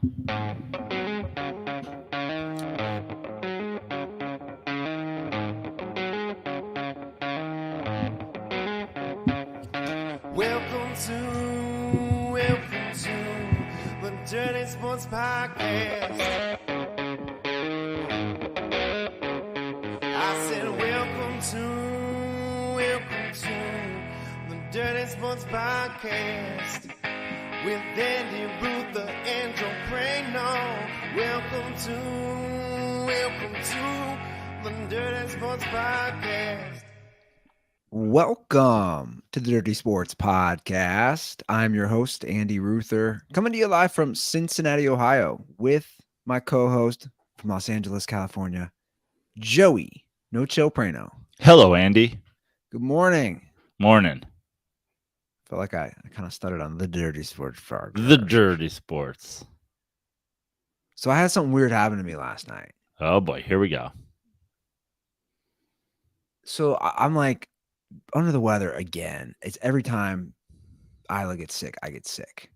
Welcome to the Dirty Sports Podcast. I said welcome to the Dirty Sports Podcast with Andy Ruther and Joe Prano. Welcome to the Dirty Sports Podcast. Welcome to the Dirty Sports Podcast. I'm your host, Andy Ruther, coming to you live from Cincinnati, Ohio, with my co-host from Los Angeles, California, Joey No Chill Prano. Hello, Andy. Good morning. Morning. Felt like I kind of stuttered on the Dirty Sports Podcast. The Dirty Sports. So I had something weird happen to me last night. Oh, boy. Here we go. So I'm like under the weather again. It's every time I get sick, I get sick.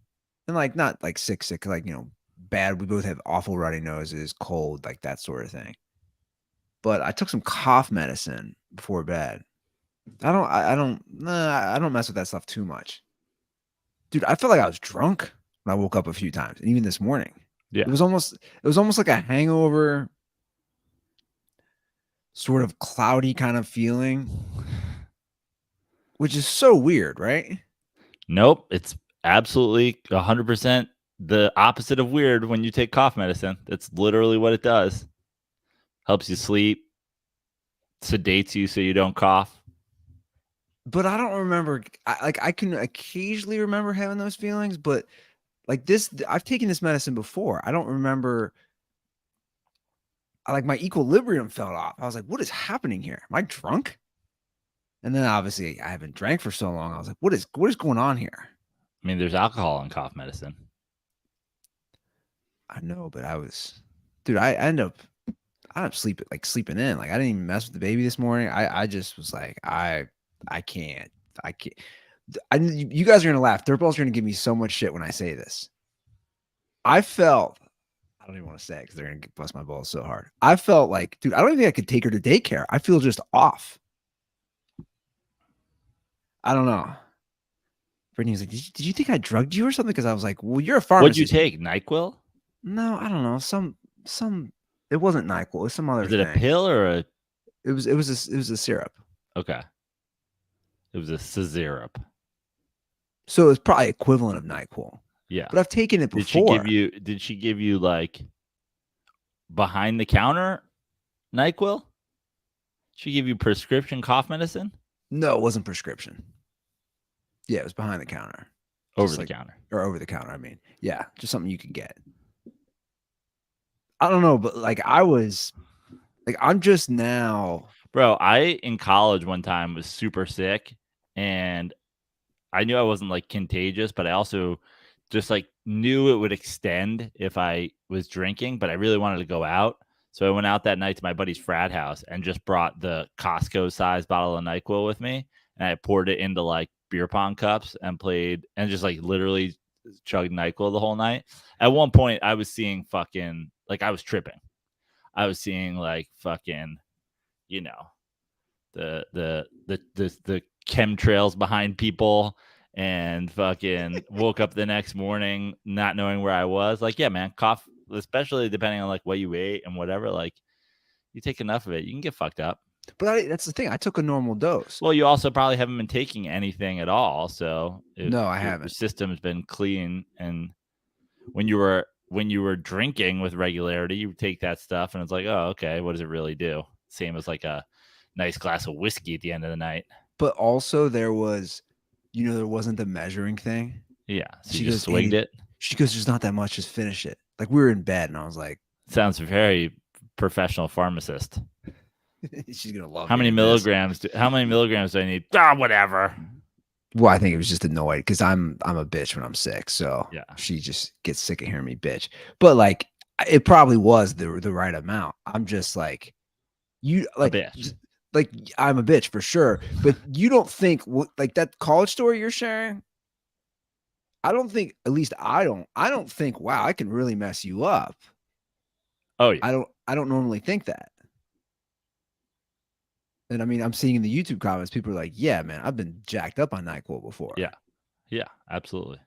And like not like sick, like, you know, bad. We both have awful runny noses, cold, like that sort of thing. But I took some cough medicine before bed. I don't mess with that stuff too much. Dude, I felt like I was drunk when I woke up a few times, and even this morning. Yeah. It was almost like a hangover, sort of cloudy kind of feeling, which is so weird, right? Nope. It's absolutely 100% the opposite of weird when you take cough medicine. That's literally what it does. Helps you sleep, sedates you so you don't cough. But I don't remember. I can occasionally remember having those feelings, but like this, I've taken this medicine before. I don't remember. Like my equilibrium fell off. I was like, "What is happening here? Am I drunk?" And then obviously I haven't drank for so long. I was like, "What is going on here?" I mean, there's alcohol in cough medicine. I know, but I ended up sleeping in. Like I didn't even mess with the baby this morning. I just was like, I can't. You guys are gonna laugh. Dirtballs are gonna give me so much shit when I say this. I don't even want to say it because they're gonna bust my balls so hard. I felt like, dude, I don't even think I could take her to daycare. I feel just off. I don't know. Brittany was like, did you think I drugged you or something? Because I was like, well, you're a pharmacist. What'd you take? NyQuil? No, I don't know. Some. It wasn't NyQuil. It was some other Is it thing. a pill or a? It was a syrup. Okay. It was a syrup. So it was probably equivalent of NyQuil. Yeah. But I've taken it before. Did she give you like behind the counter NyQuil? She give you prescription cough medicine? No, it wasn't prescription. Yeah, it was behind the counter. Over the counter. Or over the counter, I mean. Yeah, just something you can get. I don't know, but like I'm just now. Bro, I in college one time was super sick and I knew I wasn't like contagious, but I also just like knew it would extend if I was drinking, but I really wanted to go out. So I went out that night to my buddy's frat house and just brought the Costco size bottle of NyQuil with me. And I poured it into like beer pong cups and played and just like literally chugged NyQuil the whole night. At one point I was seeing fucking like I was tripping. I was seeing like fucking, you know, the chemtrails behind people and fucking woke up the next morning not knowing where I was. Like, yeah, man, cough, especially depending on like what you ate and whatever, like you take enough of it, you can get fucked up. But that's the thing. I took a normal dose. Well, you also probably haven't been taking anything at all. So no, I haven't. The system's been clean. And when you were drinking with regularity, you take that stuff and it's like, oh, okay, what does it really do? Same as like a nice glass of whiskey at the end of the night. But also there was, there wasn't the measuring thing. Yeah. So she just swigged it. She goes, there's not that much, just finish it. Like we were in bed and I was like. Sounds very professional pharmacist. She's going to love How many milligrams do I need? Whatever. Well, I think it was just annoyed because I'm a bitch when I'm sick. So yeah, she just gets sick of hearing me bitch. But like, it probably was the right amount. I'm just like, you like, like I'm a bitch for sure. But you don't think like that college story you're sharing? I don't think, at least I don't think, wow, I can really mess you up. Oh yeah. I don't normally think that. And I mean, I'm seeing in the YouTube comments, people are like, yeah, man, I've been jacked up on NyQuil before. Yeah. Yeah, absolutely.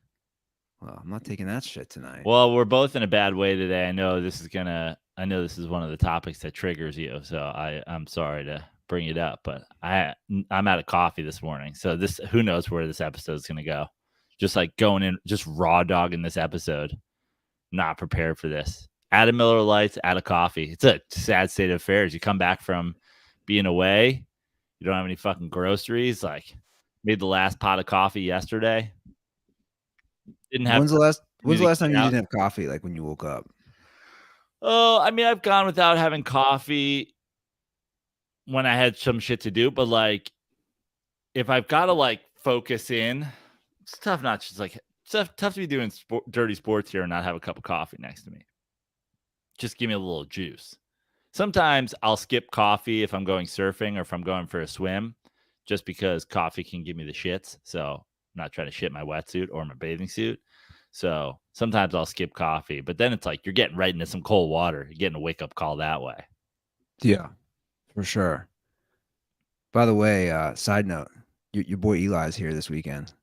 Well, I'm not taking that shit tonight. Well, we're both in a bad way today. I know this is one of the topics that triggers you. So I'm sorry to bring it up, but I'm out of coffee this morning. So who knows where this episode is going to go. Just like going in, just raw dogging this episode. Not prepared for this. Out of Miller Lights, out of coffee. It's a sad state of affairs. You come back from being away, you don't have any fucking groceries. Like, made the last pot of coffee yesterday. Didn't have. When's the last time you didn't have coffee? Like when you woke up? Oh, I mean, I've gone without having coffee when I had some shit to do, but like, if I've got to like focus in, it's tough. Not just like tough to be doing dirty sports here and not have a cup of coffee next to me. Just give me a little juice. Sometimes I'll skip coffee if I'm going surfing or if I'm going for a swim, just because coffee can give me the shits. So I'm not trying to shit my wetsuit or my bathing suit. So sometimes I'll skip coffee, but then it's like you're getting right into some cold water. You're getting a wake up call that way. Yeah, for sure. By the way, side note, your boy Eli is here this weekend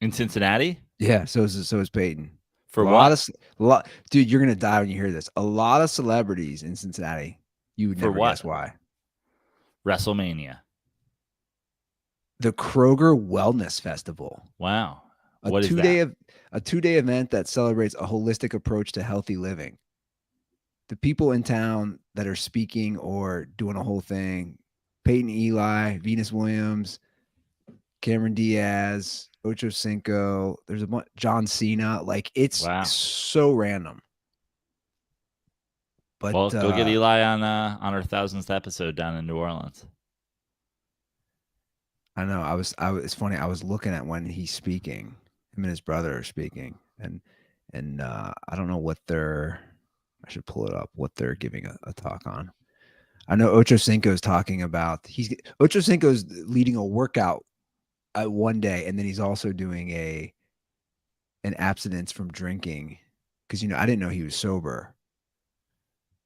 in Cincinnati. Yeah, so is Peyton. For what? Dude, you're gonna die when you hear this. A lot of celebrities in Cincinnati. You would never guess why. WrestleMania. The Kroger Wellness Festival. Wow. A two-day event that celebrates a holistic approach to healthy living. The people in town that are speaking or doing a whole thing, Peyton Eli, Venus Williams, Cameron Diaz, Ocho Cinco, there's a bunch, John Cena. Like, it's so random. But well, go get Eli on our 1000th episode down in New Orleans. I know. It's funny. I was looking at when he's speaking. Him and his brother are speaking, and I don't know what I should pull it up. What they're giving a talk on. I know Ocho Cinco is talking about. Ocho Cinco is leading a workout at one day, and then he's also doing an abstinence from drinking because I didn't know he was sober.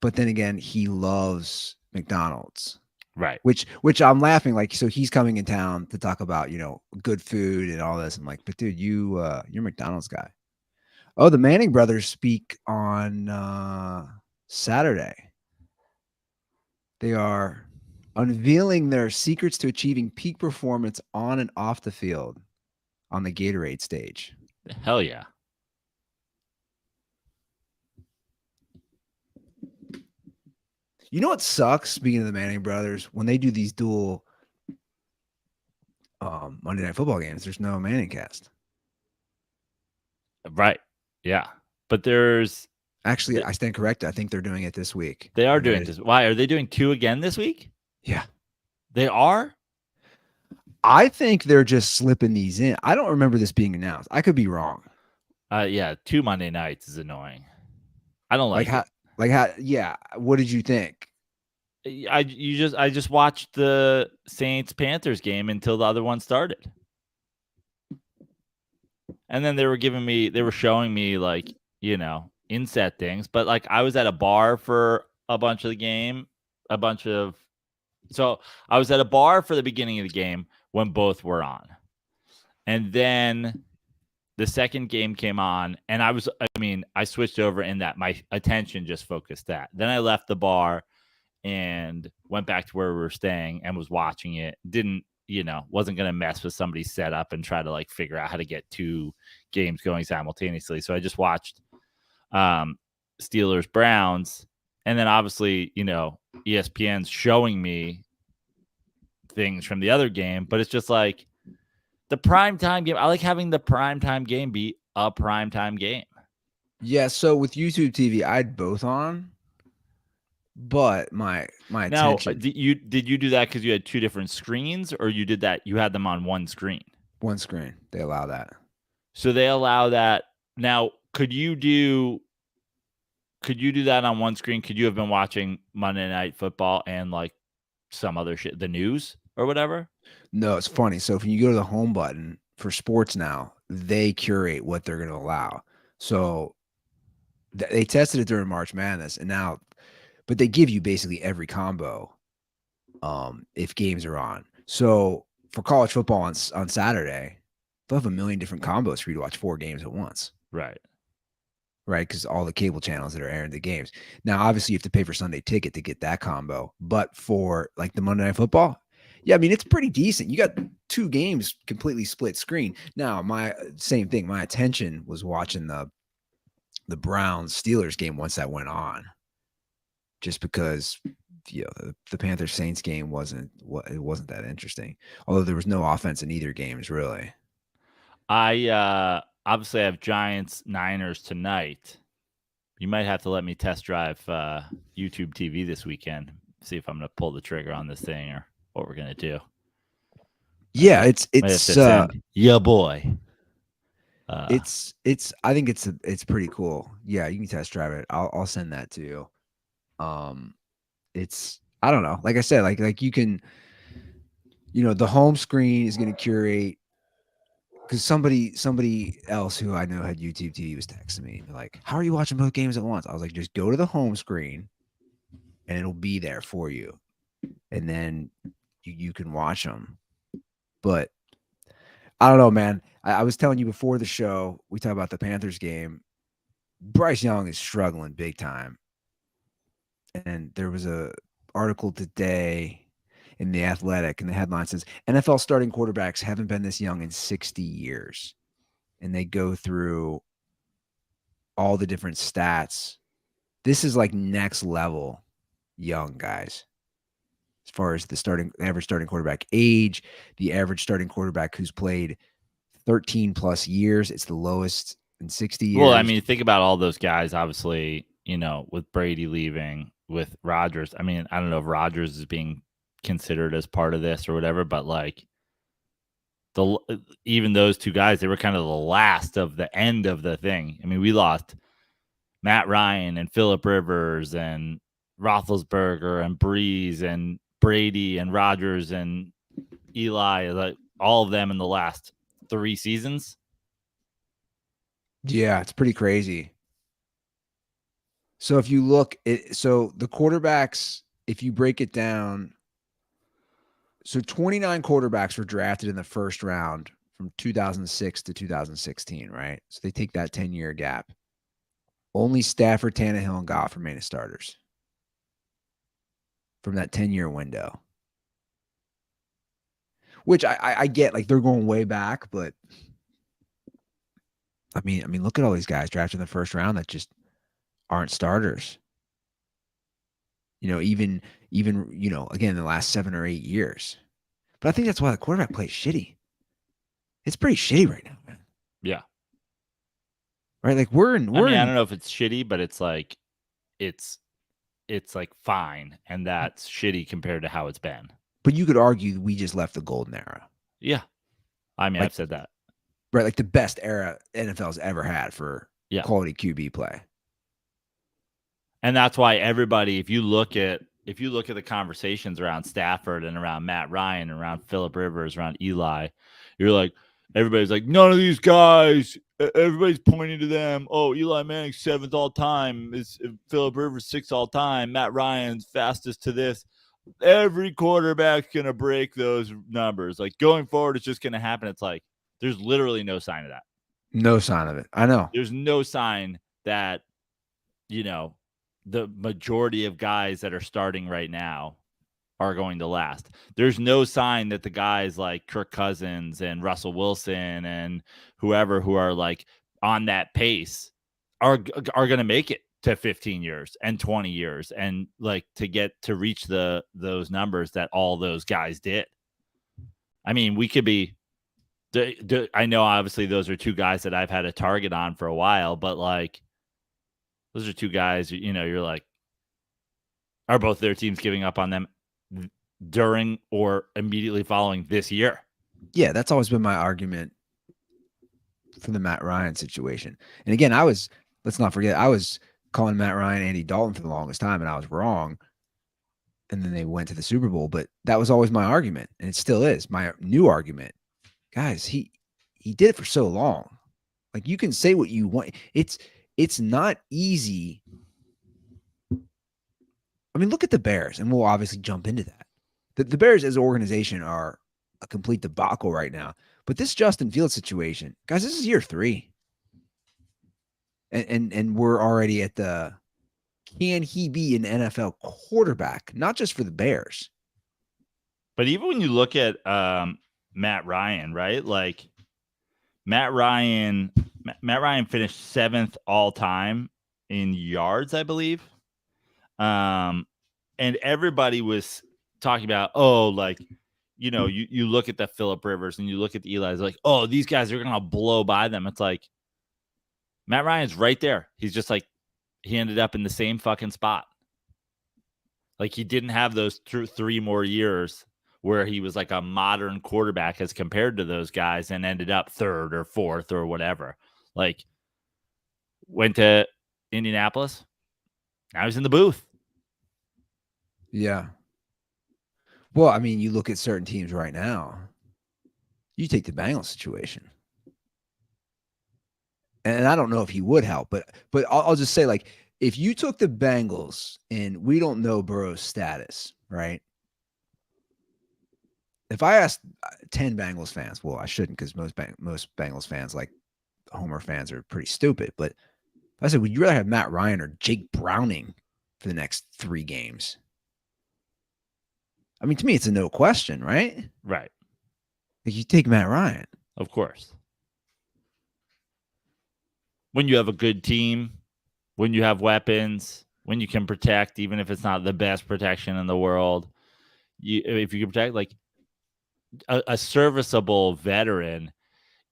But then again, he loves McDonald's. Right. Which I'm laughing, like, so he's coming in town to talk about, good food and all this. I'm like, but dude, you're a McDonald's guy. Oh, the Manning brothers speak on Saturday. They are unveiling their secrets to achieving peak performance on and off the field on the Gatorade stage. Hell yeah. You know what sucks, speaking of the Manning brothers, when they do these dual Monday Night Football games, there's no Manning cast. Right. Yeah. But there's... Actually, I stand corrected. I think they're doing it this week. They are doing this. Why? Are they doing 2 again this week? Yeah. They are? I think they're just slipping these in. I don't remember this being announced. I could be wrong. Yeah, 2 Monday nights is annoying. I don't like it. Yeah. What did you think? I just watched the Saints-Panthers game until the other one started. And then they were showing me like, inset things, but like I was at a bar for a bunch of the game, so I was at a bar for the beginning of the game when both were on. And then the second game came on and I switched over and that my attention just focused that. Then I left the bar and went back to where we were staying and was watching it. Wasn't going to mess with somebody's setup and try to like figure out how to get 2 games going simultaneously. So I just watched Steelers Browns, and then obviously ESPN's showing me things from the other game, but it's just like the primetime game. I like having the primetime game be a primetime game. Yeah, so with YouTube TV, I had both on, but my attention. Now, did you do that because you had 2 different screens, or you did that? You had them on one screen. One screen. They allow that. So they allow that. Now, could you do that on one screen? Could you have been watching Monday Night Football and like some other shit, the news or whatever? No, it's funny. So if you go to the home button for sports now, they curate what they're going to allow. So they tested it during March Madness, and now, but they give you basically every combo if games are on. So for college football on Saturday, they'll have a million different combos for you to watch 4 games at once. Right. Right, because all the cable channels that are airing the games. Now, obviously, you have to pay for Sunday Ticket to get that combo. But for like the Monday Night Football, yeah, I mean, it's pretty decent. You got 2 games completely split screen. Now, my same thing. My attention was watching the Browns Steelers game once that went on, just because the Panthers Saints game wasn't that interesting. Although there was no offense in either games really. I obviously have Giants Niners tonight. You might have to let me test drive YouTube TV this weekend. See if I'm going to pull the trigger on this thing or what we're going to do. Yeah, it's yeah, boy. It's I think it's pretty cool. Yeah, you can test drive it. I'll send that to you. It's I don't know. Like I said, like you can, the home screen is going to curate. Because somebody else who I know had YouTube TV was texting me like, "How are you watching both games at once?" I was like, "Just go to the home screen, and it'll be there for you, and then you can watch them." But I don't know, man. I was telling you before the show, we talked about the Panthers game. Bryce Young is struggling big time, and there was a article today in The Athletic, and the headline says NFL starting quarterbacks haven't been this young in 60 years. And they go through all the different stats. This is like next level young guys. As far as the average starting quarterback age, the average starting quarterback who's played 13 plus years, it's the lowest in 60 years. Well, I mean, think about all those guys, obviously, with Brady leaving, with Rodgers. I mean, I don't know if Rodgers is being considered as part of this or whatever, but like even those 2 guys, they were kind of the last of the end of the thing. I mean, we lost Matt Ryan and Phillip Rivers and Roethlisberger and Breeze and Brady and Rodgers and Eli, like all of them in the last 3 seasons. Yeah, it's pretty crazy. So if you look at the quarterbacks, if you break it down, so 29 quarterbacks were drafted in the first round from 2006 to 2016, right? So they take that 10-year gap. Only Stafford, Tannehill, and Goff remain as starters from that 10-year window. Which I get, like they're going way back, but I mean, look at all these guys drafted in the first round that just aren't starters. Even again, the last 7 or 8 years. But I think that's why the quarterback play is shitty. It's pretty shitty right now, man. Yeah. Right? Like I don't know if it's shitty, but it's like it's like fine, and that's shitty compared to how it's been. But you could argue we just left the golden era. Yeah. I mean, I've said that. Right, like the best era NFL's ever had for quality QB play. And that's why everybody, if you look at the conversations around Stafford and around Matt Ryan, and around Phillip Rivers, around Eli, you're like, everybody's like, none of these guys, everybody's pointing to them. Oh, Eli Manning's 7th all time. Is Phillip Rivers 6th all time. Matt Ryan's fastest to this. Every quarterback's going to break those numbers. Like going forward, it's just going to happen. It's like, there's literally no sign of that. No sign of it. I know. There's no sign that, the majority of guys that are starting right now are going to last. There's no sign that the guys like Kirk Cousins and Russell Wilson and whoever who are like on that pace are going to make it to 15 years and 20 years and like to reach those numbers that all those guys did. I mean, we could be I know obviously those are 2 guys that I've had a target on for a while, but like those are 2 guys, you're like, are both their teams giving up on them during or immediately following this year? Yeah, that's always been my argument for the Matt Ryan situation. And again, let's not forget, I was calling Matt Ryan Andy Dalton for the longest time, and I was wrong. And then they went to the Super Bowl, but that was always my argument, and it still is my new argument. Guys, he did it for so long. Like, you can say what you want. It's not easy. I mean, look at the Bears, and we'll obviously jump into that. The Bears as an organization are a complete debacle right now. But this Justin Fields situation, guys, this is year 3. And we're already at the, can he be an NFL quarterback? Not just for the Bears. But even when you look at Matt Ryan, right? Like Matt Ryan finished 7th all time in yards, I believe. And everybody was talking about, like, you look at the Phillip Rivers and you look at the Eli's, like, oh, these guys are gonna blow by them. It's like Matt Ryan's right there. He's just like, he ended up in the same fucking spot. Like, he didn't have those 3 more years where he was like a modern quarterback as compared to those guys, and ended up 3rd or 4th or whatever. Like, went to Indianapolis. Now he's in the booth. Yeah. Well, I mean, you look at certain teams right now. You take the Bengals situation. And I don't know if he would help, but I'll just say, like, if you took the Bengals, and we don't know Burrow's status, right? If I asked 10 Bengals fans, well, I shouldn't, because most Bengals fans, like Homer fans, are pretty stupid. But if I said, would you rather have Matt Ryan or Jake Browning for the next 3 games? I mean, to me, it's a no question, right? Right. Like, you take Matt Ryan. Of course. When you have a good team, when you have weapons, when you can protect, even if it's not the best protection in the world, if you can protect, like, a serviceable veteran,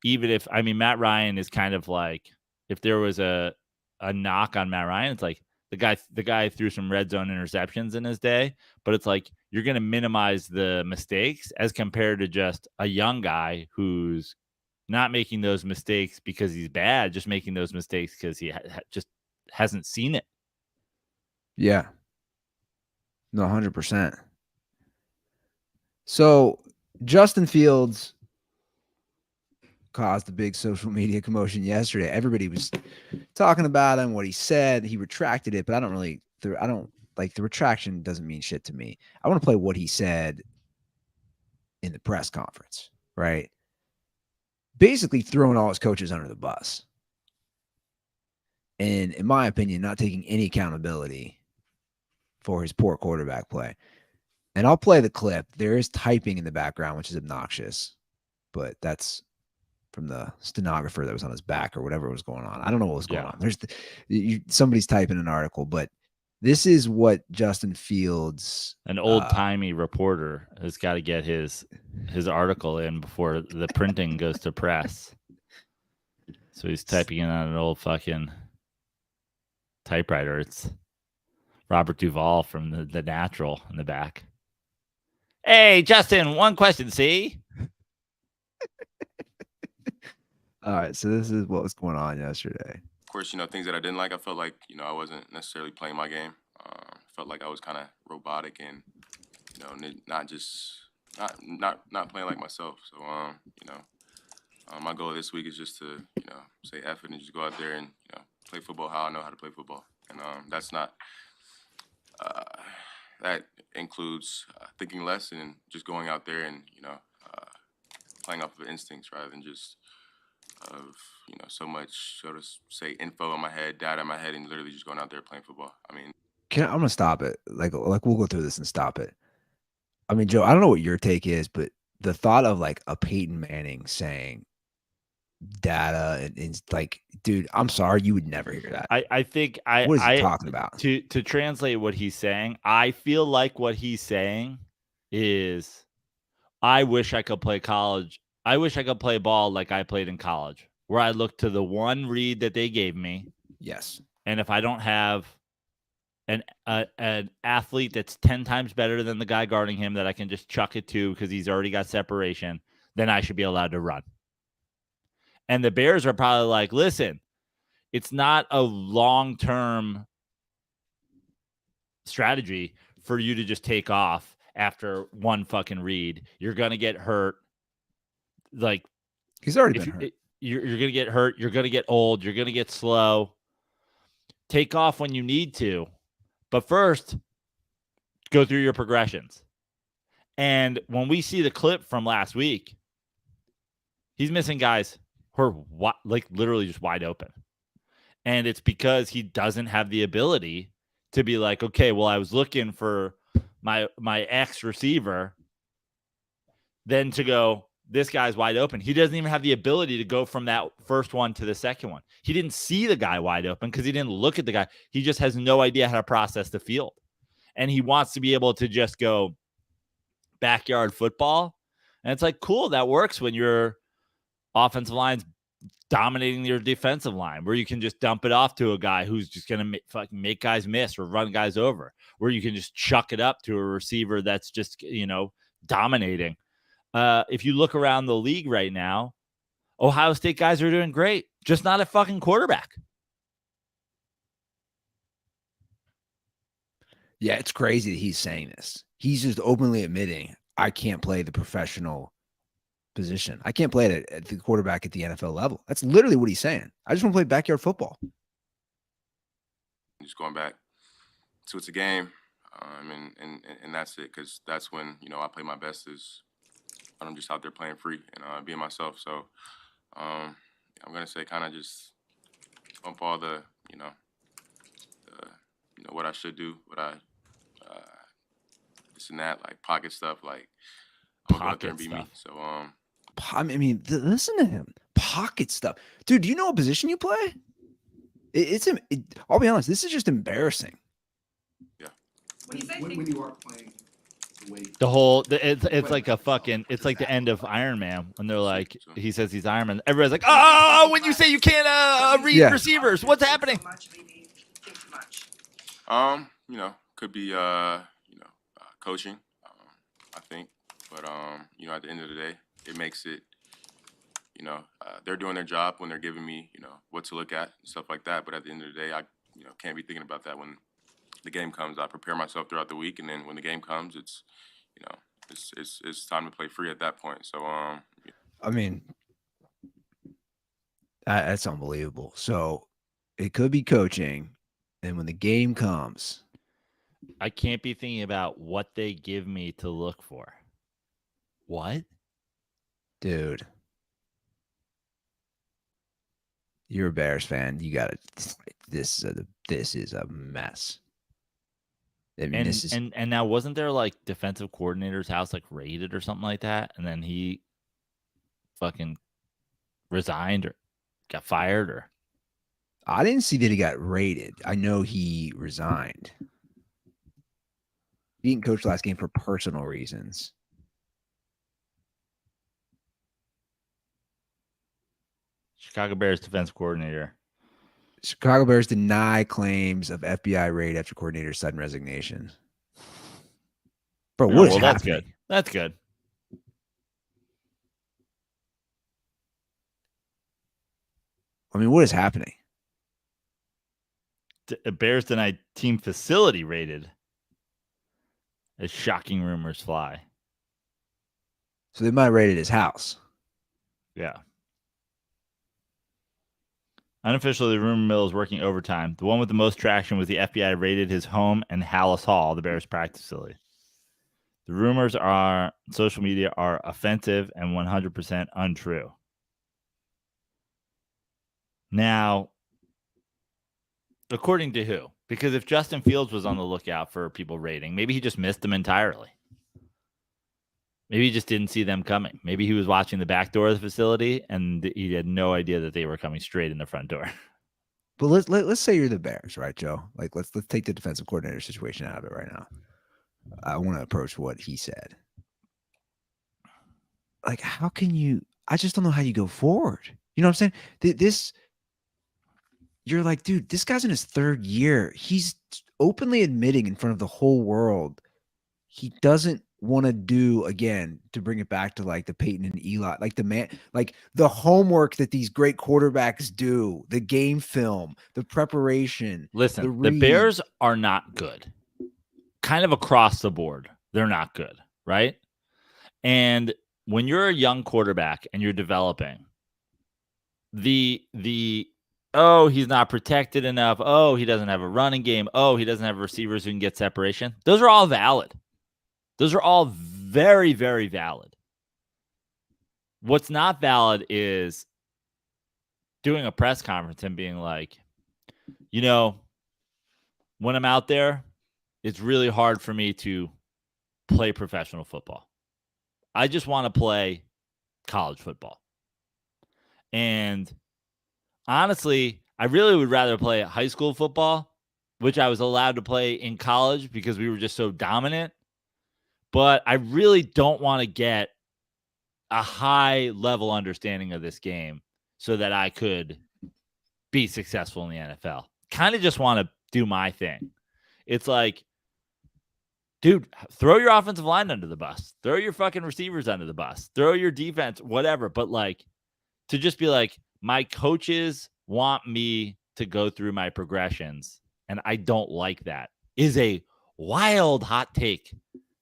even if, I mean, Matt Ryan is kind of like, if there was a knock on Matt Ryan, it's like the guy threw some red zone interceptions in his day, but it's like, you're going to minimize the mistakes as compared to just a young guy who's not making those mistakes because he's bad, just making those mistakes because he just hasn't seen it. Yeah. No, 100%. So Justin Fields caused a big social media commotion yesterday. Everybody was talking about him, what he said. He retracted it, but I don't like, the retraction doesn't mean shit to me. I want to play what he said in the press conference, right? Basically throwing all his coaches under the bus. And in my opinion, not taking any accountability for his poor quarterback play. And I'll play the clip. There is typing in the background, which is obnoxious, but that's from the stenographer that was on his back or whatever was going on. I don't know what was going on. There's somebody's typing an article, but this is what Justin Fields, an old-timey reporter, has got to get his article in before the printing goes to press. So he's typing in on an old fucking typewriter. It's Robert Duvall from the Natural in the back. Hey, Justin, one question, see? All right, so this is what was going on yesterday. Of course, things that I didn't like, I felt like, I wasn't necessarily playing my game. Felt like I was kind of robotic and, not playing like myself. So, my goal this week is just to, say F it and just go out there and, play football how I know how to play football. And that's not, that includes thinking less and just going out there and, playing off of instincts rather than just of, so much, so to say, info in my head, data in my head, and literally just going out there playing football. I mean, I'm gonna stop it. Like we'll go through this and stop it. I mean, Joe, I don't know what your take is, but the thought of like a Peyton Manning saying data and like, dude, I'm sorry, you would never hear that. I think what is he talking about? To translate what he's saying, I feel like what he's saying is, I wish I could play college. I wish I could play ball like I played in college, where I look to the one read that they gave me. Yes. And if I don't have an athlete that's 10 times better than the guy guarding him that I can just chuck it to because he's already got separation, then I should be allowed to run. And the Bears are probably like, listen, it's not a long-term strategy for you to just take off after one fucking read. You're going to get hurt. Like, He's already been hurt. You're going to get hurt. You're going to get old. You're going to get slow. Take off when you need to. But first, go through your progressions. And when we see the clip from last week, he's missing guys who are like literally just wide open. And it's because he doesn't have the ability to be like, okay, well, I was looking for my ex receiver, then to go, this guy's wide open. He doesn't even have the ability to go from that first one to the second one. He didn't see the guy wide open because he didn't look at the guy. He just has no idea how to process the field. And he wants to be able to just go backyard football. And it's like, cool, that works when your offensive line's dominating your defensive line, where you can just dump it off to a guy who's just going to fucking make guys miss or run guys over, where you can just chuck it up to a receiver that's just, dominating. If you look around the league right now, Ohio State guys are doing great, just not a fucking quarterback. Yeah, it's crazy that he's saying this. He's just openly admitting, I can't play the professional position. I can't play it at the quarterback at the NFL level. That's literally what he's saying. I just want to play backyard football. Just going back to it's a game, and that's it. Because that's when I play my best is when I'm just out there playing free and being myself. So I'm gonna say kind of just bump all the what I should do, what I this and that, like pocket stuff, like I'm gonna go out there and be me. So I mean, listen to him. Pocket stuff, dude. Do you know what position you play? I'll be honest. This is just embarrassing. Yeah. When you are playing the way it's like a fucking, it's like the end of Iron Man when they're like, he says he's Iron Man. Everybody's like, oh, when you say you can't read receivers, what's happening? Could be coaching, I think, but at the end of the day, it makes it, they're doing their job when they're giving me, what to look at and stuff like that. But at the end of the day, I, can't be thinking about that when the game comes. I prepare myself throughout the week, and then when the game comes, it's, it's time to play free at that point. So, I mean, that's unbelievable. So it could be coaching, and when the game comes, I can't be thinking about what they give me to look for. What? Dude, you're a Bears fan. You got to. This is a mess. I mean, and now wasn't there like defensive coordinator's house like raided or something like that, and then he fucking resigned or got fired or? I didn't see that he got raided. I know he resigned. He didn't coach last game for personal reasons. Chicago Bears defense coordinator. Chicago Bears deny claims of FBI raid after coordinator sudden resignation. Bro, what is happening? That's good. That's good. I mean, what is happening? Bears denied team facility raided as shocking rumors fly. So they might have raided his house. Yeah. Unofficially, the rumor mill is working overtime. The one with the most traction was the FBI raided his home and Hallis Hall, the Bears practice facility. The rumors on social media are offensive and 100% untrue. Now, according to who? Because if Justin Fields was on the lookout for people raiding, maybe he just missed them entirely. Maybe he just didn't see them coming. Maybe he was watching the back door of the facility and he had no idea that they were coming straight in the front door. But let's say you're the Bears, right, Joe? Like let's take the defensive coordinator situation out of it right now. I want to approach what he said. Like, how can you? I just don't know how you go forward. You know what I'm saying? You're like, dude, this guy's in his third year. He's openly admitting in front of the whole world he doesn't want to do, again, to bring it back to like the Peyton and Eli, like the homework that these great quarterbacks do, the game film, the preparation. Listen, the Bears are not good. Kind of across the board, they're not good, right? And when you're a young quarterback and you're developing, the oh, he's not protected enough. Oh, he doesn't have a running game. Oh, he doesn't have receivers who can get separation. Those are all valid. Those are all very, very valid. What's not valid is doing a press conference and being like, when I'm out there, it's really hard for me to play professional football. I just want to play college football. And honestly, I really would rather play high school football, which I was allowed to play in college because we were just so dominant. But I really don't want to get a high level understanding of this game so that I could be successful in the NFL. Kind of just want to do my thing. It's like, dude, throw your offensive line under the bus. Throw your fucking receivers under the bus. Throw your defense, whatever. But like, to just be like, my coaches want me to go through my progressions, and I don't like that, is a wild hot take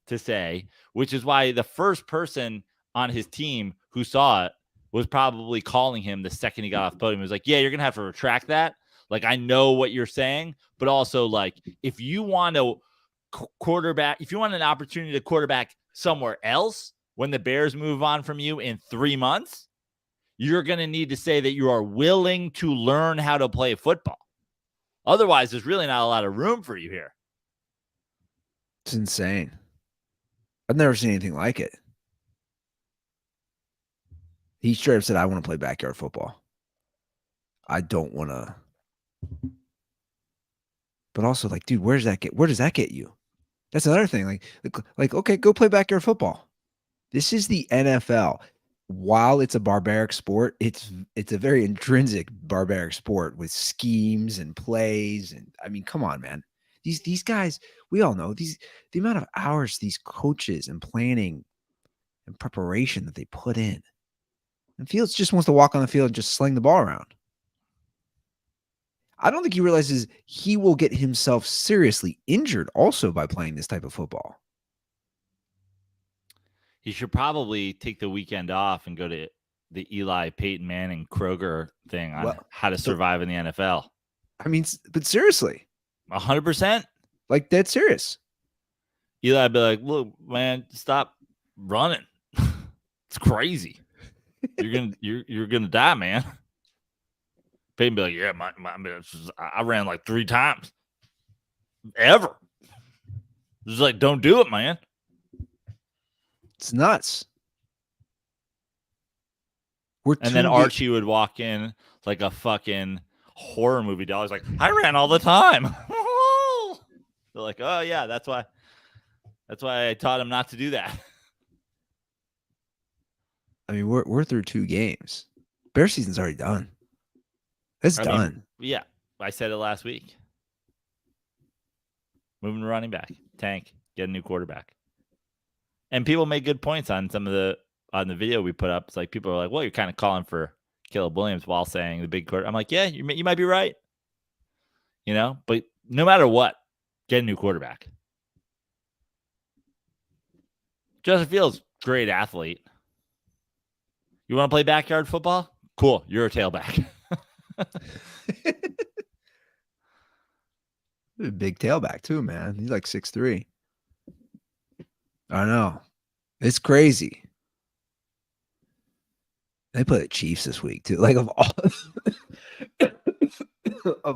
to say, which is why the first person on his team who saw it was probably calling him the second he got off the podium. He was like, yeah, you're going to have to retract that. Like, I know what you're saying, but also, like, if you want to quarterback, if you want an opportunity to quarterback somewhere else when the Bears move on from you in 3 months, you're going to need to say that you are willing to learn how to play football. Otherwise, there's really not a lot of room for you here. It's insane. I've never seen anything like it. He straight up said, I want to play backyard football. I don't want to. But also, like, dude, where does that get you? That's another thing. Like, okay, go play backyard football. This is the NFL. While it's a barbaric sport, it's a very intrinsic barbaric sport with schemes and plays. And I mean, come on, man. These guys, we all know the amount of hours these coaches and planning and preparation that they put in. And Fields just wants to walk on the field and just sling the ball around. I don't think he realizes he will get himself seriously injured also by playing this type of football. He should probably take the weekend off and go to the Eli Peyton Manning Kroger thing on how to survive in the NFL. I mean, but seriously. 100%. Like, dead serious. Eli be like, look, man, stop running. It's crazy. You're gonna die, man. Peyton be like, yeah, I ran like 3 times. Ever. Just like, don't do it, man. It's nuts. And then Archie would walk in like a fucking horror movie doll. He's like, I ran all the time. They're like, oh yeah, that's why I taught him not to do that. I mean, we're through 2 games. Bear season's already done. It's done. Yeah, I said it last week. Moving to running back, tank, get a new quarterback. And people made good points on on the video we put up. It's like people are like, well, you're kind of calling for Caleb Williams while saying the big quarterback. I'm like, yeah, you might be right. But no matter what, get a new quarterback. Justin Fields, great athlete. You want to play backyard football? Cool. You're a tailback. Big tailback too, man. He's like 6'3". I know. It's crazy. They play the Chiefs this week too. Like, of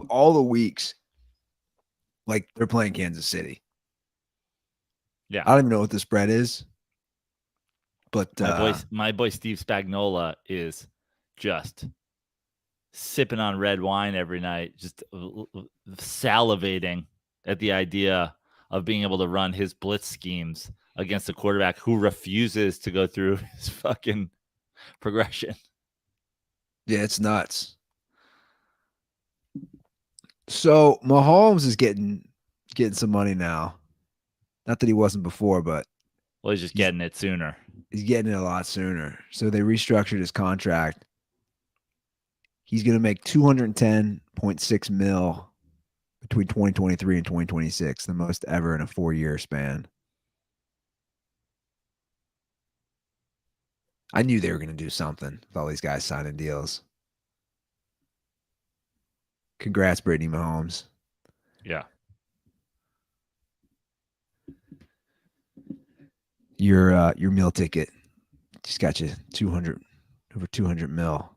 all the weeks, like, they're playing Kansas City. Yeah. I don't even know what the spread is. But my boy Steve Spagnuolo is just sipping on red wine every night, just salivating at the idea of being able to run his blitz schemes against a quarterback who refuses to go through his fucking progression. Yeah, it's nuts. So Mahomes is getting some money now. Not that he wasn't before, but he's just getting it sooner. He's getting it a lot sooner. So they restructured his contract. He's going to make $210.6 million between 2023 and 2026, the most ever in a 4-year span. I knew they were going to do something with all these guys signing deals. Congrats, Brittany Mahomes. Yeah. Your meal ticket just got you over 200 mil.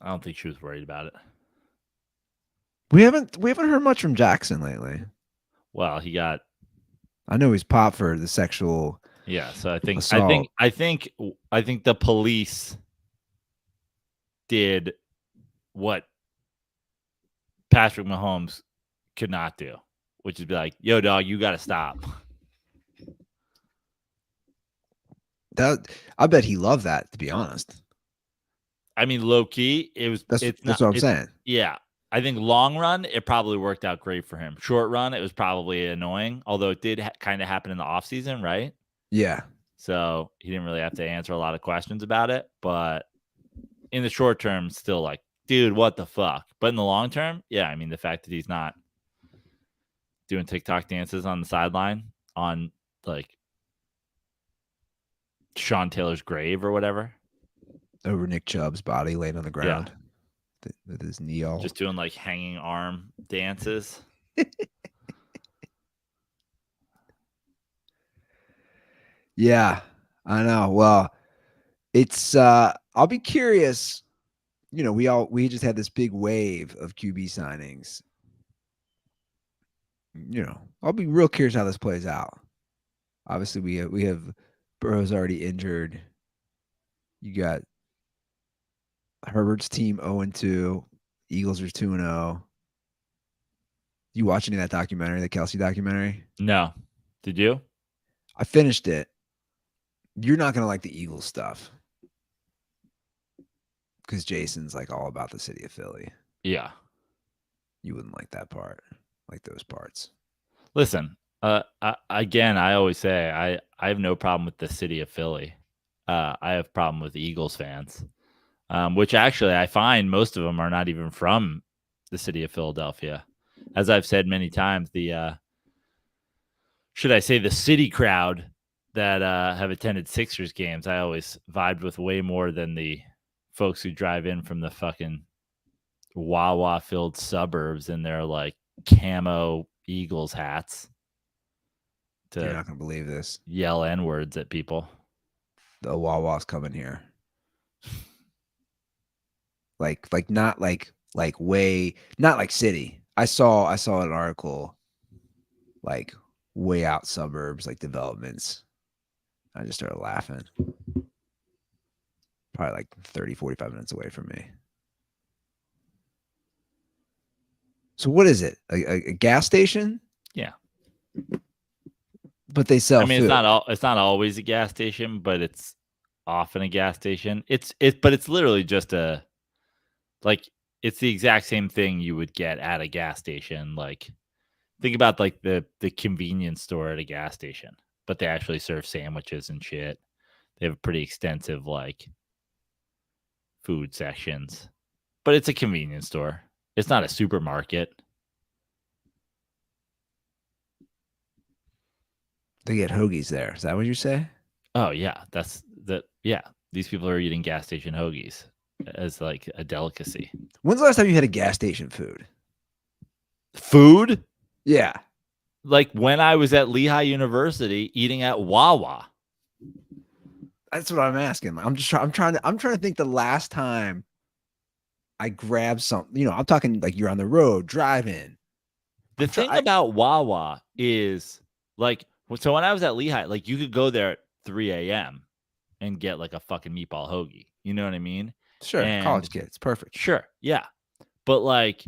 I don't think she was worried about it. We haven't heard much from Jackson lately. Well, he got. I know he's popped for the sexual. Yeah, so I think assault. I think the police did what Patrick Mahomes could not do, which is be like, "Yo, dog, you got to stop." I bet he loved that, to be honest. I mean, low key, it was. That's not, what I'm saying. Yeah, I think long run, it probably worked out great for him. Short run, it was probably annoying, although it did kind of happen in the offseason, right? Yeah. So he didn't really have to answer a lot of questions about it. But in the short term, still like, dude, what the fuck? But in the long term, yeah, I mean, the fact that he's not doing TikTok dances on the sideline on like Sean Taylor's grave or whatever. Over Nick Chubb's body laying on the ground with his knee all. Just doing like hanging arm dances. Yeah, I know. Well, it's I'll be curious. You know, we just had this big wave of QB signings. You know, I'll be real curious how this plays out. Obviously, we have Burrow's already injured. You got Herbert's team 0-2. Eagles are 2-0. You watch any of that documentary, the Kelsey documentary? No. Did you? I finished it. You're not going to like the Eagles stuff because Jason's like all about the city of Philly. Yeah. You wouldn't like that part, like those parts. Listen, again, I always say I have no problem with the city of Philly. I have a problem with Eagles fans, which actually I find most of them are not even from the city of Philadelphia. As I've said many times, the city crowd that have attended Sixers games, I always vibed with way more than the folks who drive in from the fucking Wawa-filled suburbs in their like camo Eagles hats. You're not gonna believe this. Yell N-words at people. The Wawa's coming here. Like not like way, not like city. I saw an article like way out suburbs, like developments. I just started laughing. Probably like 30, 45 minutes away from me. So what is it? A gas station? Yeah. But they sell food. It's not always a gas station, but it's often a gas station. But it's literally just it's the exact same thing you would get at a gas station. Like think about like the convenience store at a gas station, but they actually serve sandwiches and shit. They have pretty extensive like food sections, but it's a convenience store. It's not a supermarket. They get hoagies there. Is that what you say? Oh yeah, yeah. These people are eating gas station hoagies as like a delicacy. When's the last time you had a gas station food? Food? Yeah. Like when I was at Lehigh University eating at Wawa. That's what I'm asking. I'm trying to think the last time I grabbed something. You know, I'm talking like you're on the road driving. The thing about Wawa is like, so when I was at Lehigh, like you could go there at 3 a.m. and get like a fucking meatball hoagie. You know what I mean? Sure. College kids. Perfect. Sure. Yeah. But like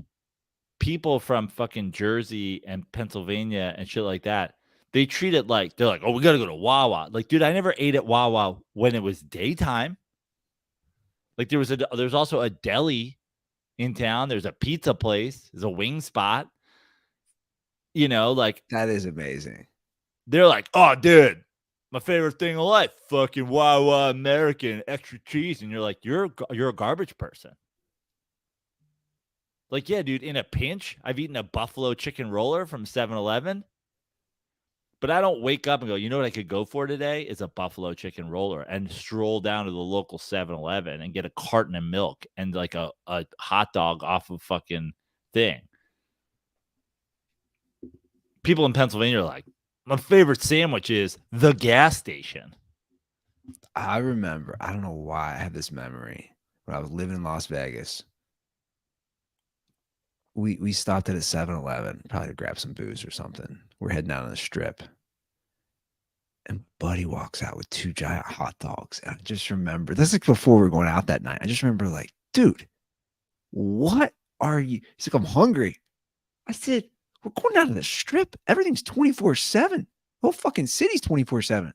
people from fucking Jersey and Pennsylvania and shit like that, they treat it like they're like, oh, we got to go to Wawa. Like, dude, I never ate at Wawa when it was daytime. Like there's also a deli in town. There's a pizza place. There's a wing spot. You know, like that is amazing. They're like, oh, dude, my favorite thing in life, fucking Wawa American extra cheese. And you're like, you're a garbage person. Like, yeah, dude, in a pinch, I've eaten a buffalo chicken roller from 7-Eleven. But I don't wake up and go, you know what I could go for today is a buffalo chicken roller and stroll down to the local 7-Eleven and get a carton of milk and like a hot dog off of fucking thing. People in Pennsylvania are like, my favorite sandwich is the gas station. I remember, I don't know why I have this memory. When I was living in Las Vegas, we stopped at a 7-Eleven, probably to grab some booze or something. We're heading down on the strip. And Buddy walks out with 2 giant hot dogs. And I just remember, this is like before we were going out that night. I just remember like, dude, what are you? He's like, I'm hungry. I said, we're going down to the strip. Everything's 24/7. The whole fucking city's 24/7.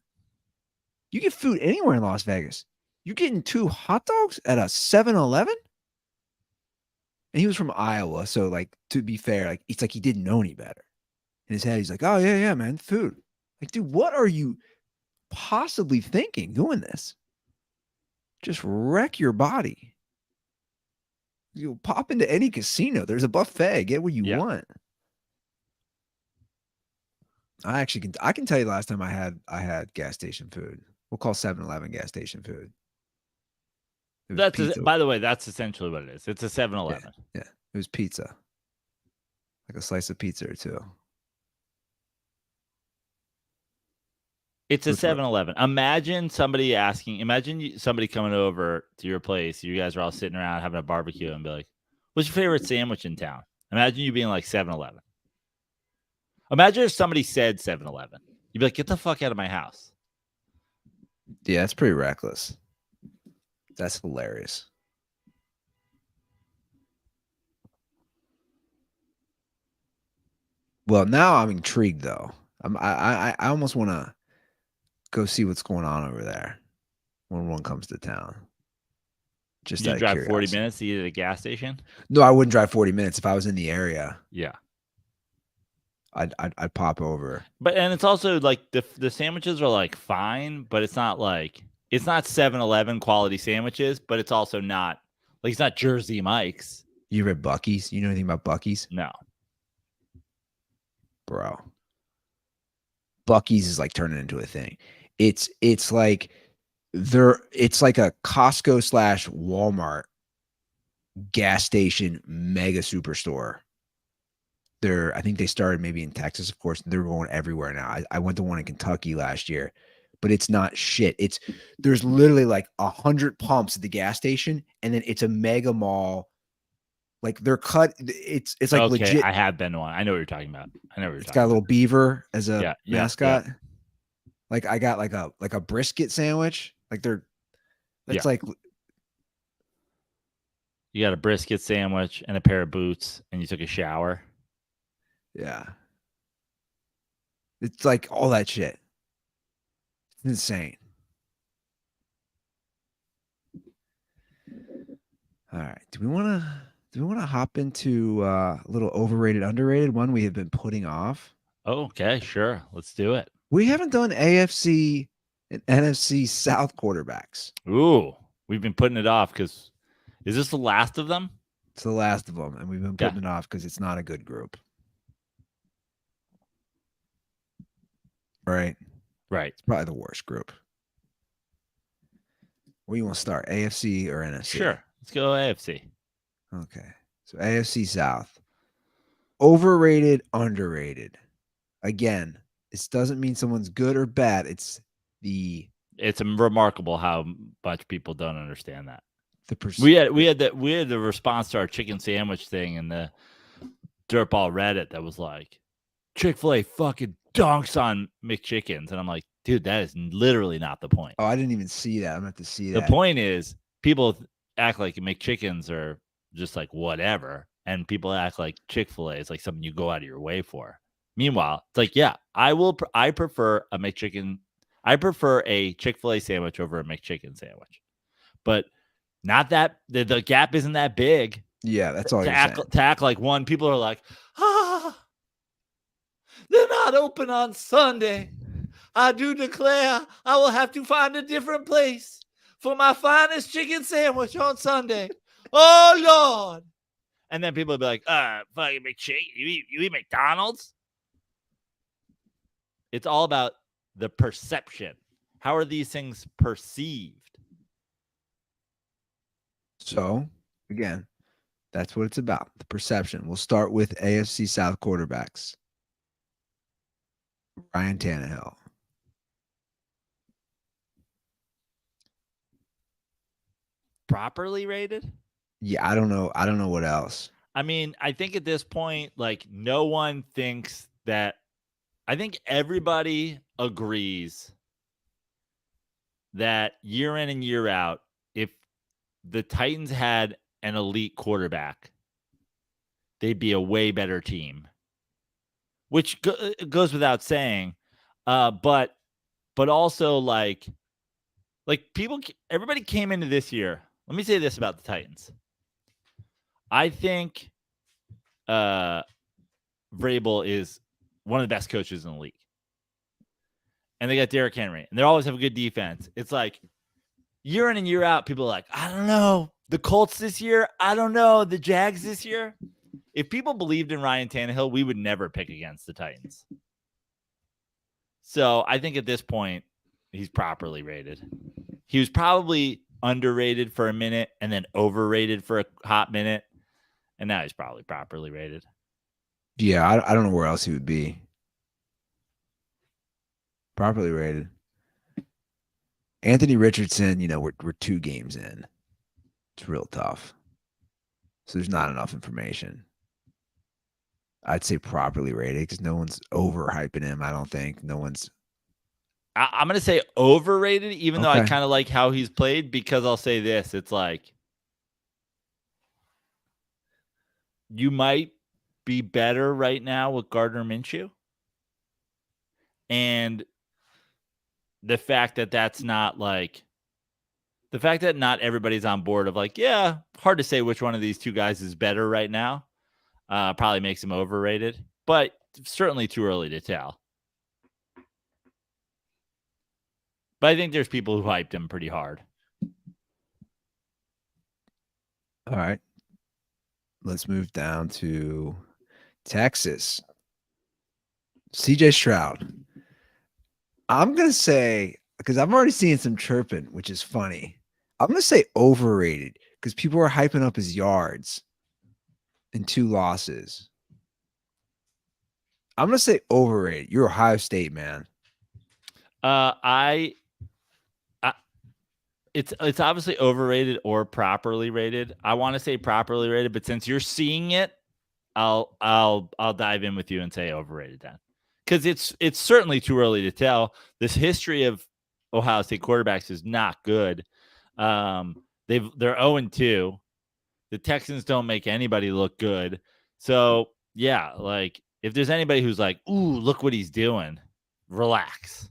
You get food anywhere in Las Vegas. You're getting 2 hot dogs at a 7-Eleven? And he was from Iowa. So, like, to be fair, like, it's like he didn't know any better. In his head, he's like, oh, yeah, man, food. Like, dude, what are you possibly thinking doing this? Just wreck your body. You'll pop into any casino. There's a buffet. Get what you want. I can tell you the last time I had gas station food. We'll call 7-Eleven gas station food. By the way, that's essentially what it is. It's a 7-Eleven. Yeah. It was pizza. Like a slice of pizza or 2. It's a 7-Eleven. Imagine somebody coming over to your place. You guys are all sitting around having a barbecue and be like, what's your favorite sandwich in town? Imagine you being like 7-Eleven. Imagine if somebody said 7-Eleven. You'd be like, get the fuck out of my house. Yeah, that's pretty reckless. That's hilarious. Well, now I'm intrigued though. I almost want to go see what's going on over there when one comes to town. Just you out of drive curiosity. 40 minutes to eat at a gas station? No, I wouldn't drive 40 minutes if I was in the area. Yeah. I'd pop over. And it's also like the sandwiches are like fine, but it's not 7-Eleven quality sandwiches, but it's also not like it's not Jersey Mike's. You read Buc-ee's? You know anything about Buc-ee's? No. Bro. Buc-ee's is like turning into a thing. It's like it's like a Costco / Walmart gas station mega superstore. I think they started maybe in Texas, of course. They're going everywhere now. I went to one in Kentucky last year, but it's not shit. There's literally like 100 pumps at the gas station, and then it's a mega mall. Like they're cut. It's like okay, legit. I have been to one. I know what you're talking about. It's got a little beaver as a mascot. Yeah. Like I got like a brisket sandwich. Like like you got a brisket sandwich and a pair of boots, and you took a shower. Yeah. It's like all that shit. It's insane. All right. Do we want to hop into a little overrated, underrated one we have been putting off? Okay, sure. Let's do it. We haven't done AFC and NFC South quarterbacks. Ooh, we've been putting it off because is this the last of them? It's the last of them, and we've been putting it off because it's not a good group. Right. Right. It's probably the worst group. Where you want to start, AFC or NFC? Sure. Let's go AFC. Okay. So AFC South. Overrated, underrated. Again, this doesn't mean someone's good or bad. It's remarkable how much people don't understand that. We had the response to our chicken sandwich thing in the Dirtball Reddit that was like, Chick-fil-A fucking dunks on McChickens. And I'm like, dude, that is literally not the point. Oh, I didn't even see that. I'm going to have to see that. The point is people act like McChickens are just like whatever. And people act like Chick-fil-A is like something you go out of your way for. Meanwhile, it's like, yeah, I prefer a McChicken. I prefer a Chick-fil-A sandwich over a McChicken sandwich. But not that the gap isn't that big. Yeah, that's all you're saying. To act like one, people are like, they're not open on Sunday. I do declare I will have to find a different place for my finest chicken sandwich on Sunday. Oh, Lord. And then people will be like, fucking McChicken. You eat McDonald's? It's all about the perception. How are these things perceived? So, again, That's what it's about. The perception. We'll start with AFC South quarterbacks. Ryan Tannehill. Properly rated? Yeah, I don't know. I don't know what else. I mean, I think at this point, like, no one thinks that. I think everybody agrees that year in and year out, if the Titans had an elite quarterback, they'd be a way better team, which goes without saying. But also like people, everybody came into this year. Let me say this about the Titans. I think Vrabel is one of the best coaches in the league. And they got Derrick Henry. And they always have a good defense. It's like year in and year out, people are like, I don't know. The Colts this year, I don't know. The Jags this year. If people believed in Ryan Tannehill, we would never pick against the Titans. So I think at this point, he's properly rated. He was probably underrated for a minute and then overrated for a hot minute. And now he's probably properly rated. Yeah, I don't know where else he would be. Properly rated. Anthony Richardson, we're 2 games in. It's real tough. So there's not enough information. I'd say properly rated because no one's overhyping him. I don't think. No one's. I'm going to say overrated, even though I Okay. kind of like how he's played, because I'll say this. It's like you might be better right now with Gardner Minshew. And the fact that that's not like the fact that not everybody's on board of like, yeah, hard to say which one of these 2 guys is better right now. Probably makes him overrated, but certainly too early to tell. But I think there's people who hyped him pretty hard. All right. Let's move down to Texas. CJ Stroud. I'm going to say, because I'm already seeing some chirping, which is funny. I'm going to say overrated because people are hyping up his yards in 2 losses. I'm going to say overrated. You're Ohio State, man. It's obviously overrated or properly rated. I want to say properly rated, but since you're seeing it, I'll dive in with you and say overrated then, because it's certainly too early to tell. This history of Ohio State quarterbacks is not good. They're 0-2. The Texans don't make anybody look good. So yeah, like if there's anybody who's like, ooh, look what he's doing, relax.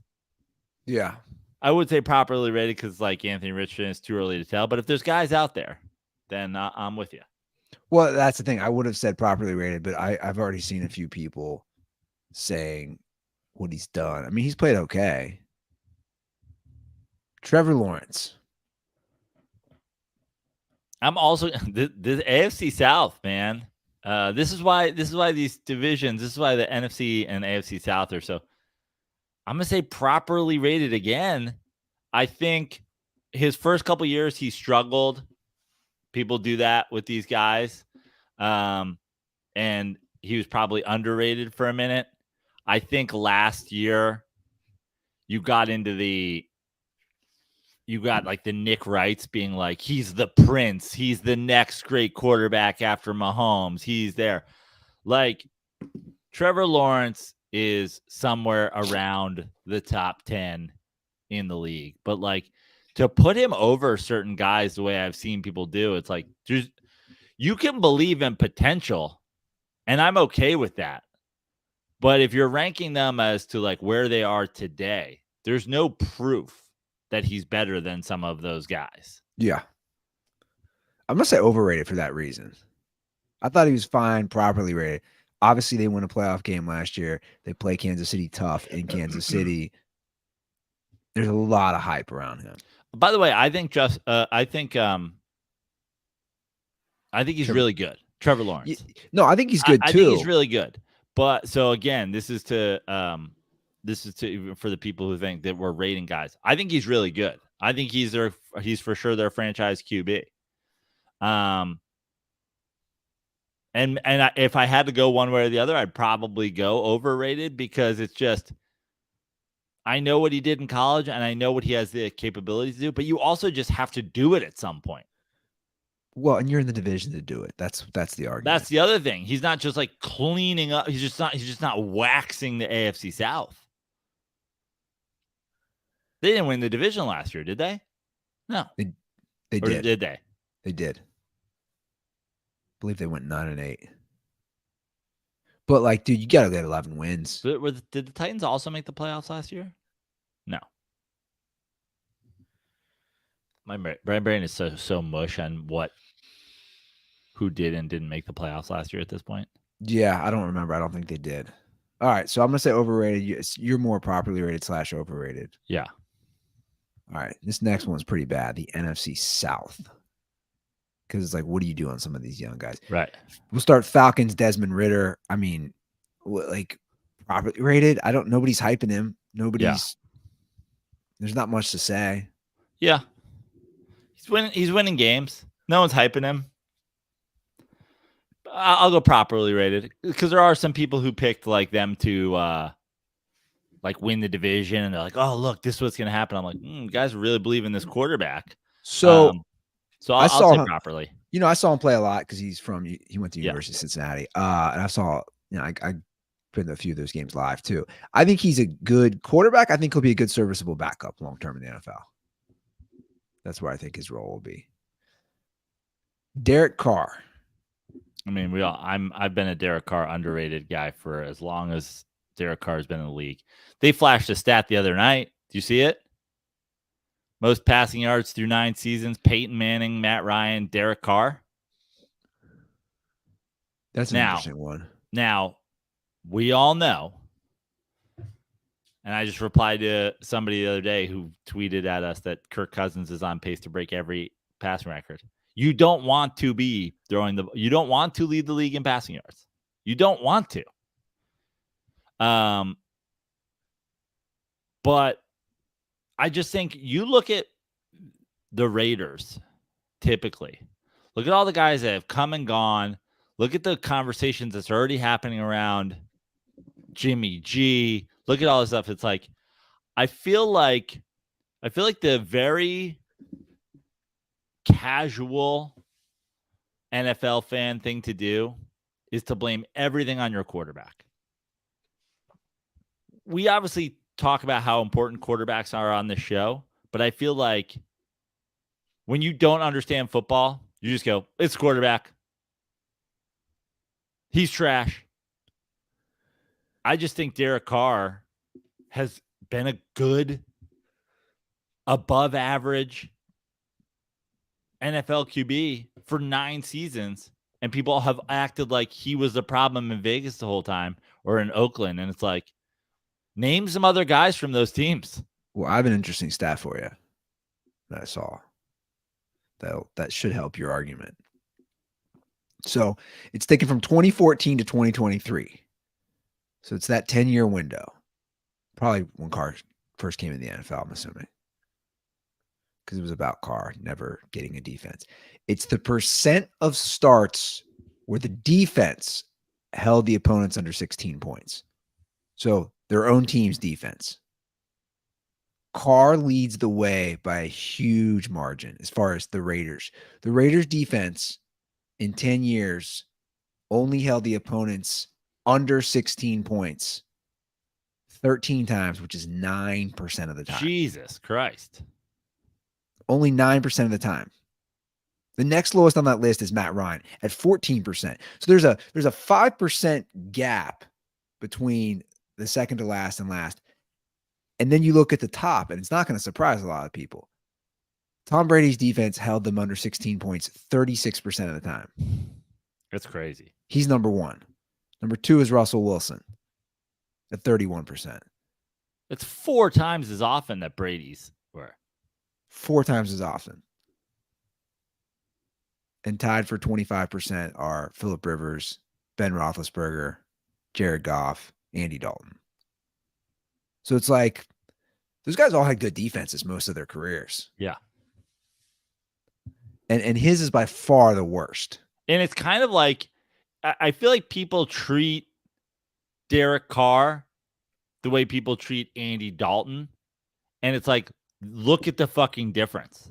Yeah. I would say properly rated because like Anthony Richardson is too early to tell. But if there's guys out there, then I'm with you. Well, that's the thing. I would have said properly rated, but I've already seen a few people saying what he's done. I mean, he's played okay. Trevor Lawrence. I'm also the AFC South, man. This is why these divisions, this is why the NFC and AFC South are so. I'm gonna say properly rated again. I think his first couple years he struggled. People do that with these guys, and he was probably underrated for a minute. I think last year you got like the Nick Wrights being like, he's the prince. He's the next great quarterback after Mahomes. He's there. Like Trevor Lawrence is somewhere around the top 10 in the league. But like to put him over certain guys the way I've seen people do, it's like you can believe in potential, and I'm okay with that. But if you're ranking them as to like where they are today, there's no proof that he's better than some of those guys. Yeah. I'm going to say overrated for that reason. I thought he was fine, properly rated. Obviously, they won a playoff game last year. They play Kansas City tough in Kansas City. There's a lot of hype around him. By the way, I think he's really good. Trevor Lawrence. No, I think he's good too. I think he's really good. But so again, this is to for the people who think that we're rating guys. I think he's really good. I think he's for sure their franchise QB. If I had to go one way or the other, I'd probably go overrated because it's just I know what he did in college and I know what he has the capability to do, but you also just have to do it at some point. Well, and you're in the division to do it. That's the argument. That's the other thing. He's not just like cleaning up. He's just not waxing the AFC South. They didn't win the division last year, did they? No. They Or did. did they? They did. I believe they went 9-8. But like, dude, you gotta get 11 wins. Did the Titans also make the playoffs last year? No. My brain is so mush on who did and didn't make the playoffs last year at this point. Yeah, I don't remember. I don't think they did. All right, so I'm gonna say overrated. You're more properly rated / overrated. Yeah. All right, this next one's pretty bad. The NFC South, because it's like, what do you do on some of these young guys? Right. We'll start Falcons. Desmond Ridder. I mean, like properly rated. Nobody's hyping him. Nobody's. There's not much to say. Yeah. He's winning games. No one's hyping him. I'll go properly rated because there are some people who picked like them to like win the division and they're like, oh look, this is what's gonna happen. I'm like, you guys really believe in this quarterback. So I'll say him properly. You know, I saw him play a lot because he went to University of Cincinnati. And I saw, I been to a few of those games live too. I think he's a good quarterback. I think he'll be a good serviceable backup long term in the NFL. That's where I think his role will be. Derek Carr. I mean, I've been a Derek Carr underrated guy for as long as Derek Carr has been in the league. They flashed a stat the other night. Do you see it? Most passing yards through 9 seasons: Peyton Manning, Matt Ryan, Derek Carr. That's an interesting one. Now, we all know, and I just replied to somebody the other day who tweeted at us that Kirk Cousins is on pace to break every passing record. You don't want to be you don't want to lead the league in passing yards. You don't want to. But I just think you look at the Raiders, typically. Look at all the guys that have come and gone. Look at the conversations that's already happening around Jimmy G. Look at all this stuff. It's like, I feel like the very casual NFL fan thing to do is to blame everything on your quarterback. We obviously talk about how important quarterbacks are on this show, but I feel like when you don't understand football, you just go, it's quarterback. He's trash. I just think Derek Carr has been a good, above average NFL QB for 9 seasons, and people have acted like he was the problem in Vegas the whole time or in Oakland. And it's like, name some other guys from those teams. Well, I have an interesting stat for you that I saw that should help your argument. So it's taken from 2014 to 2023. So it's that 10-year window. Probably when Carr first came in the NFL, I'm assuming. Because it was about Carr never getting a defense. It's the percent of starts where the defense held the opponents under 16 points. So their own team's defense. Carr leads the way by a huge margin as far as the Raiders. The Raiders defense in 10 years only held the opponents under 16 points 13 times, which is 9% of the time. Jesus Christ. Only 9% of the time. The next lowest on that list is Matt Ryan at 14%. So there's a 5% gap between the second to last and last. And then you look at the top, and it's not going to surprise a lot of people. Tom Brady's defense held them under 16 points 36% of the time. That's crazy. He's number 1. Number 2 is Russell Wilson at 31%. It's 4 times as often that Brady's were. 4 times as often. And tied for 25% are Phillip Rivers, Ben Roethlisberger, Jared Goff, Andy Dalton. So it's like those guys all had good defenses most of their careers. Yeah. And his is by far the worst. And it's kind of like, I feel like people treat Derek Carr the way people treat Andy Dalton. And it's like, look at the fucking difference.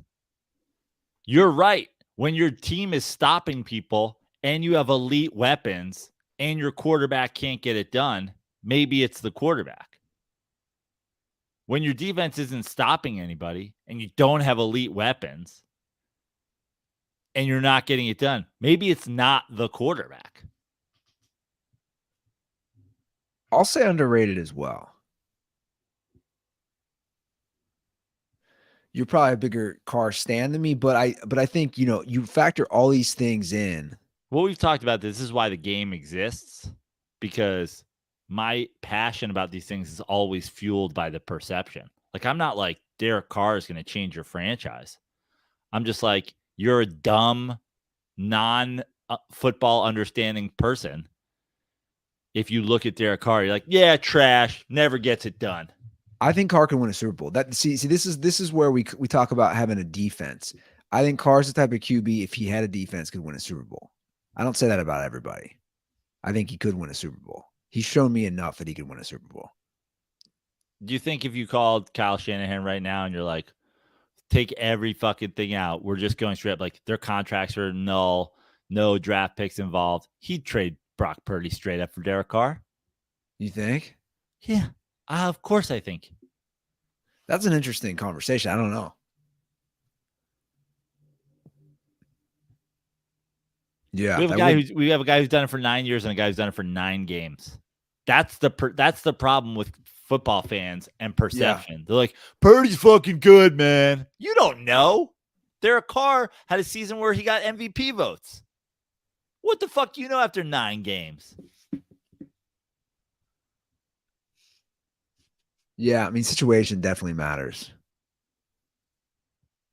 You're right. When your team is stopping people and you have elite weapons and your quarterback can't get it done, maybe it's the quarterback. When your defense isn't stopping anybody and you don't have elite weapons and you're not getting it done, maybe it's not the quarterback. I'll say underrated as well. You're probably a bigger Carr stan than me, but I think, you factor all these things in. Well, we've talked about this. This is why the game exists, because my passion about these things is always fueled by the perception. Like, I'm not like Derek Carr is going to change your franchise. I'm just like, you're a dumb, non-football understanding person. If you look at Derek Carr, you're like, yeah, trash, never gets it done. I think Carr can win a Super Bowl. This is where we talk about having a defense. I think Carr's the type of QB, if he had a defense, could win a Super Bowl. I don't say that about everybody. I think he could win a Super Bowl. He's shown me enough that he could win a Super Bowl. Do you think if you called Kyle Shanahan right now and you're like, take every fucking thing out, we're just going straight up, like their contracts are null, no draft picks involved, he'd trade Brock Purdy straight up for Derek Carr? You think? Yeah, of course I think. That's an interesting conversation. I don't know. Yeah, we have a guy who's done it for 9 years and a guy who's done it for 9 games. That's the problem with football fans and perception. Yeah. They're like, Purdy's fucking good, man. You don't know. Derek Carr had a season where he got MVP votes. What the fuck do you know after 9 games? Yeah, I mean, situation definitely matters.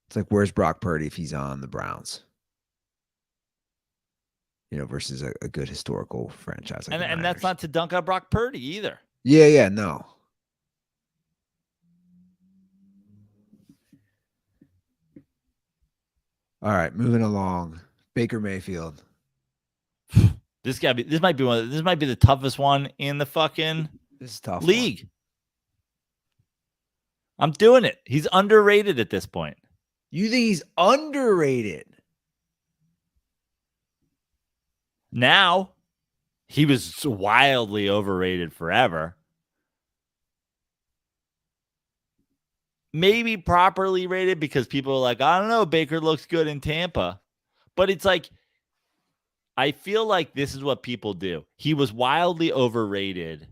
It's like, where's Brock Purdy if he's on the Browns? Versus a good historical franchise. Like and that's not to dunk on Brock Purdy either. Yeah, no. All right, moving along. Baker Mayfield. This might be the toughest one in the fucking league. I'm doing it. He's underrated at this point. You think he's underrated? Now, he was wildly overrated forever. Maybe properly rated because people are like, I don't know, Baker looks good in Tampa. But it's like, I feel like this is what people do. He was wildly overrated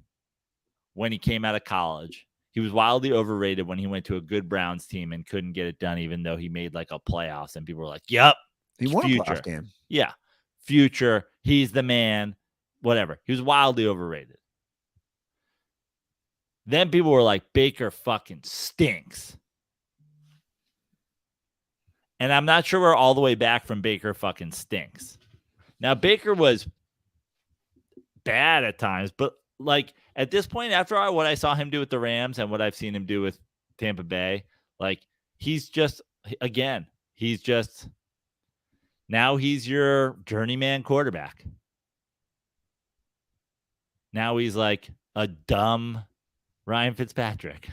when he came out of college. He was wildly overrated when he went to a good Browns team and couldn't get it done, even though he made like a playoffs. And people were like, yep. He won a playoff game. Yeah. Future. He's the man. Whatever. He was wildly overrated. Then people were like, Baker fucking stinks. And I'm not sure we're all the way back from Baker fucking stinks. Now, Baker was bad at times, but like at this point, after what I saw him do with the Rams and what I've seen him do with Tampa Bay, like now he's your journeyman quarterback. Now he's like a dumb Ryan Fitzpatrick.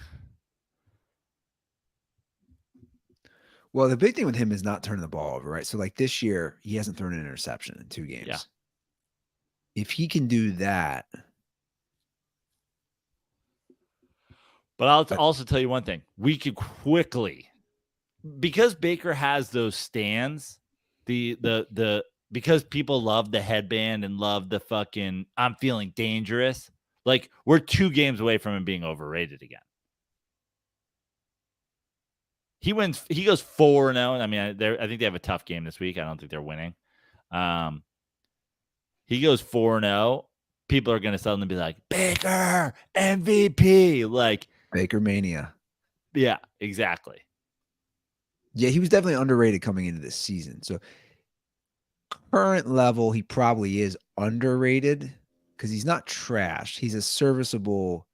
Well, the big thing with him is not turning the ball over, right? So like this year, he hasn't thrown an interception in 2 games. Yeah. If he can do that. But I'll also tell you one thing. We could quickly, because Baker has those stands, because people love the headband and love the fucking I'm feeling dangerous. Like, we're 2 games away from him being overrated again. He goes 4-0. I mean, I think they have a tough game this week. I don't think they're winning. He goes 4-0. People are going to suddenly be like, Baker, MVP. Like, Baker Mania. Yeah, exactly. Yeah, he was definitely underrated coming into this season. So, current level, he probably is underrated because he's not trash. He's a serviceable.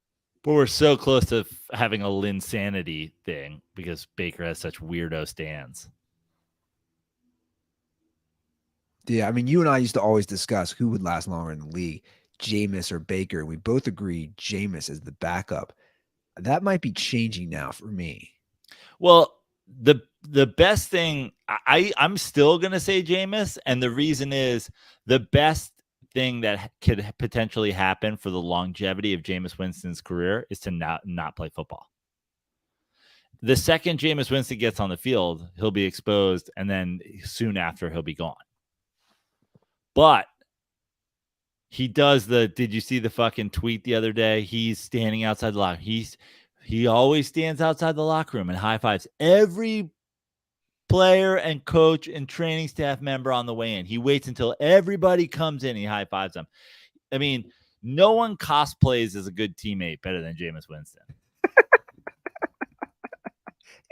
But we're so close to having a Linsanity thing because Baker has such weirdo stands. Yeah, I mean, you and I used to always discuss who would last longer in the league, Jameis or Baker. We both agree Jameis is the backup. That might be changing now for me. Well, the best thing I'm still gonna say Jameis, and the reason is the best thing that could potentially happen for the longevity of Jameis Winston's career is to not play football. The second Jameis Winston gets on the field, he'll be exposed, and then soon after he'll be gone. But he does did you see the fucking tweet the other day? He's standing outside the locker. He always stands outside the locker room and high fives every player and coach and training staff member on the way in. He waits until everybody comes in. He high fives them. I mean, no one cosplays as a good teammate better than Jameis Winston.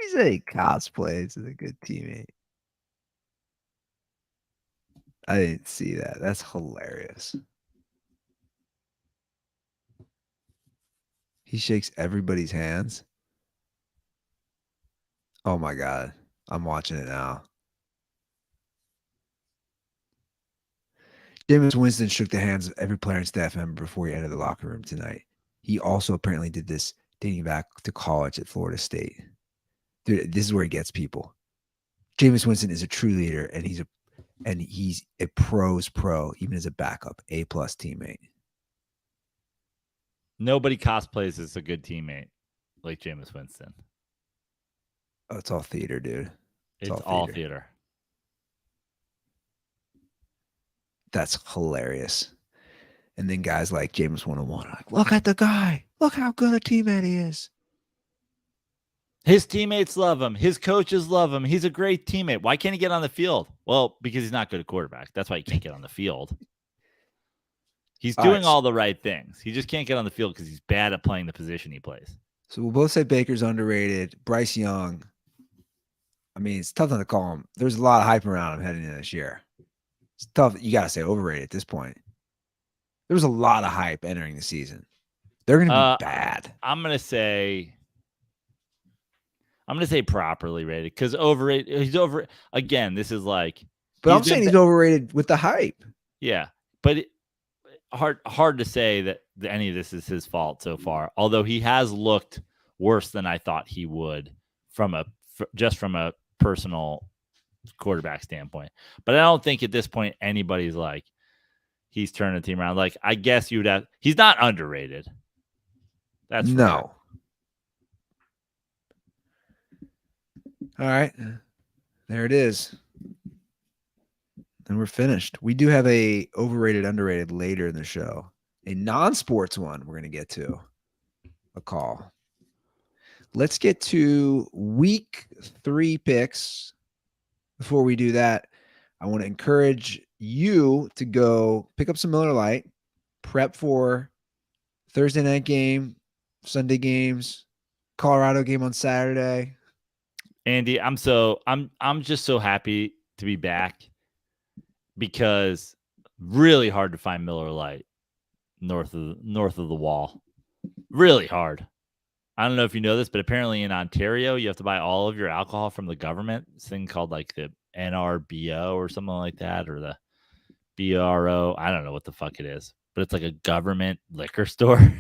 He said he cosplays as a good teammate. I didn't see that. That's hilarious. He shakes everybody's hands. Oh my God. I'm watching it now. Jameis Winston shook the hands of every player and staff member before he entered the locker room tonight. He also apparently did this dating back to college at Florida State. Dude, this is where he gets people. Jameis Winston is a true leader, and he's a pro's pro, even as a backup, A+ teammate. Nobody cosplays as a good teammate like Jameis Winston. Oh, it's all theater, dude. It's all theater. That's hilarious. And then guys like Jameis 101 are like, look at the guy. Look how good a teammate he is. His teammates love him. His coaches love him. He's a great teammate. Why can't he get on the field? Well, because he's not good at quarterback. That's why he can't get on the field. He's doing all the right things. He just can't get on the field because he's bad at playing the position he plays. So we'll both say Baker's underrated. Bryce Young, I mean, it's tough not to call him. There's a lot of hype around him heading into this year. It's tough. You got to say overrated at this point. There was a lot of hype entering the season. They're going to be bad. I'm going to say properly rated because overrated. He's over again. This is like, but I'm saying he's overrated with the hype. Yeah, but hard to say that any of this is his fault so far. Although he has looked worse than I thought he would from a personal quarterback standpoint. But I don't think at this point anybody's like he's turning the team around. Like I guess you'd have. He's not underrated. That's no. All right. There it is. And we're finished. We do have a overrated, underrated later in the show. A non-sports one we're going to get to. A call. Let's get to week 3 picks. Before we do that, I want to encourage you to go pick up some Miller Lite, prep for Thursday night game, Sunday games, Colorado game on Saturday. Andy, I'm just so happy to be back because really hard to find Miller Lite north of the wall. Really hard. I don't know if you know this, but apparently in Ontario, you have to buy all of your alcohol from the government. This thing called like the NRBO or something like that, or the BRO. I don't know what the fuck it is, but it's like a government liquor store.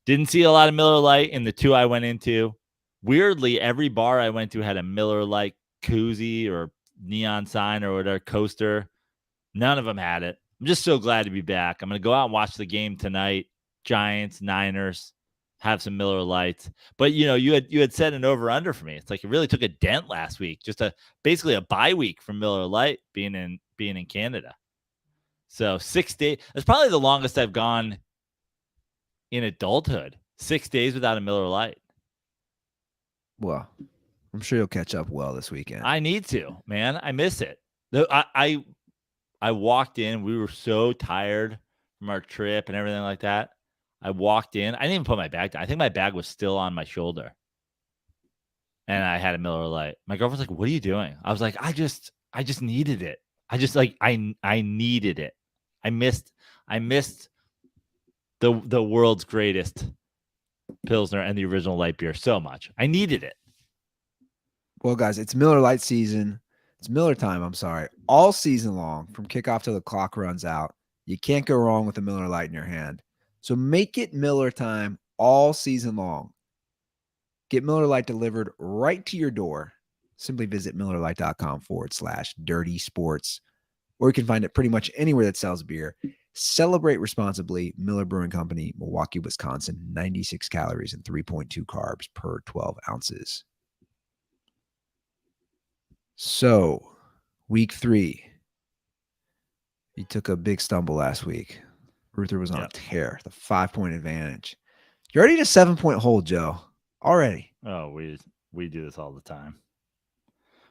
Didn't see a lot of Miller Lite in the 2 I went into. Weirdly, every bar I went to had a Miller Lite koozie or neon sign or whatever coaster. None of them had it. I'm just so glad to be back. I'm going to go out and watch the game tonight. Giants, Niners, have some Miller Lights. But you had set an over under for me. It's like it really took a dent last week. Just basically a bye week from Miller Lite being in Canada. So 6 days. That's probably the longest I've gone in adulthood. 6 days without a Miller Lite. Well, I'm sure you'll catch up well this weekend. I need to, man. I miss it. I walked in. We were so tired from our trip and everything like that. I walked in. I didn't even put my bag down. I think my bag was still on my shoulder. And I had a Miller Lite. My girlfriend's like, "What are you doing?" I was like, I just needed it. I needed it. I missed the world's greatest Pilsner and the original light beer so much. I needed it. Well, guys, it's Miller Lite season. It's Miller time, I'm sorry. All season long, from kickoff till the clock runs out. You can't go wrong with a Miller Lite in your hand. So make it Miller time all season long. Get Miller Lite delivered right to your door. Simply visit MillerLite.com/dirty sports, or you can find it pretty much anywhere that sells beer. Celebrate responsibly. Miller Brewing Company, Milwaukee, Wisconsin. 96 calories and 3.2 carbs per 12 ounces. So, week 3. He took a big stumble last week. Ruther was on a tear, the 5-point advantage. You're already in a 7-point hold, Joe. Already. Oh, we do this all the time.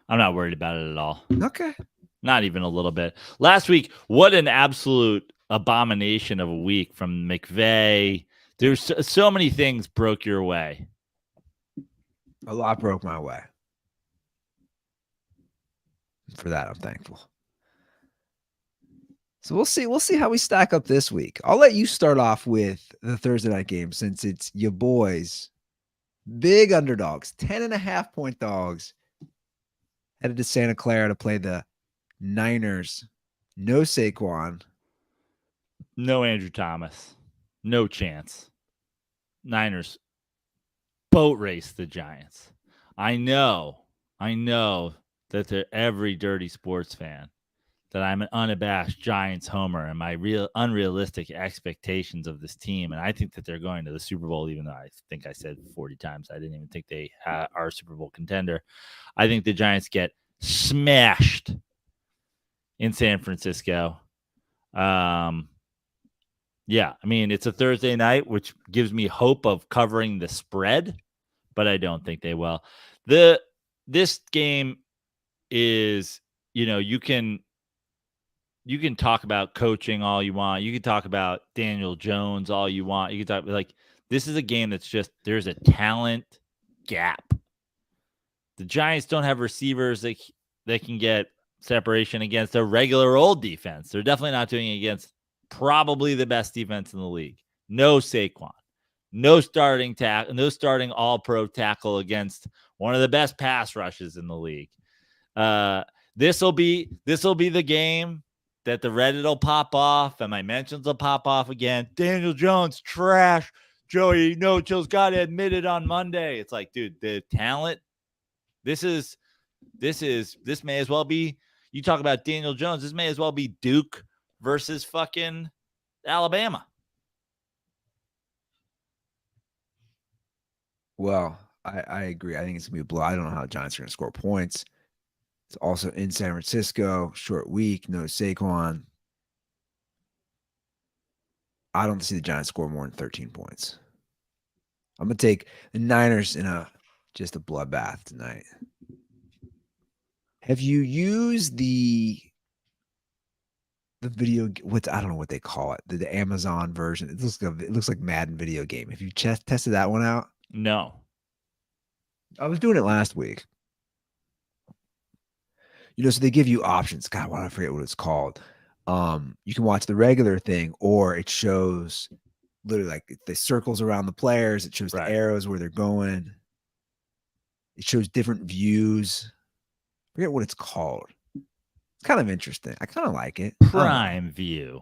I'm not worried about it at all. Okay. Not even a little bit. Last week, what an absolute abomination of a week from McVay. There's so many things broke your way. A lot broke my way. For that, I'm thankful. So we'll see. We'll see how we stack up this week. I'll let you start off with the Thursday night game since it's your boys. Big underdogs, 10.5-point dogs. Headed to Santa Clara to play the Niners. No Saquon. No Andrew Thomas. No chance. Niners boat race the Giants. I know that to every dirty sports fan that I'm an unabashed Giants homer and my unrealistic expectations of this team. And I think that they're going to the Super Bowl, even though I think I said 40 times I didn't even think they are a Super Bowl contender. I think the Giants get smashed in San Francisco. Yeah, I mean, it's a Thursday night, which gives me hope of covering the spread, but I don't think they will. This game is, you can talk about coaching all you want. You can talk about Daniel Jones all you want. You can talk this is a game that's just, there's a talent gap. The Giants don't have receivers that can get separation against a regular old defense. They're definitely not doing it against probably the best defense in the league. No Saquon. No starting all-pro tackle against one of the best pass rushes in the league. This will be the game that the Reddit will pop off and my mentions will pop off again. Daniel Jones, trash. Joey No-Chill's got to admit it on Monday. It's like, dude, the talent, this may as well be, you talk about Daniel Jones, this may as well be Duke versus fucking Alabama. Well, I agree. I think it's going to be a blow. I don't know how the Giants are going to score points. It's also in San Francisco, short week, no Saquon. I don't see the Giants score more than 13 points. I'm going to take the Niners in just a bloodbath tonight. Have you used the video? I don't know what they call it. The Amazon version. It looks like Madden video game. Have you tested that one out? No. I was doing it last week. So they give you options. God, why do I forget what it's called? You can watch the regular thing, or it shows literally like the circles around the players. It shows the arrows where they're going. It shows different views. I forget what it's called. It's kind of interesting. I kind of like it. Prime View.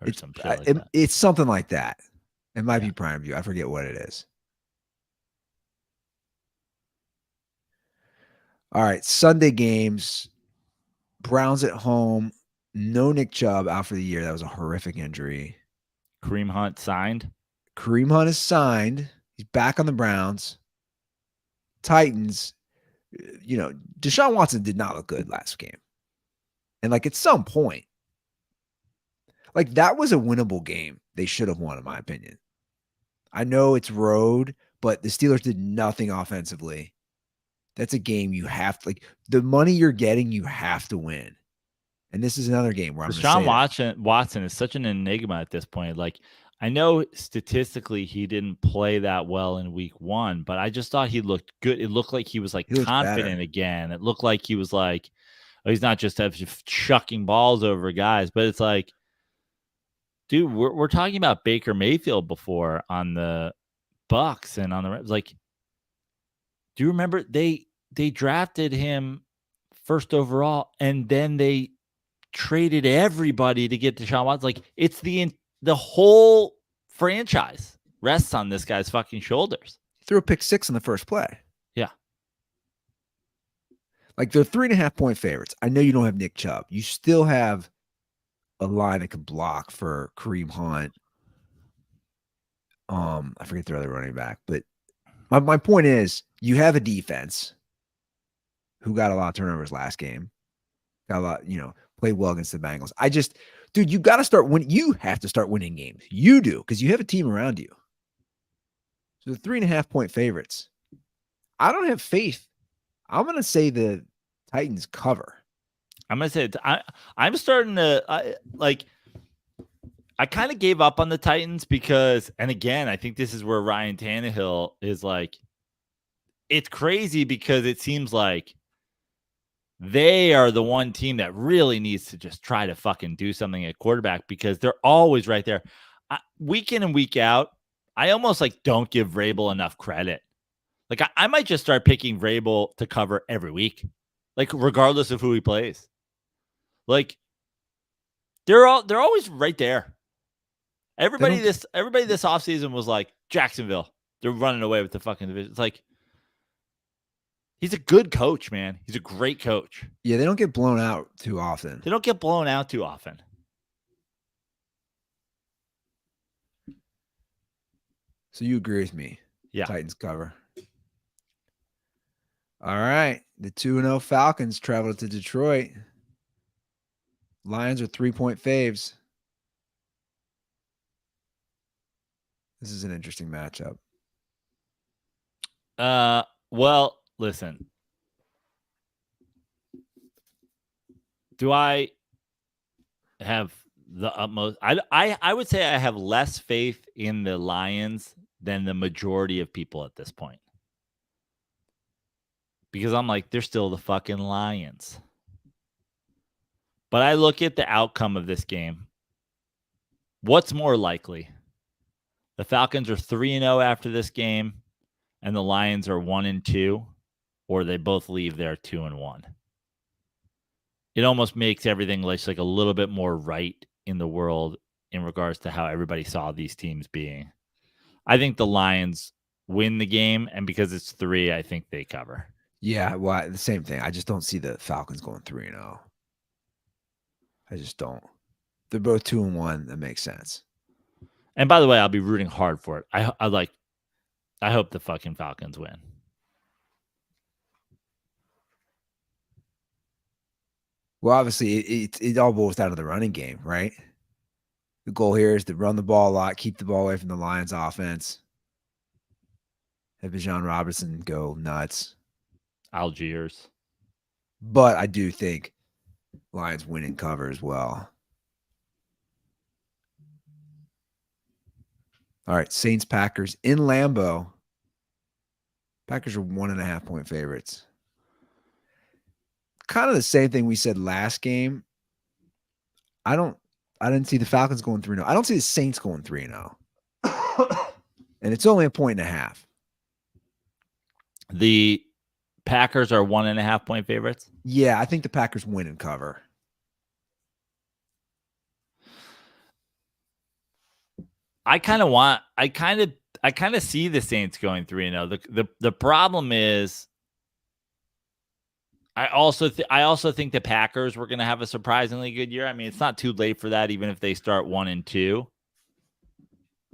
Or some shit like that. It's something like that. It might be Prime View. I forget what it is. All right, Sunday games. Browns at home. No Nick Chubb out for the year. That was a horrific injury. Kareem Hunt signed. Kareem Hunt is signed. He's back on the Browns. Titans, Deshaun Watson did not look good last game. And at some point, that was a winnable game. They should have won, in my opinion. I know it's road, but the Steelers did nothing offensively. That's a game you have to, the money you're getting, you have to win. And this is another game where I'm Deshaun Watson is such an enigma at this point. I know statistically he didn't play that well in week 1, but I just thought he looked good. It looked like he was confident again. It looked like he was he's not just chucking balls over guys, but it's dude, we're talking about Baker Mayfield before on the Bucks and on the Rams. Do you remember they drafted him first overall, and then they traded everybody to get Deshaun Watson. Like, it's the whole franchise rests on this guy's fucking shoulders. He threw a pick 6 in the first play. Yeah. Like, they're 3.5-point favorites. I know you don't have Nick Chubb. You still have a line that could block for Kareem Hunt. I forget their other running back, but my point is, you have a defense who got a lot of turnovers last game. Got a lot, played well against the Bengals. Dude, you got to start winning. You have to start winning games. You do, because you have a team around you. So the 3.5-point favorites. I don't have faith. I'm going to say the Titans cover. I'm going to say I'm starting to I kind of gave up on the Titans because, and again, I think this is where Ryan Tannehill is like, it's crazy because it seems like they are the one team that really needs to just try to fucking do something at quarterback because they're always right there. Week in and week out, I almost don't give Vrabel enough credit. Like, I might just start picking Vrabel to cover every week, regardless of who he plays. Like, they're always right there. Everybody this offseason was like, Jacksonville, they're running away with the fucking division. It's like, he's a good coach, man. He's a great coach. Yeah, they don't get blown out too often. So you agree with me? Yeah. Titans cover. All right. The 2-0 Falcons travel to Detroit. Lions are 3-point faves. This is an interesting matchup. Well, listen. Do I have the utmost? I would say I have less faith in the Lions than the majority of people at this point. Because I'm like, they're still the fucking Lions. But I look at the outcome of this game. What's more likely? The Falcons are 3-0 after this game, and the Lions are 1-2, or they both leave there 2-1. It almost makes everything like a little bit more right in the world in regards to how everybody saw these teams being. I think the Lions win the game, and because it's 3, I think they cover. Yeah, well, the same thing. I just don't see the Falcons going 3-0. I just don't. They're both 2-1. That makes sense. And by the way, I'll be rooting hard for it. I hope the fucking Falcons win. Well, obviously, it all boils down to the running game, right? The goal here is to run the ball a lot, keep the ball away from the Lions' offense. Have Bijan Robinson go nuts. Algiers. But I do think Lions win and cover as well. All right, Saints Packers in Lambeau. Packers are 1.5-point favorites. Kind of the same thing we said last game. I didn't see the Falcons going 3-0. I don't see the Saints going 3-0. And it's only 1.5 points. The Packers are 1.5-point favorites. Yeah, I think the Packers win and cover. I kind of see the Saints going 3-0. The problem is I also think the Packers were going to have a surprisingly good year. I mean, it's not too late for that, even if they start 1-2.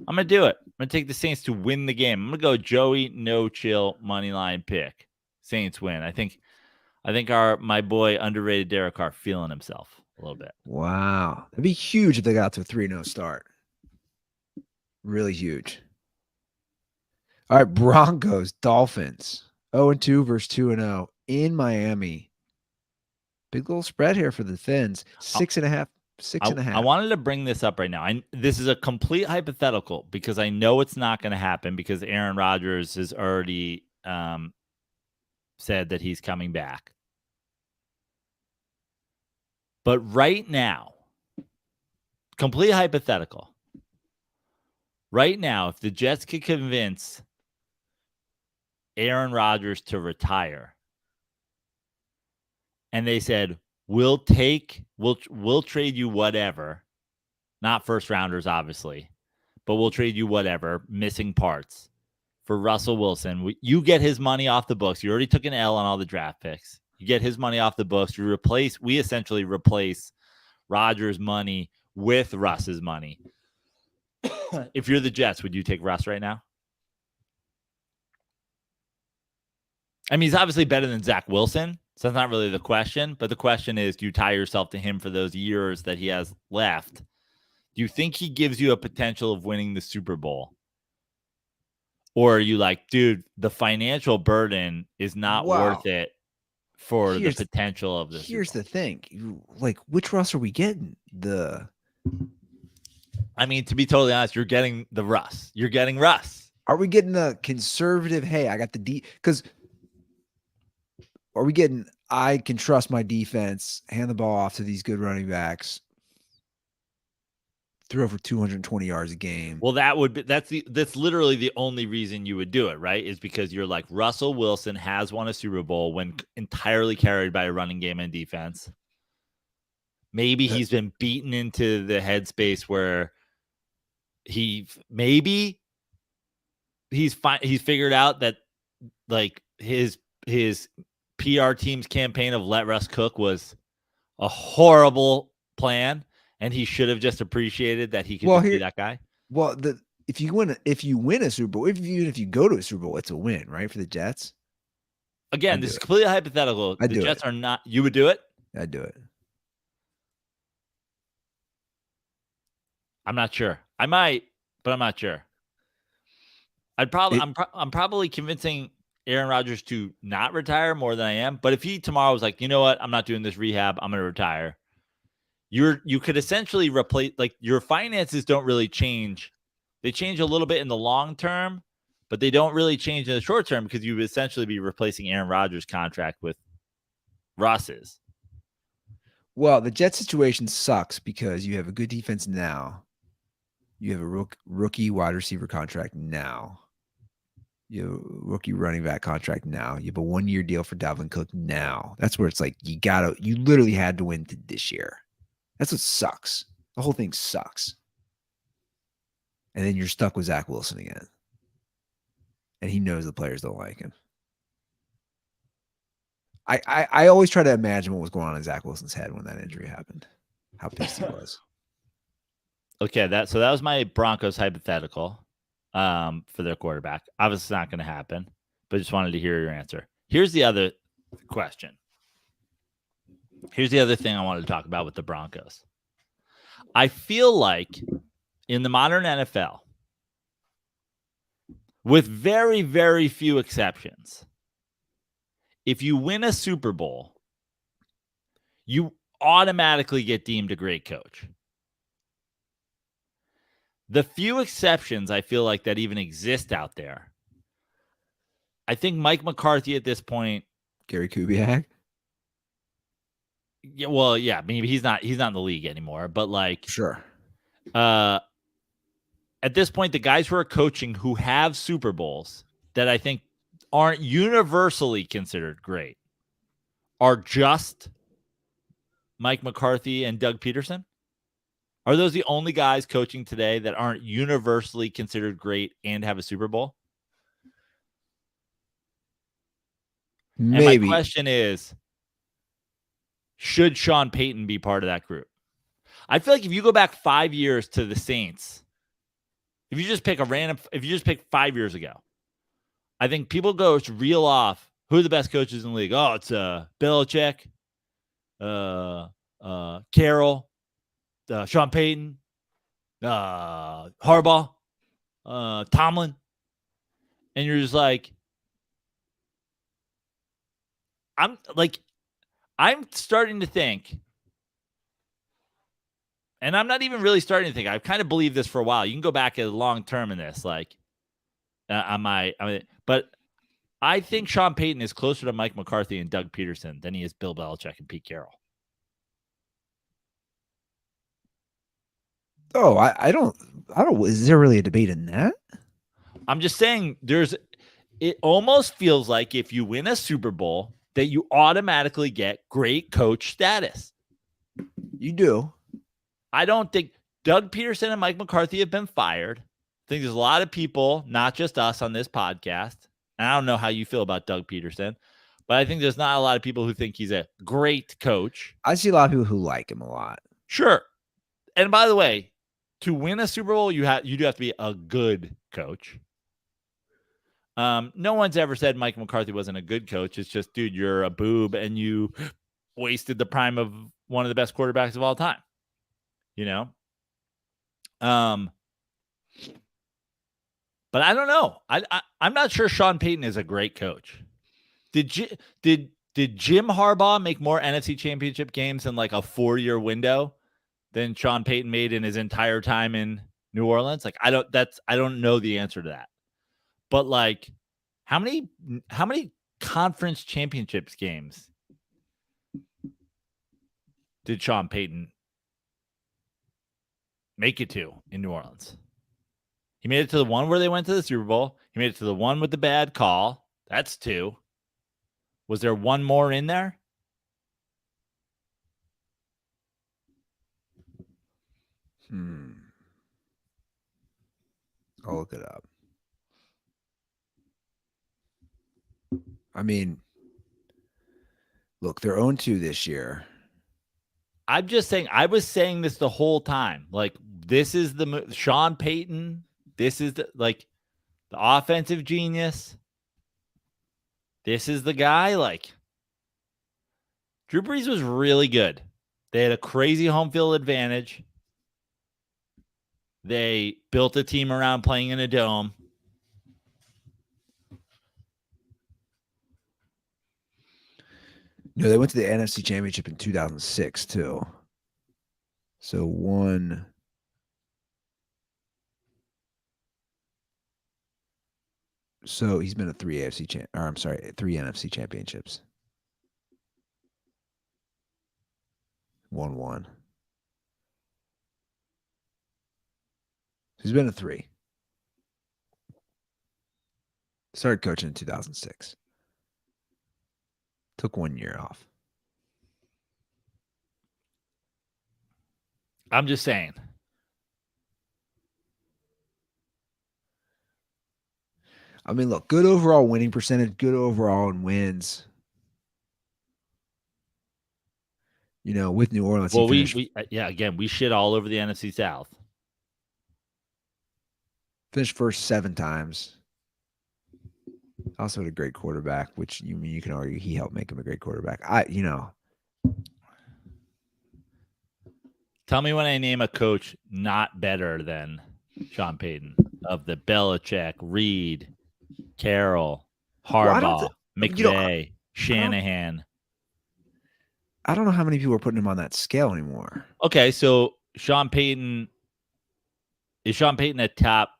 I'm going to do it. I'm going to take the Saints to win the game. I'm going to go Joey no chill money line pick. Saints win. I think my boy underrated Derek Carr feeling himself a little bit. Wow. That'd be huge if they got to a 3-0 start. Really huge. All right, Broncos, Dolphins. 0-2 versus 2-0 in Miami. Big little spread here for the Fins. 6.5. 6.5. I wanted to bring this up right now. This is a complete hypothetical because I know it's not going to happen because Aaron Rodgers has already said that he's coming back. But right now, complete hypothetical. Right now, if the Jets could convince Aaron Rodgers to retire and they said, we'll trade you whatever, not first rounders, obviously, but we'll trade you whatever, missing parts for Russell Wilson. You get his money off the books. You already took an L on all the draft picks. You get his money off the books. We essentially replace Rodgers' money with Russ's money. If you're the Jets, would you take Russ right now? I mean, he's obviously better than Zach Wilson, so that's not really the question. But the question is, do you tie yourself to him for those years that he has left? Do you think he gives you a potential of winning the Super Bowl? Or are you like, dude, the financial burden is not worth it for the potential of this? Here's the thing. Like, which Russ are we getting? I mean, to be totally honest, you're getting the Russ. You're getting Russ. Are we getting a conservative, hey, I got the D? Because are we getting, I can trust my defense, hand the ball off to these good running backs, throw for 220 yards a game? Well, that's literally the only reason you would do it, right? Is because you're like, Russell Wilson has won a Super Bowl when entirely carried by a running game and defense. Maybe he's been beaten into the headspace where he's figured out that like his PR team's campaign of let Russ cook was a horrible plan, and he should have just appreciated that he could be that guy. Well, if you win a Super Bowl, if you go to a Super Bowl, it's a win, right, for the Jets. Again, this is completely hypothetical. The Jets are not. You would do it? I'd do it. I'm not sure. I might, but I'm not sure. I'm probably convincing Aaron Rodgers to not retire more than I am. But if he tomorrow was like, you know what, I'm not doing this rehab, I'm going to retire. You could essentially replace, like, your finances don't really change. They change a little bit in the long term, but they don't really change in the short term because you would essentially be replacing Aaron Rodgers' contract with Russ's. Well, the Jets situation sucks because you have a good defense now. You have a rookie wide receiver contract now. You have a rookie running back contract now. You have a 1-year deal for Dalvin Cook now. That's where it's like you literally had to win this year. That's what sucks. The whole thing sucks. And then you're stuck with Zach Wilson again. And he knows the players don't like him. I always try to imagine what was going on in Zach Wilson's head when that injury happened. How pissed he was. Okay, that was my Broncos hypothetical for their quarterback. Obviously, it's not going to happen, but just wanted to hear your answer. Here's the other question. Here's the other thing I wanted to talk about with the Broncos. I feel like in the modern NFL, with very, very few exceptions, if you win a Super Bowl, you automatically get deemed a great coach. The few exceptions I feel like that even exist out there, I think Mike McCarthy at this point, Gary Kubiak. Yeah, well, yeah, maybe he's not in the league anymore, but like, sure. At this point, the guys who are coaching who have Super Bowls that I think aren't universally considered great are just Mike McCarthy and Doug Peterson. Are those the only guys coaching today that aren't universally considered great and have a Super Bowl? Maybe. And my question is, should Sean Payton be part of that group? I feel like if you go back 5 years to the Saints, if you just pick 5 years ago, I think people go to reel off who are the best coaches in the league. Oh, it's Belichick, Carroll, Sean Payton, Harbaugh, Tomlin. And you're just like, I'm starting to think, and I'm not even really starting to think, I've kind of believed this for a while. You can go back at long term in this, like, but I think Sean Payton is closer to Mike McCarthy and Doug Peterson than he is Bill Belichick and Pete Carroll. Oh, I don't. Is there really a debate in that? I'm just saying it almost feels like if you win a Super Bowl, that you automatically get great coach status. You do. I don't think Doug Peterson and Mike McCarthy have been fired. I think there's a lot of people, not just us on this podcast, and I don't know how you feel about Doug Peterson, but I think there's not a lot of people who think he's a great coach. I see a lot of people who like him a lot. Sure. And by the way, to win a Super Bowl, you do have to be a good coach. No one's ever said Mike McCarthy wasn't a good coach. It's just, dude, you're a boob and you wasted the prime of one of the best quarterbacks of all time. You know? But I don't know. I'm not sure Sean Payton is a great coach. Did Jim Harbaugh make more NFC Championship games in like a 4-year window than Sean Payton made in his entire time in New Orleans? Like I don't know the answer to that. But like how many conference championships games did Sean Payton make it to in New Orleans? He made it to the one where they went to the Super Bowl. He made it to the one with the bad call. That's 2. Was there one more in there? I'll look it up. I mean, look, they're 0-2 this year. I'm just saying, I was saying this the whole time. Like, this is the Sean Payton. This is the offensive genius. This is the guy. Like, Drew Brees was really good. They had a crazy home field advantage. They built a team around playing in a dome. No, they went to the NFC Championship in 2006 too. So one. So he's been to 3 NFC championships. 1-1. He's been to 3. Started coaching in 2006. Took 1 year off. I'm just saying. I mean, look, good overall winning percentage, good overall in wins. You know, with New Orleans. Well, we shit all over the NFC South. Finished first 7 times. Also had a great quarterback, which you can argue he helped make him a great quarterback. Tell me when I name a coach not better than Sean Payton of the Belichick, Reed, Carroll, Harbaugh, McVay, Shanahan. I don't know how many people are putting him on that scale anymore. Okay, so is Sean Payton a top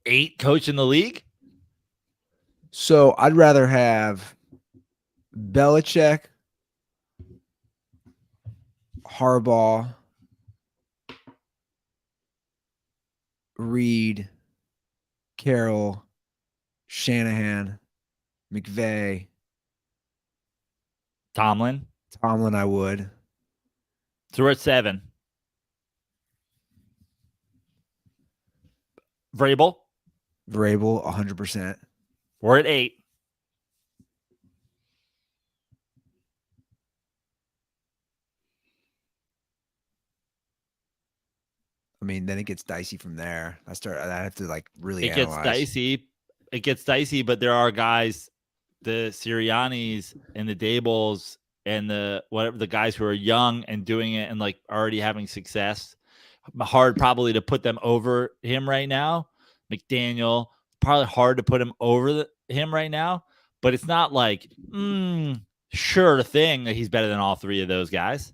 8 coach in the league? So I'd rather have Belichick, Harbaugh, Reed, Carroll, Shanahan, McVay, Tomlin, I would. So we're at 7. Vrabel, 100%. we're at 8. I mean, then it gets dicey from there. I have to really It analyze. gets dicey, but there are guys, the Siriannis and the Dables and the guys who are young and doing it and like already having success. Hard probably to put them over him right now. McDaniel, probably hard to put him over him right now, but it's not like sure thing that he's better than all 3 of those guys.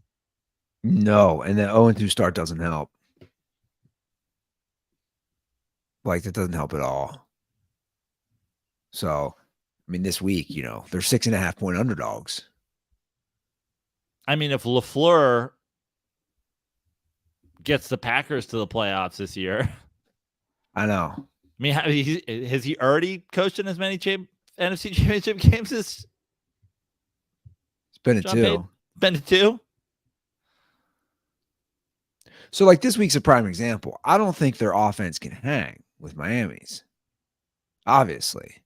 No, and the 0-2 start doesn't help. Like, that doesn't help at all. So, I mean, this week, they're 6.5-point underdogs. I mean, if LaFleur gets the Packers to the playoffs this year, I know. I mean, has he already coached in as many NFC Championship games is It's been a Sean 2. Payton? Been to 2? So, like, this week's a prime example. I don't think their offense can hang with Miami's. Obviously.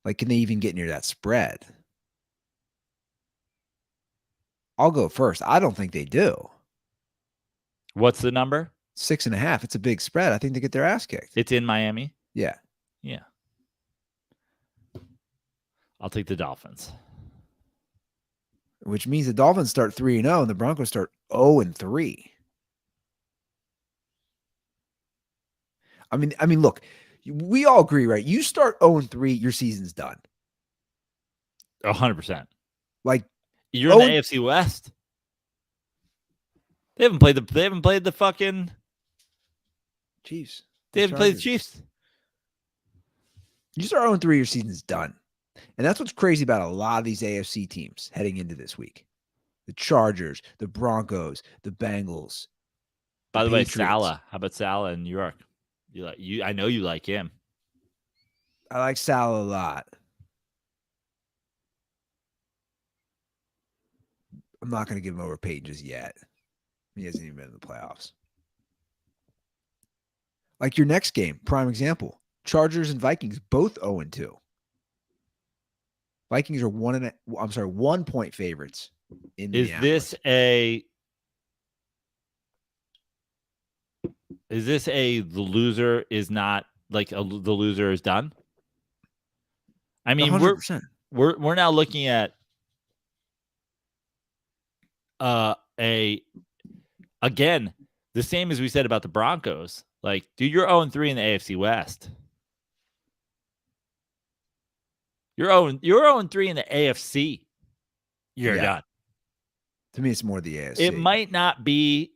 Like, can they even get near that spread? I'll go first. I don't think they do. What's the number? 6.5. It's a big spread. I think they get their ass kicked. It's in Miami. Yeah. Yeah. I'll take the Dolphins. Which means the Dolphins start 3-0 and the Broncos start 0-3. I mean, look, we all agree, right? You start 0-3, your season's done. 100%. Like, you're in the AFC West. They haven't played the fucking Chiefs. They haven't played the Chiefs. You start 0-3, your season's done. And that's what's crazy about a lot of these AFC teams heading into this week. The Chargers, the Broncos, the Bengals. By the way, Patriots. Salah. How about Salah in New York? I know you like him. I like Salah a lot. I'm not going to give him over Peyton just yet. He hasn't even been in the playoffs. Like your next game, prime example. Chargers and Vikings both 0-2. Vikings are 1 point favorites in Is Minneapolis. this the loser is not like the loser is done? I mean, 100%. we're now looking at again, the same as we said about the Broncos. Like, dude, you're 0-3 in the AFC West. You're 0-3 in the AFC. You're done. To me, it's more the AFC. It might not be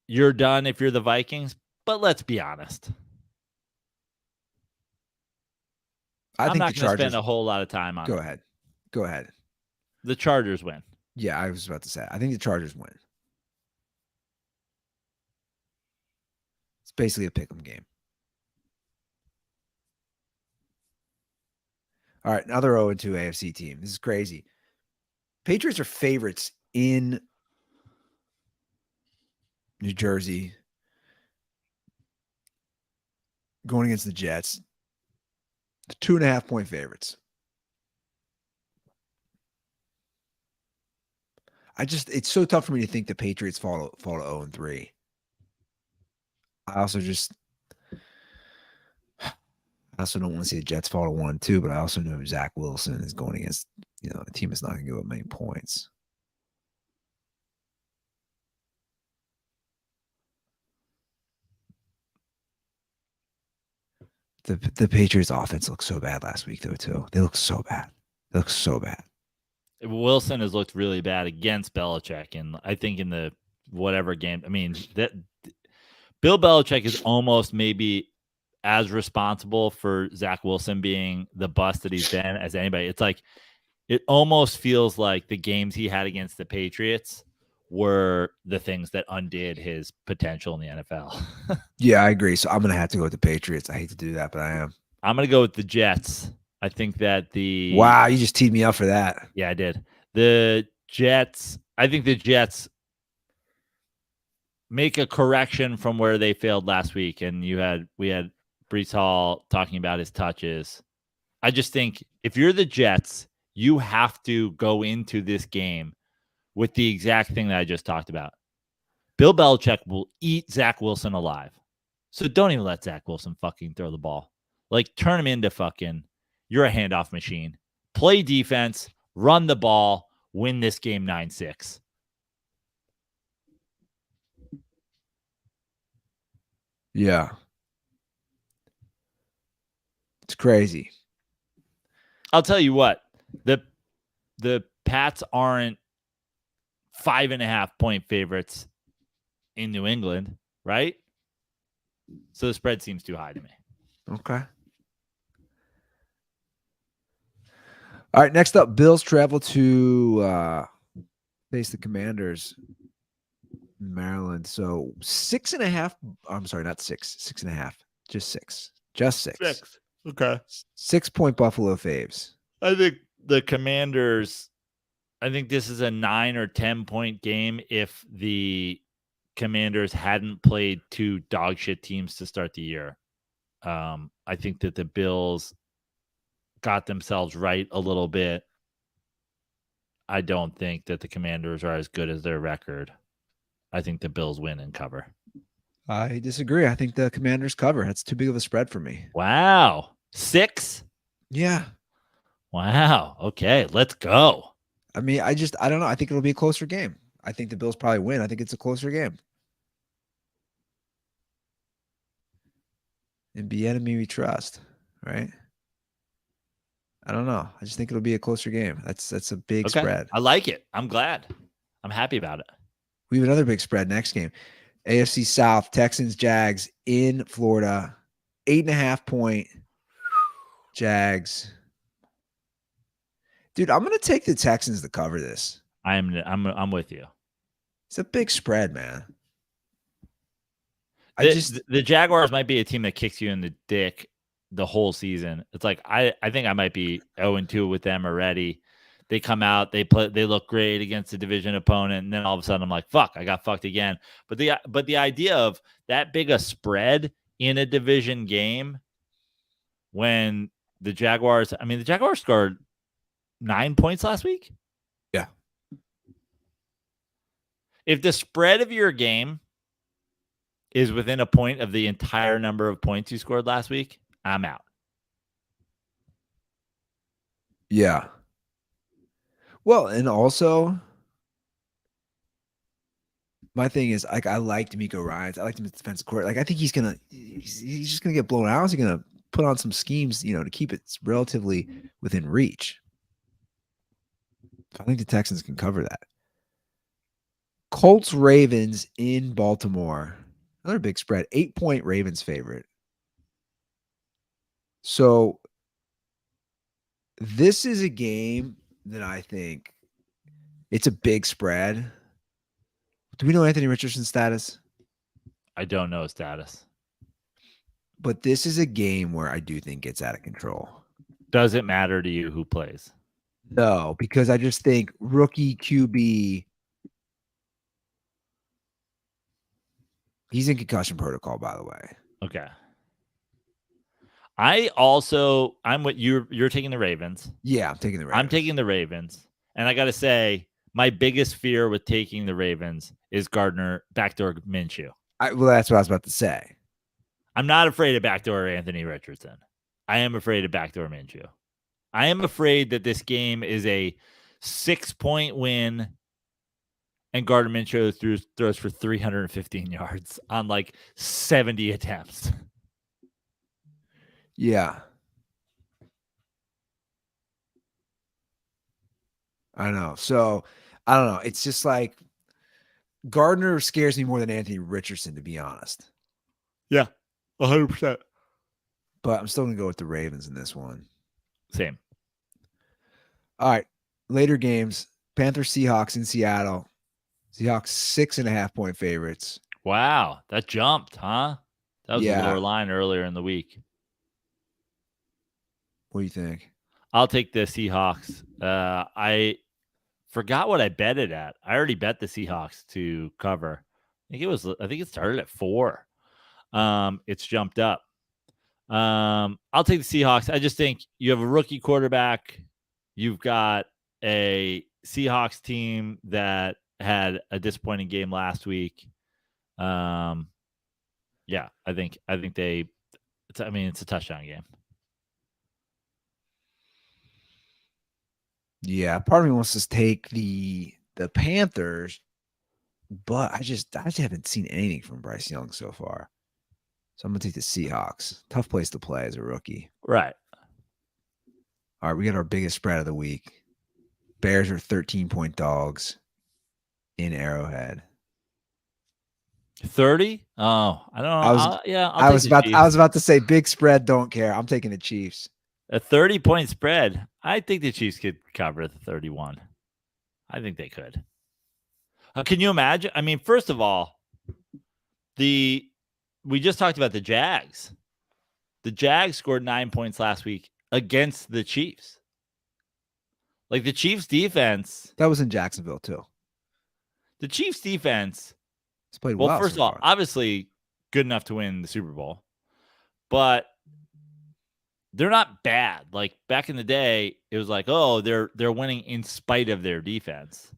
you're done if you're the Vikings, but let's be honest. I'm not going to spend a whole lot of time on it. Go ahead. The Chargers win. Yeah, I was about to say. I think the Chargers win. It's basically a pick'em game. All right, another 0-2 AFC team. This is crazy. Patriots are favorites in New Jersey going against the Jets. 2.5 point favorites. It's so tough for me to think the Patriots fall to 0-3. I also don't want to see the Jets fall to 1-2, but I also know Zach Wilson is going against, a team that's not going to give up many points. The Patriots offense looked so bad last week, though, too. They look so bad. Wilson has looked really bad against Belichick, and I think in the whatever game. I mean, that Bill Belichick is almost maybe as responsible for Zach Wilson being the bust that he's been as anybody. It's like it almost feels like the games he had against the Patriots were the things that undid his potential in the NFL. Yeah, I agree. So I'm going to have to go with the Patriots. I hate to do that, but I am. I'm going to go with the Jets. I think that Wow, you just teed me up for that. Yeah, I did. The Jets, I think the Jets make a correction from where they failed last week. And we had Breece Hall talking about his touches. I just think if you're the Jets, you have to go into this game with the exact thing that I just talked about. Bill Belichick will eat Zach Wilson alive. So don't even let Zach Wilson fucking throw the ball. Like, turn him into fucking, you're a handoff machine. Play defense, run the ball, win this game 9-6. Yeah. It's crazy. I'll tell you what, the Pats aren't 5.5 point favorites in New England, right? So the spread seems too high to me. Okay. All right, next up, Bills travel to face the Commanders in Maryland. So 6.5. I'm sorry, not 6. 6.5. Just 6. Okay. 6-point Buffalo faves. I think the Commanders, I think this is a 9 or 10-point game if the Commanders hadn't played 2 dog shit teams to start the year. I think that the Bills got themselves right a little bit. I don't think that the Commanders are as good as their record. I think the Bills win and cover. I disagree. I think the Commanders cover. That's too big of a spread for me. Wow. 6? Yeah. Wow. Okay, let's go. I mean, I don't know. I think it'll be a closer game. I think the Bills probably win. I think it's a closer game. And be enemy we trust, right? I don't know. I just think it'll be a closer game. That's a big spread. I like it. I'm glad. I'm happy about it. We have another big spread next game. AFC South, Texans, Jags in Florida. 8.5-point Jags. Dude, I'm gonna take the Texans to cover this. I'm with you. It's a big spread, man. The Jaguars might be a team that kicks you in the dick the whole season. It's like I think I might be 0-2 with them already. They come out, they look great against a division opponent, and then all of a sudden I'm like, fuck, I got fucked again. But the idea of that big a spread in a division game when the Jaguars scored 9 points last week. Yeah. If the spread of your game is within a point of the entire number of points you scored last week, I'm out. Yeah. Well, and also, my thing is, like, I liked D'Amico Ryans. I liked him as defensive coordinator. Like, I think he's just gonna get blown out. He's gonna put on some schemes, to keep it relatively within reach. I think the Texans can cover that. Colts Ravens in Baltimore. Another big spread. 8-point Ravens favorite. So this is a game that I think it's a big spread. Do we know Anthony Richardson's status? I don't know his status. But this is a game where I do think it's out of control. Does it matter to you who plays? No, because I just think rookie QB, he's in concussion protocol, by the way. Okay. I'm what you're taking the Ravens. Yeah, I'm taking the Ravens. I'm taking the Ravens. And I got to say, my biggest fear with taking the Ravens is Gardner backdoor Minshew. Well, that's what I was about to say. I'm not afraid of backdoor Anthony Richardson. I am afraid of backdoor Minshew. I am afraid that this game is a 6-point win and Gardner Minshew throws for 315 yards on like 70 attempts. Yeah. I know. So, I don't know. It's just like Gardner scares me more than Anthony Richardson, to be honest. Yeah, 100%. But I'm still going to go with the Ravens in this one. Same. All right. Later games. Panthers, Seahawks in Seattle. Seahawks 6.5-point favorites. Wow. That jumped, huh? That was a lower line earlier in the week. What do you think? I'll take the Seahawks. I forgot what I bet it at. I already bet the Seahawks to cover. I think it started at 4. It's jumped up. I'll take the Seahawks. I just think you have a rookie quarterback. You've got a Seahawks team that had a disappointing game last week. Yeah, I think it's a touchdown game. Yeah, part of me wants to take the Panthers, but I just haven't seen anything from Bryce Young so far. So I'm gonna take the Seahawks. Tough place to play as a rookie. Right. All right, we got our biggest spread of the week. Bears are 13-point dogs in Arrowhead. 30? Oh, I don't know. I was about to say big spread, don't care. I'm taking the Chiefs. A 30-point spread. I think the Chiefs could cover the 31. I think they could. Can you imagine? I mean, first of all, we just talked about the Jags. The Jags scored 9 points last week against the Chiefs. Like the Chiefs defense. That was in Jacksonville too. The Chiefs defense. It's played well. First of all, obviously good enough to win the Super Bowl, but they're not bad. Like back in the day, it was like, oh, they're winning in spite of their defense.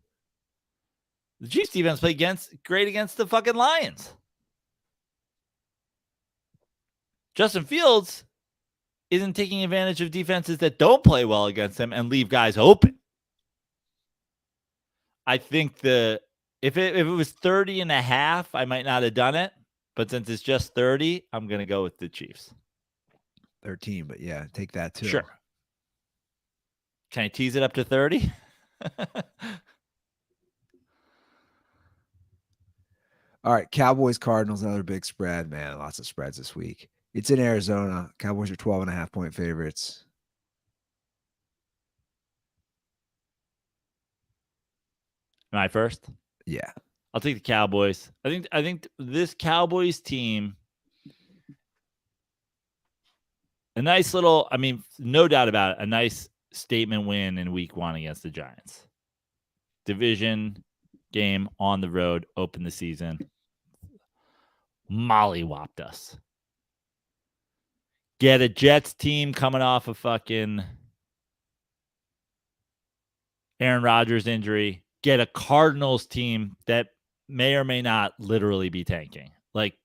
The Chiefs defense played great against the fucking Lions. Justin Fields isn't taking advantage of defenses that don't play well against them and leave guys open. I think if it was 30.5, I might not have done it. But since it's just 30, I'm going to go with the Chiefs. 13, but yeah, take that too. Sure. Can I tease it up to 30? All right, Cowboys, Cardinals, another big spread. Man, lots of spreads this week. It's in Arizona. Cowboys are 12.5-point favorites. Am I first? Yeah. I'll take the Cowboys. I think this Cowboys team, a nice little, I mean, no doubt about it, a nice statement win in week 1 against the Giants. Division game on the road, open the season. Mollywopped us. Get a Jets team coming off a fucking Aaron Rodgers injury. Get a Cardinals team that may or may not literally be tanking. Like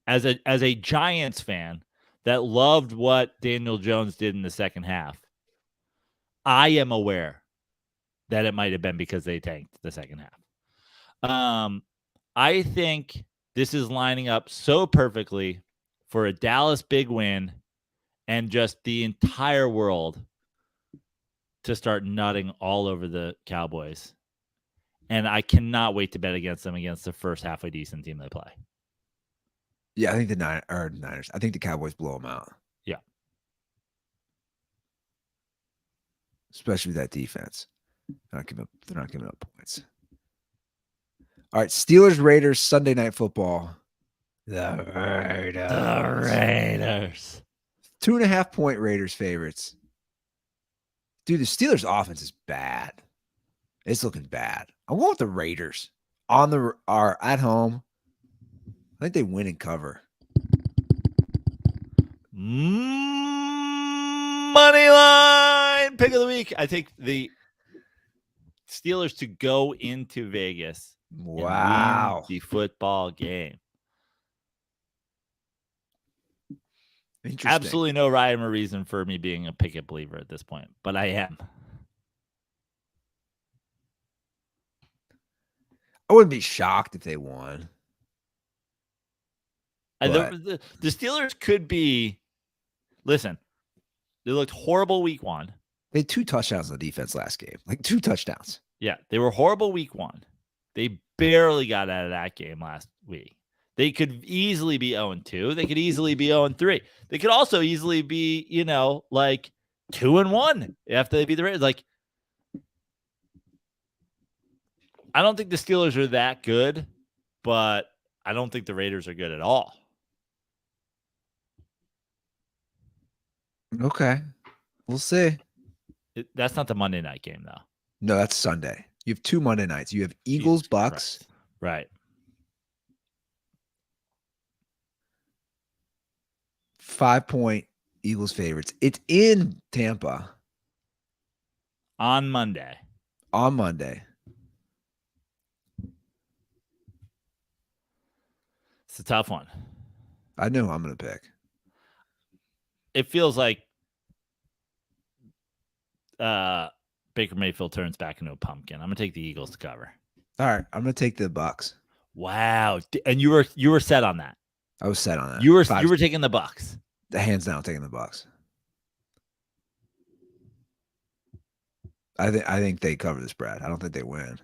as a Giants fan that loved what Daniel Jones did in the second half, I am aware that it might have been because they tanked the second half. I think this is lining up so perfectly for a Dallas big win and just the entire world to start nutting all over the Cowboys. And I cannot wait to bet against them against the first halfway decent team they play. Yeah, I think the Niners. I think the Cowboys blow them out. Yeah. Especially with that defense. They're not giving up points. All right, Steelers, Raiders, Sunday Night Football. The Raiders. 2.5-point Raiders favorites. Dude, the Steelers offense is bad. It's looking bad. I'm going with the Raiders are at home. I think they win and cover. Money line pick of the week. I take the Steelers to go into Vegas. Wow. And win the football game. Interesting. Absolutely no rhyme or reason for me being a Pickett believer at this point, but I am. I wouldn't be shocked if they won. The Steelers could be. Listen, they looked horrible week 1. They had 2 touchdowns on the defense last game. Like 2 touchdowns. Yeah, they were horrible week 1. They barely got out of that game last week. They could easily be 0-2. They could easily be 0-3. They could also easily be, like 2-1 after they beat the Raiders. Like, I don't think the Steelers are that good, but I don't think the Raiders are good at all. Okay. We'll see. That's not the Monday night game, though. No, that's Sunday. You have 2 Monday nights. You have Eagles, Jesus Bucks. Christ. Right. 5-point Eagles favorites. It's in Tampa. On Monday. It's a tough one. I know who I'm going to pick. It feels like Baker Mayfield turns back into a pumpkin. I'm going to take the Eagles to cover. All right. I'm going to take the Bucks. Wow. And you were set on that. I was set on that. You were taking the Bucks. Hands down taking the Bucks. I think they cover the spread. I don't think they win.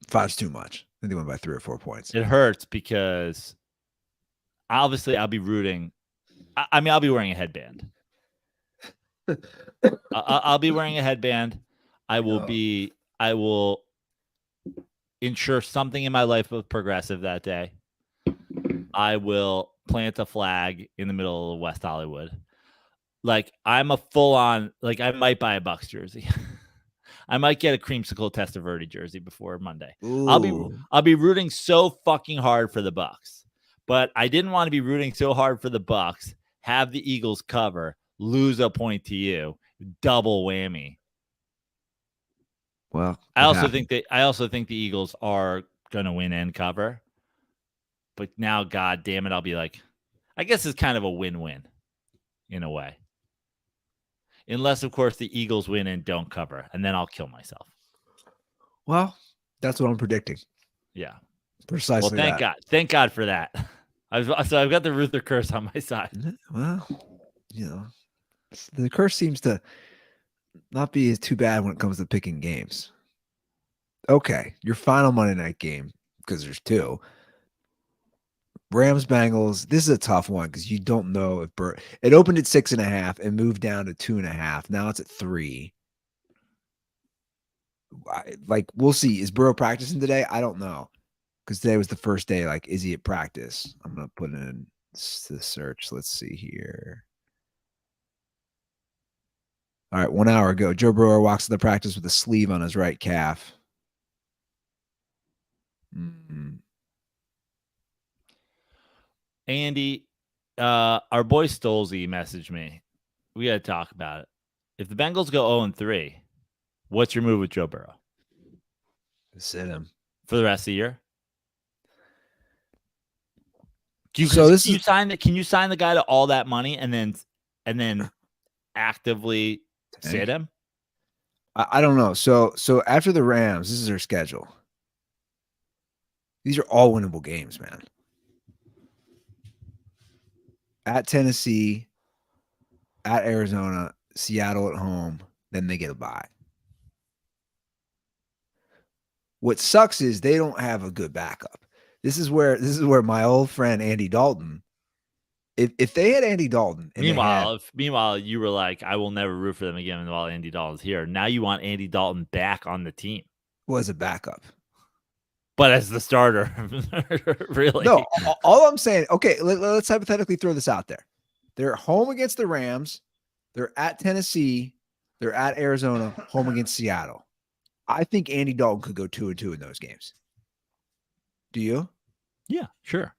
5's too much. I think they win by 3 or 4 points. It hurts because obviously I'll be rooting. I mean, I'll be wearing a headband. I'll be wearing a headband. I will ensure something in my life was progressive that day. I will plant a flag in the middle of West Hollywood. Like, I'm a full-on, like, I might buy a Bucks jersey. I might get a creamsicle Testaverde jersey before Monday. Ooh. I'll be rooting so fucking hard for the Bucks. But I didn't want to be rooting so hard for the Bucks, have the Eagles cover, lose a point to you, double whammy. Well, I also think the Eagles are going to win and cover. But now, God damn it, I'll be like, I guess it's kind of a win-win in a way. Unless, of course, the Eagles win and don't cover, and then I'll kill myself. Well, that's what I'm predicting. Yeah. Precisely. Well, thank God. Thank God for that. So I've got the Ruther curse on my side. Well, the curse seems to not be too bad when it comes to picking games. Okay, your final Monday night game, because there's two. Rams Bengals. This is a tough one because you don't know if it opened at 6.5 and moved down to 2.5. Now it's at 3. We'll see. Is Burrow practicing today? I don't know. Because today was the first day. Like, is he at practice? I'm going to put in the search. Let's see here. All right, 1 hour ago, Joe Burrow walks to the practice with a sleeve on his right calf. Andy, our boy Stolzy messaged me. We got to talk about it. If the Bengals go 0-3, what's your move with Joe Burrow? Sit him for the rest of the year. Can you sign the guy to all that money and then actively sit him? I don't know. So after the Rams, this is their schedule. These are all winnable games, man. At Tennessee, at Arizona, Seattle at home, then they get a bye. What sucks is they don't have a good backup. This is where my old friend Andy Dalton, if they had Andy Dalton. Meanwhile, you were like, I will never root for them again while Andy Dalton's here. Now you want Andy Dalton back on the team. Was a backup. But as the starter, really? No, all I'm saying, okay, let's hypothetically throw this out there. They're home against the Rams. They're at Tennessee. They're at Arizona, home against Seattle. I think Andy Dalton could go 2-2 in those games. Do you? Yeah, sure.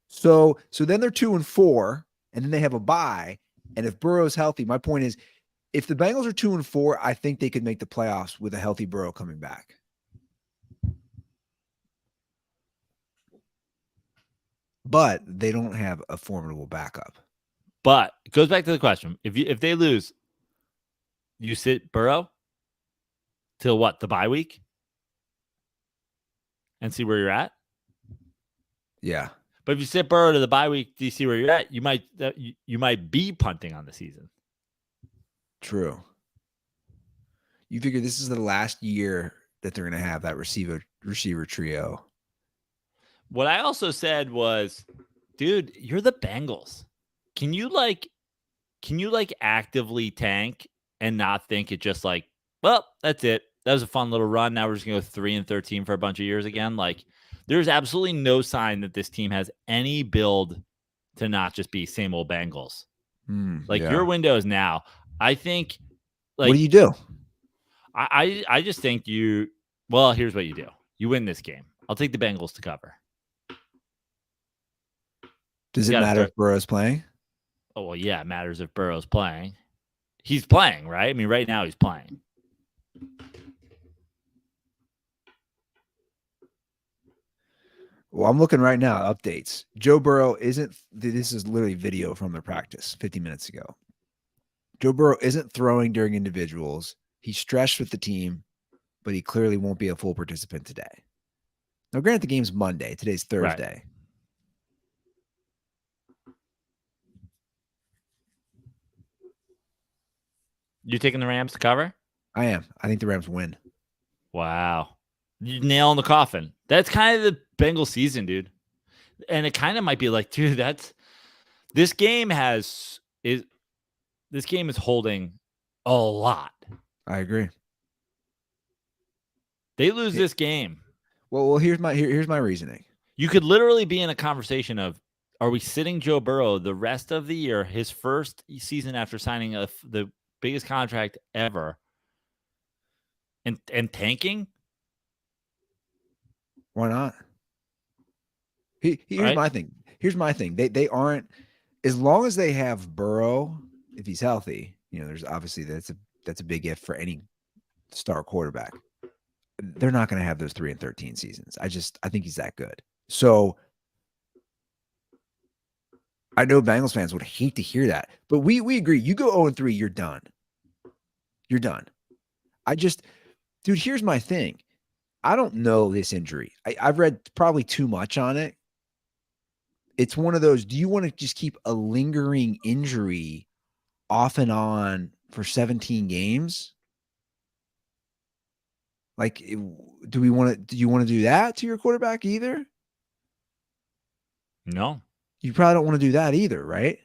So then they're 2-4, and then they have a bye. And if Burrow's healthy, my point is, if the Bengals are 2-4, I think they could make the playoffs with a healthy Burrow coming back. But they don't have a formidable backup. But it goes back to the question: if they lose, you sit Burrow till what, the bye week, and see where you're at. Yeah, but if you sit Burrow to the bye week, do you see where you're at? You might be punting on the season. True. You figure this is the last year that they're going to have that receiver trio. What I also said was, dude, you're the Bengals. Can you actively tank and not think it just like, well, that's it. That was a fun little run. Now we're just going to go 3-13 for a bunch of years again. Like, there's absolutely no sign that this team has any build to not just be same old Bengals. Your window is now. I think. Like, what do you do? I just think well, here's what you do. You win this game. I'll take the Bengals to cover. Does it matter if Burrow's playing? Oh, well, yeah, it matters if Burrow's playing. He's playing, right? I mean, right now he's playing. Well, I'm looking right now. Updates. Joe Burrow isn't. This is literally video from the practice 50 minutes ago. Joe Burrow isn't throwing during individuals. He's stretched with the team, but he clearly won't be a full participant today. Now, granted, the game's Monday. Today's Thursday. Right. You taking the Rams to cover? I am. I think the Rams win. Wow. You nail in the coffin. That's kind of the Bengals season, dude. And it kind of might be like, dude, this game is holding a lot. I agree. They lose this game. Well, here's my reasoning. You could literally be in a conversation of are we sitting Joe Burrow the rest of the year, his first season after signing the biggest contract ever, and tanking? Why not? Here's Right? my thing. Here's my thing. They aren't, as long as they have Burrow, if he's healthy. There's obviously that's a big if for any star quarterback. They're not going to have those 3-13 seasons. I think he's that good. So I know Bengals fans would hate to hear that, but we agree. You go 0-3, you're done. You're done. Dude, here's my thing. I don't know this injury. I've read probably too much on it. It's one of those, do you want to just keep a lingering injury off and on for 17 games? Like, do you want to do that to your quarterback either? No. You probably don't want to do that either, right?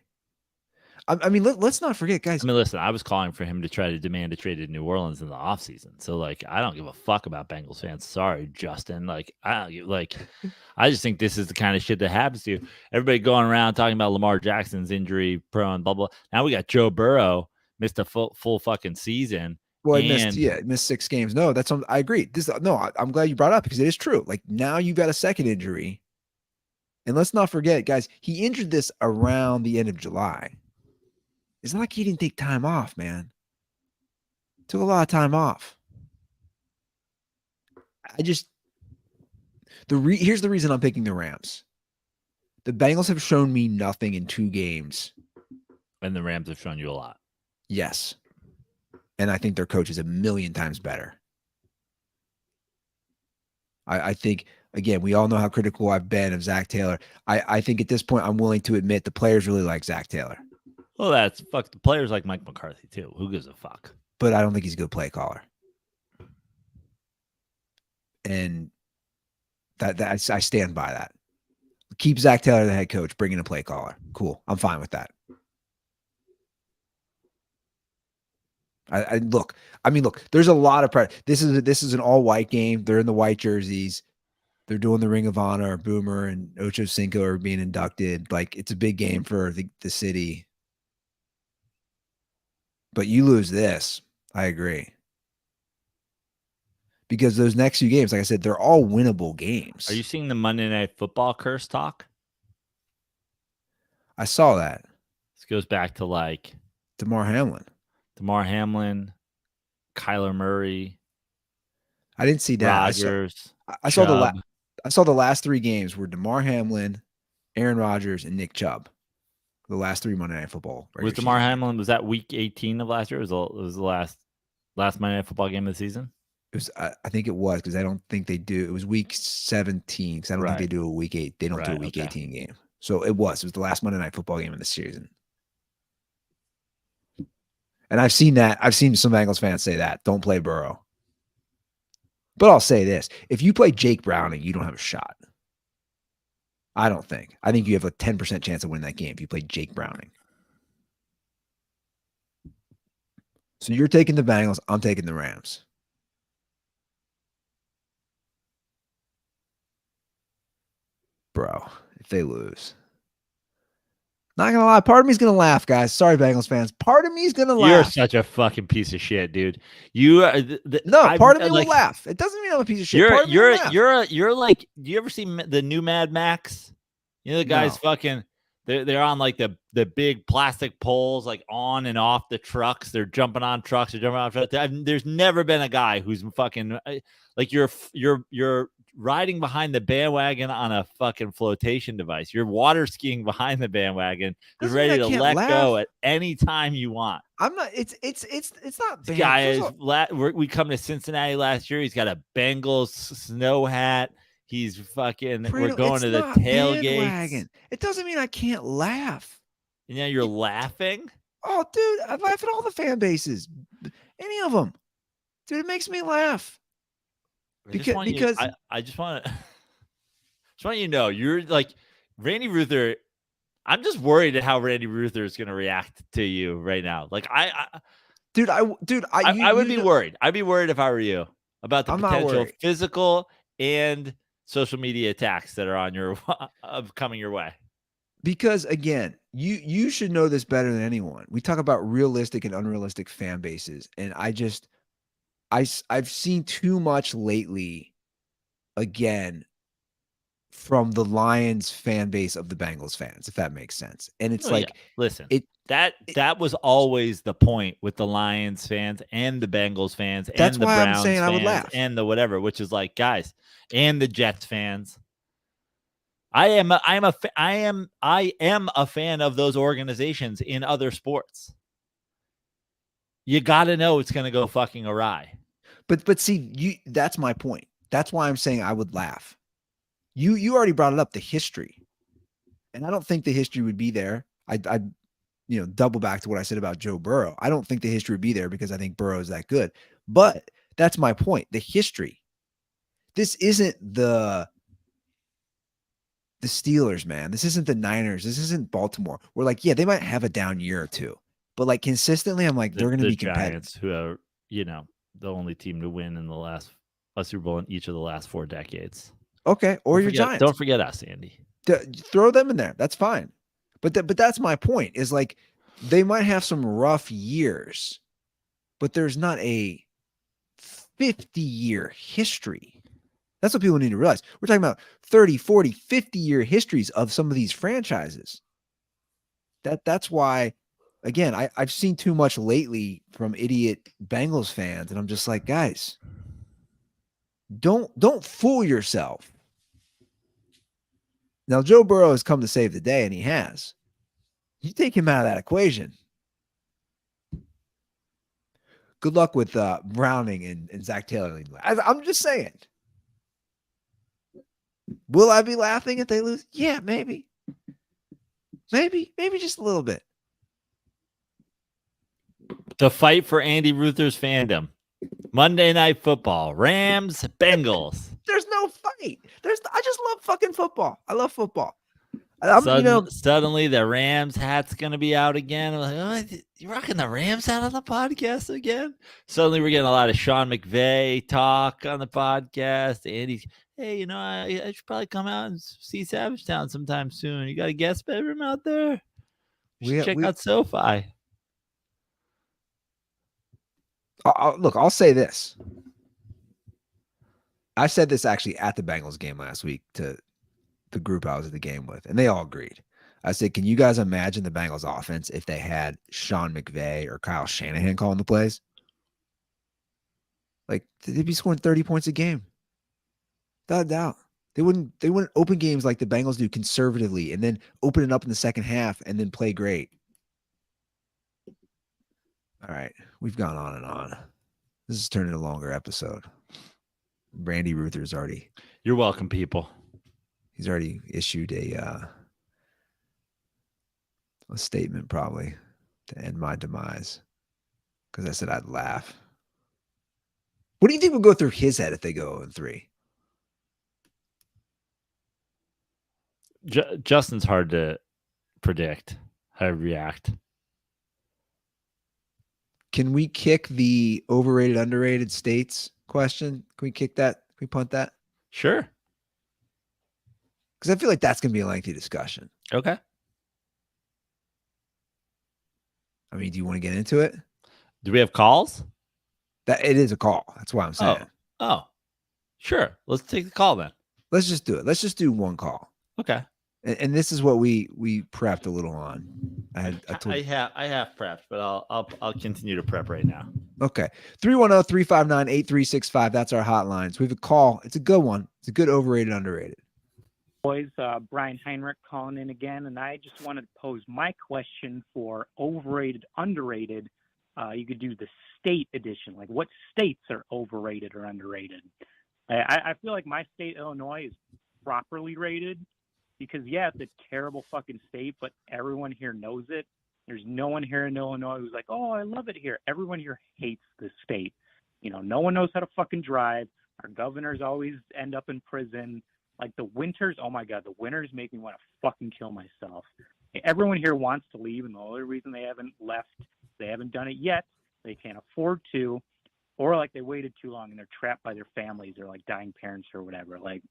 I mean, let's not forget, guys. I mean, listen, I was calling for him to try to demand a trade to New Orleans in the offseason. So, like, I don't give a fuck about Bengals fans. Sorry, Justin. I just think this is the kind of shit that happens to you. Everybody going around talking about Lamar Jackson's injury prone, blah, blah. Now we got Joe Burrow missed a full fucking season. Well, he missed 6 games. No, I agree. I'm glad you brought it up because it is true. Like, now you've got a second injury. And let's not forget, guys, he injured this around the end of July. It's not like he didn't take time off, man. Took a lot of time off. Here's the reason I'm picking the Rams. The Bengals have shown me nothing in 2 games. And the Rams have shown you a lot. Yes. And I think their coach is a million times better. I think, again, we all know how critical I've been of Zach Taylor. I think at this point, I'm willing to admit the players really like Zach Taylor. Well, that's fuck. The players like Mike McCarthy, too. Who gives a fuck? But I don't think he's a good play caller. And I stand by that. Keep Zach Taylor the head coach, bring in a play caller. Cool. I'm fine with that. Look, there's a lot of pressure. This is an all-white game. They're in the white jerseys. They're doing the Ring of Honor. Boomer and Ocho Cinco are being inducted. Like, it's a big game for the city. But you lose this. I agree. Because those next few games, like I said, they're all winnable games. Are you seeing the Monday Night Football curse talk? I saw that. This goes back to like Damar Hamlin, Kyler Murray. I didn't see that. Rodgers. I saw the last 3 games were Damar Hamlin, Aaron Rodgers, and Nick Chubb. The last 3 Monday Night Football. Was Damar Hamlin, was that week 18 of last year? It was the last Monday Night Football game of the season? It was. I think it was, because I don't think they do. It was week 17, because I don't think they do a week 8. They don't do a week 18 game. So it was the last Monday Night Football game of the season. And I've seen that. I've seen some Bengals fans say that. Don't play Burrow. But I'll say this. If you play Jake Browning, you don't have a shot. I don't think. I think you have a 10% chance of winning that game if you play Jake Browning. So you're taking the Bengals. I'm taking the Rams. Bro, if they lose. Not going to lie. Part of me is going to laugh, guys. Sorry, Bengals fans. Part of me is going to laugh. You're such a fucking piece of shit, dude. You are. Part of me will laugh. It doesn't mean I'm a piece of shit. You're like, do you ever see the new Mad Max? You know, the guys fucking, they're on like the big plastic poles, like on and off the trucks. They're jumping on trucks. They're jumping on trucks. There's never been a guy who's fucking like you're riding behind the bandwagon on a fucking flotation device. You're water skiing behind the bandwagon. You're ready to let go at any time you want. I'm not. It's not bad. Guy we come to Cincinnati last year. He's got a Bengals snow hat. He's fucking. We're going to the tailgate. It doesn't mean I can't laugh. And now you're laughing. Oh, dude, I laugh at all the fan bases. Any of them, dude. It makes me laugh. Because I just want you to know, you're like Randy Ruther. I'm just worried at how Randy Ruther is going to react to you right now. Like I would be worried. I'd be worried if I were you about the potential physical and social media attacks that are on coming your way. Because again, you should know this better than anyone. We talk about realistic and unrealistic fan bases, and I've seen too much lately. Again, from the Lions fan base of the Bengals fans, if that makes sense. And it's Oh, yeah. like Listen, it. that was always the point with the Lions fans and the Bengals fans That's and the why I'm Browns saying I would fans laugh. and the whatever, which is like, guys, and the Jets fans. I am a fan of those organizations in other sports. You got to know it's going to go fucking awry. But see, that's my point. That's why I'm saying I would laugh. You already brought it up, the history. And I don't think the history would be there. I double back to what I said about Joe Burrow. I don't think the history would be there because I think Burrow is that good. But that's my point. The history. This isn't the Steelers, man. This isn't the Niners. This isn't Baltimore. We're like, yeah, they might have a down year or two. But like consistently, I'm like, they're going to be competitive. Giants, who are, the only team to win in a Super Bowl in each of the last 4 decades. Okay. Or your Giants. Don't forget us, Andy. Throw them in there. That's fine. But that's my point is like they might have some rough years, but there's not a 50-year history. That's what people need to realize. We're talking about 30, 40, 50-year histories of some of these franchises. That's why, again, I've seen too much lately from idiot Bengals fans, and I'm just like, guys, don't fool yourself. Now, Joe Burrow has come to save the day, and he has. You take him out of that equation. Good luck with Browning and Zach Taylor. I'm just saying. Will I be laughing if they lose? Yeah, maybe. Maybe just a little bit. The fight for Andy Ruther's fandom. Monday Night Football. Rams, Bengals. There's no fight. I just love fucking football. I love football. Suddenly the Rams hat's gonna be out again. I'm like, oh, you rocking the Rams hat on the podcast again? Suddenly we're getting a lot of Sean McVay talk on the podcast. Andy's, hey, I should probably come out and see Savage Town sometime soon. You got a guest bedroom out there? Check out SoFi. I'll say this. I said this actually at the Bengals game last week to the group I was at the game with, and they all agreed. I said, can you guys imagine the Bengals offense if they had Sean McVay or Kyle Shanahan calling the plays? Like, they'd be scoring 30 points a game. Without a doubt. They wouldn't open games like the Bengals do conservatively and then open it up in the second half and then play great. All right. We've gone on and on. This is turning a longer episode. Randy Ruther's already. You're welcome, people. He's already issued a statement probably to end my demise because I said I'd laugh. What do you think will go through his head if they go 0-3? Justin's hard to predict how to react. Can we kick the overrated, underrated states question? Can we kick that? Can we punt that? Sure. Because I feel like that's going to be a lengthy discussion. Okay. I mean, do you want to get into it? Do we have calls? That it is a call. That's why I'm saying. Oh, sure. Let's take the call then. Let's just do it. Let's just do one call. Okay. And this is what we prepped a little on. I have prepped, but I'll continue to prep right now. Okay. 310-359-8365. That's our hotlines. We have a call. It's a good one. It's a good overrated, underrated. Boys, Brian Heinrich calling in again, and I just wanted to pose my question for overrated, underrated. You could do the state edition. Like, what states are overrated or underrated? I feel like my state, Illinois, is properly rated because, yeah, it's a terrible fucking state, but everyone here knows it. There's no one here in Illinois who's like, oh, I love it here. Everyone here hates this state. No one knows how to fucking drive. Our governors always end up in prison. Like the winters, oh my God, the winters make me want to fucking kill myself. Everyone here wants to leave, and the only reason they haven't left, they haven't done it yet, they can't afford to, or like they waited too long and they're trapped by their families or like dying parents or whatever. Like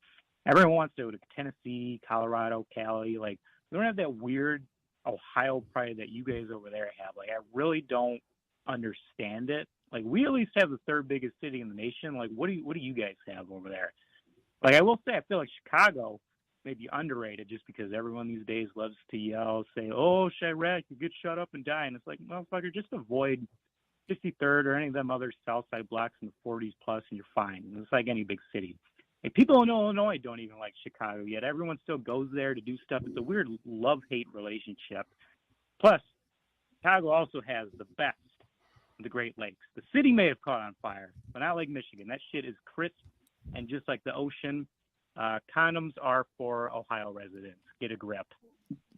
everyone wants to go to Tennessee, Colorado, Cali, like We don't have that weird Ohio pride that you guys over there have. Like, I really don't understand it. Like, we at least have the third biggest city in the nation. Like, what do you guys have over there? Like, I will say, I feel like Chicago may be underrated just because everyone these days loves to yell, say, "Oh, Chirac, you get shut up and die." And it's like, motherfucker, just avoid 53rd or any of them other South Side blocks in the 40s plus, and you're fine. And it's like any big city. Like, people in Illinois don't even like Chicago yet. Everyone still goes there to do stuff. It's a weird love-hate relationship. Plus, Chicago also has the best of the Great Lakes. The city may have caught on fire, but not Lake Michigan. That shit is crisp, and just like the ocean, condoms are for Ohio residents. Get a grip.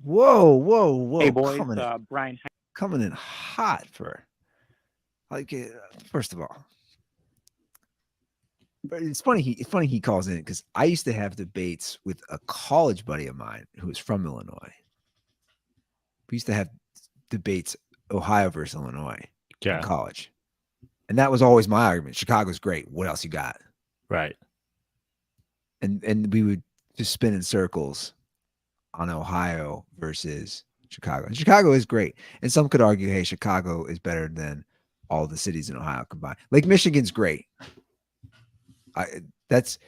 Whoa. Hey, boys, Brian. Coming in hot for, like, first of all. But it's funny he calls in because I used to have debates with a college buddy of mine who was from Illinois. We used to have debates Ohio versus Illinois in college. And that was always my argument. Chicago's great. What else you got? Right. And we would just spin in circles on Ohio versus Chicago. And Chicago is great. And some could argue, hey, Chicago is better than all the cities in Ohio combined. Lake Michigan's great. In fact,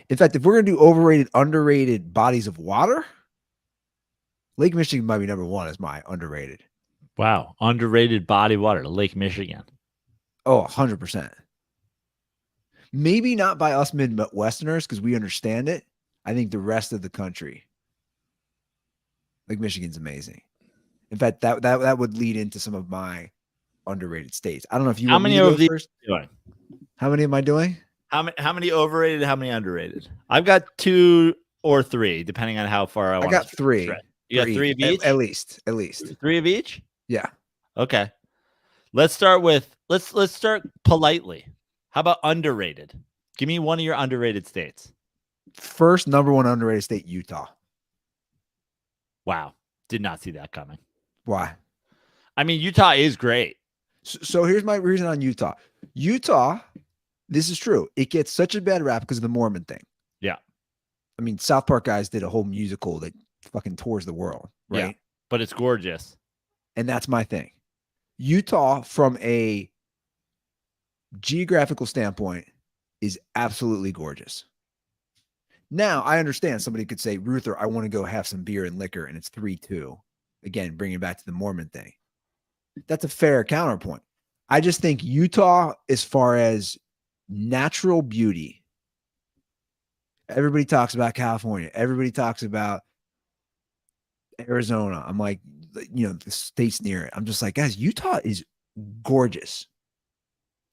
if we're gonna do overrated, underrated bodies of water, Lake Michigan might be number one as my underrated. Wow. Underrated body of water, Lake Michigan. Oh, 100%. Maybe not by us Midwesterners because we understand it. I think the rest of the country, Lake Michigan's amazing. In fact, that would lead into some of my underrated states. I don't know if you how want many me to of go these first? doing? How many am I doing? How many overrated? How many underrated? I've got 2 or 3, depending on how far I want. I got 3. You got 3 of each? At least. 3 of each? Yeah. Okay. Let's start with let's start politely. How about underrated? Give me one of your underrated states. First number one underrated state, Utah. Wow. Did not see that coming. Why? I mean, Utah is great. So here's my reason on Utah. Utah, this is true. It gets such a bad rap because of the Mormon thing. Yeah. I mean, South Park guys did a whole musical that fucking tours the world, right? Yeah, but it's gorgeous. And that's my thing. Utah, from a geographical standpoint, is absolutely gorgeous. Now, I understand somebody could say, Ruther, I want to go have some beer and liquor, and it's 3-2. Again, bringing it back to the Mormon thing. That's a fair counterpoint. I just think Utah, as far as natural beauty, everybody talks about California. Everybody talks about Arizona. I'm like, the states near it. I'm just like, guys, Utah is gorgeous.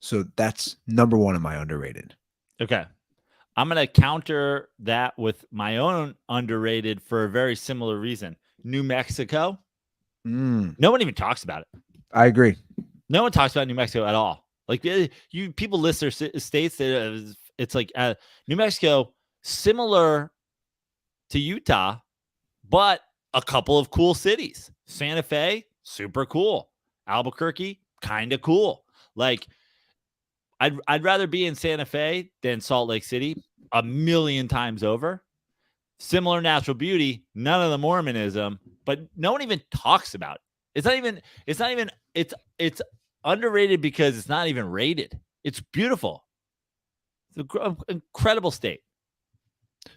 So that's number one in my underrated. Okay. I'm going to counter that with my own underrated for a very similar reason. New Mexico. No one even talks about it. I agree. No one talks about New Mexico at all. Like, people list their states. It's like New Mexico, similar to Utah, but a couple of cool cities. Santa Fe, super cool. Albuquerque, kind of cool. Like, I'd rather be in Santa Fe than Salt Lake City 1,000,000 times over. Similar natural beauty, none of the Mormonism, but no one even talks about it. It's underrated because it's not even rated. It's beautiful. It's an incredible state.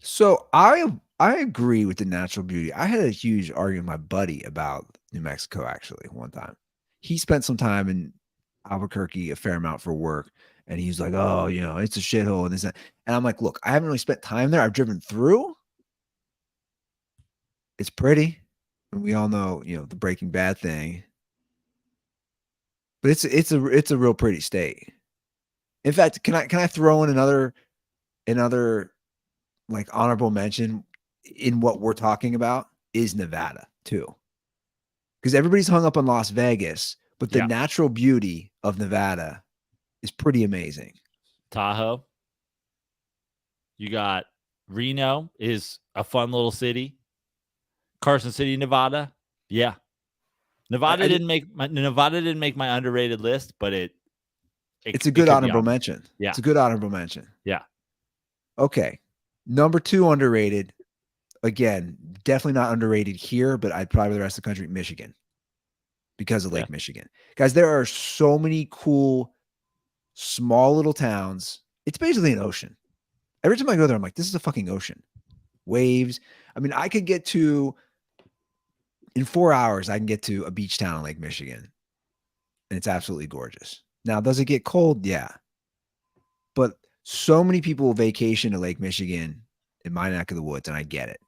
So I agree with the natural beauty. I had a huge argument with my buddy about New Mexico, actually, one time. He spent some time in Albuquerque, a fair amount for work. And he's like, oh, it's a shithole and this and that. And I'm like, look, I haven't really spent time there. I've driven through. It's pretty. And we all know, the Breaking Bad thing. But it's a real pretty state. In fact, can I throw in another like honorable mention in what we're talking about is Nevada too. Because everybody's hung up on Las Vegas, but the natural beauty of Nevada is pretty amazing. Tahoe. You got Reno is a fun little city. Carson City, Nevada. Yeah. Nevada didn't make my underrated list, but it's a good honorable mention. Yeah. It's a good honorable mention. Yeah. Okay. Number 2 underrated, again, definitely not underrated here, but I'd probably the rest of the country, Michigan, because of Yeah. Lake Michigan. Guys, there are so many cool, small little towns. It's basically an ocean. Every time I go there, I'm like, this is a fucking ocean. Waves. I mean, I could get to, in 4 hours, I can get to a beach town in Lake Michigan. And it's absolutely gorgeous. Now, does it get cold? Yeah. But so many people vacation to Lake Michigan in my neck of the woods, and I get it.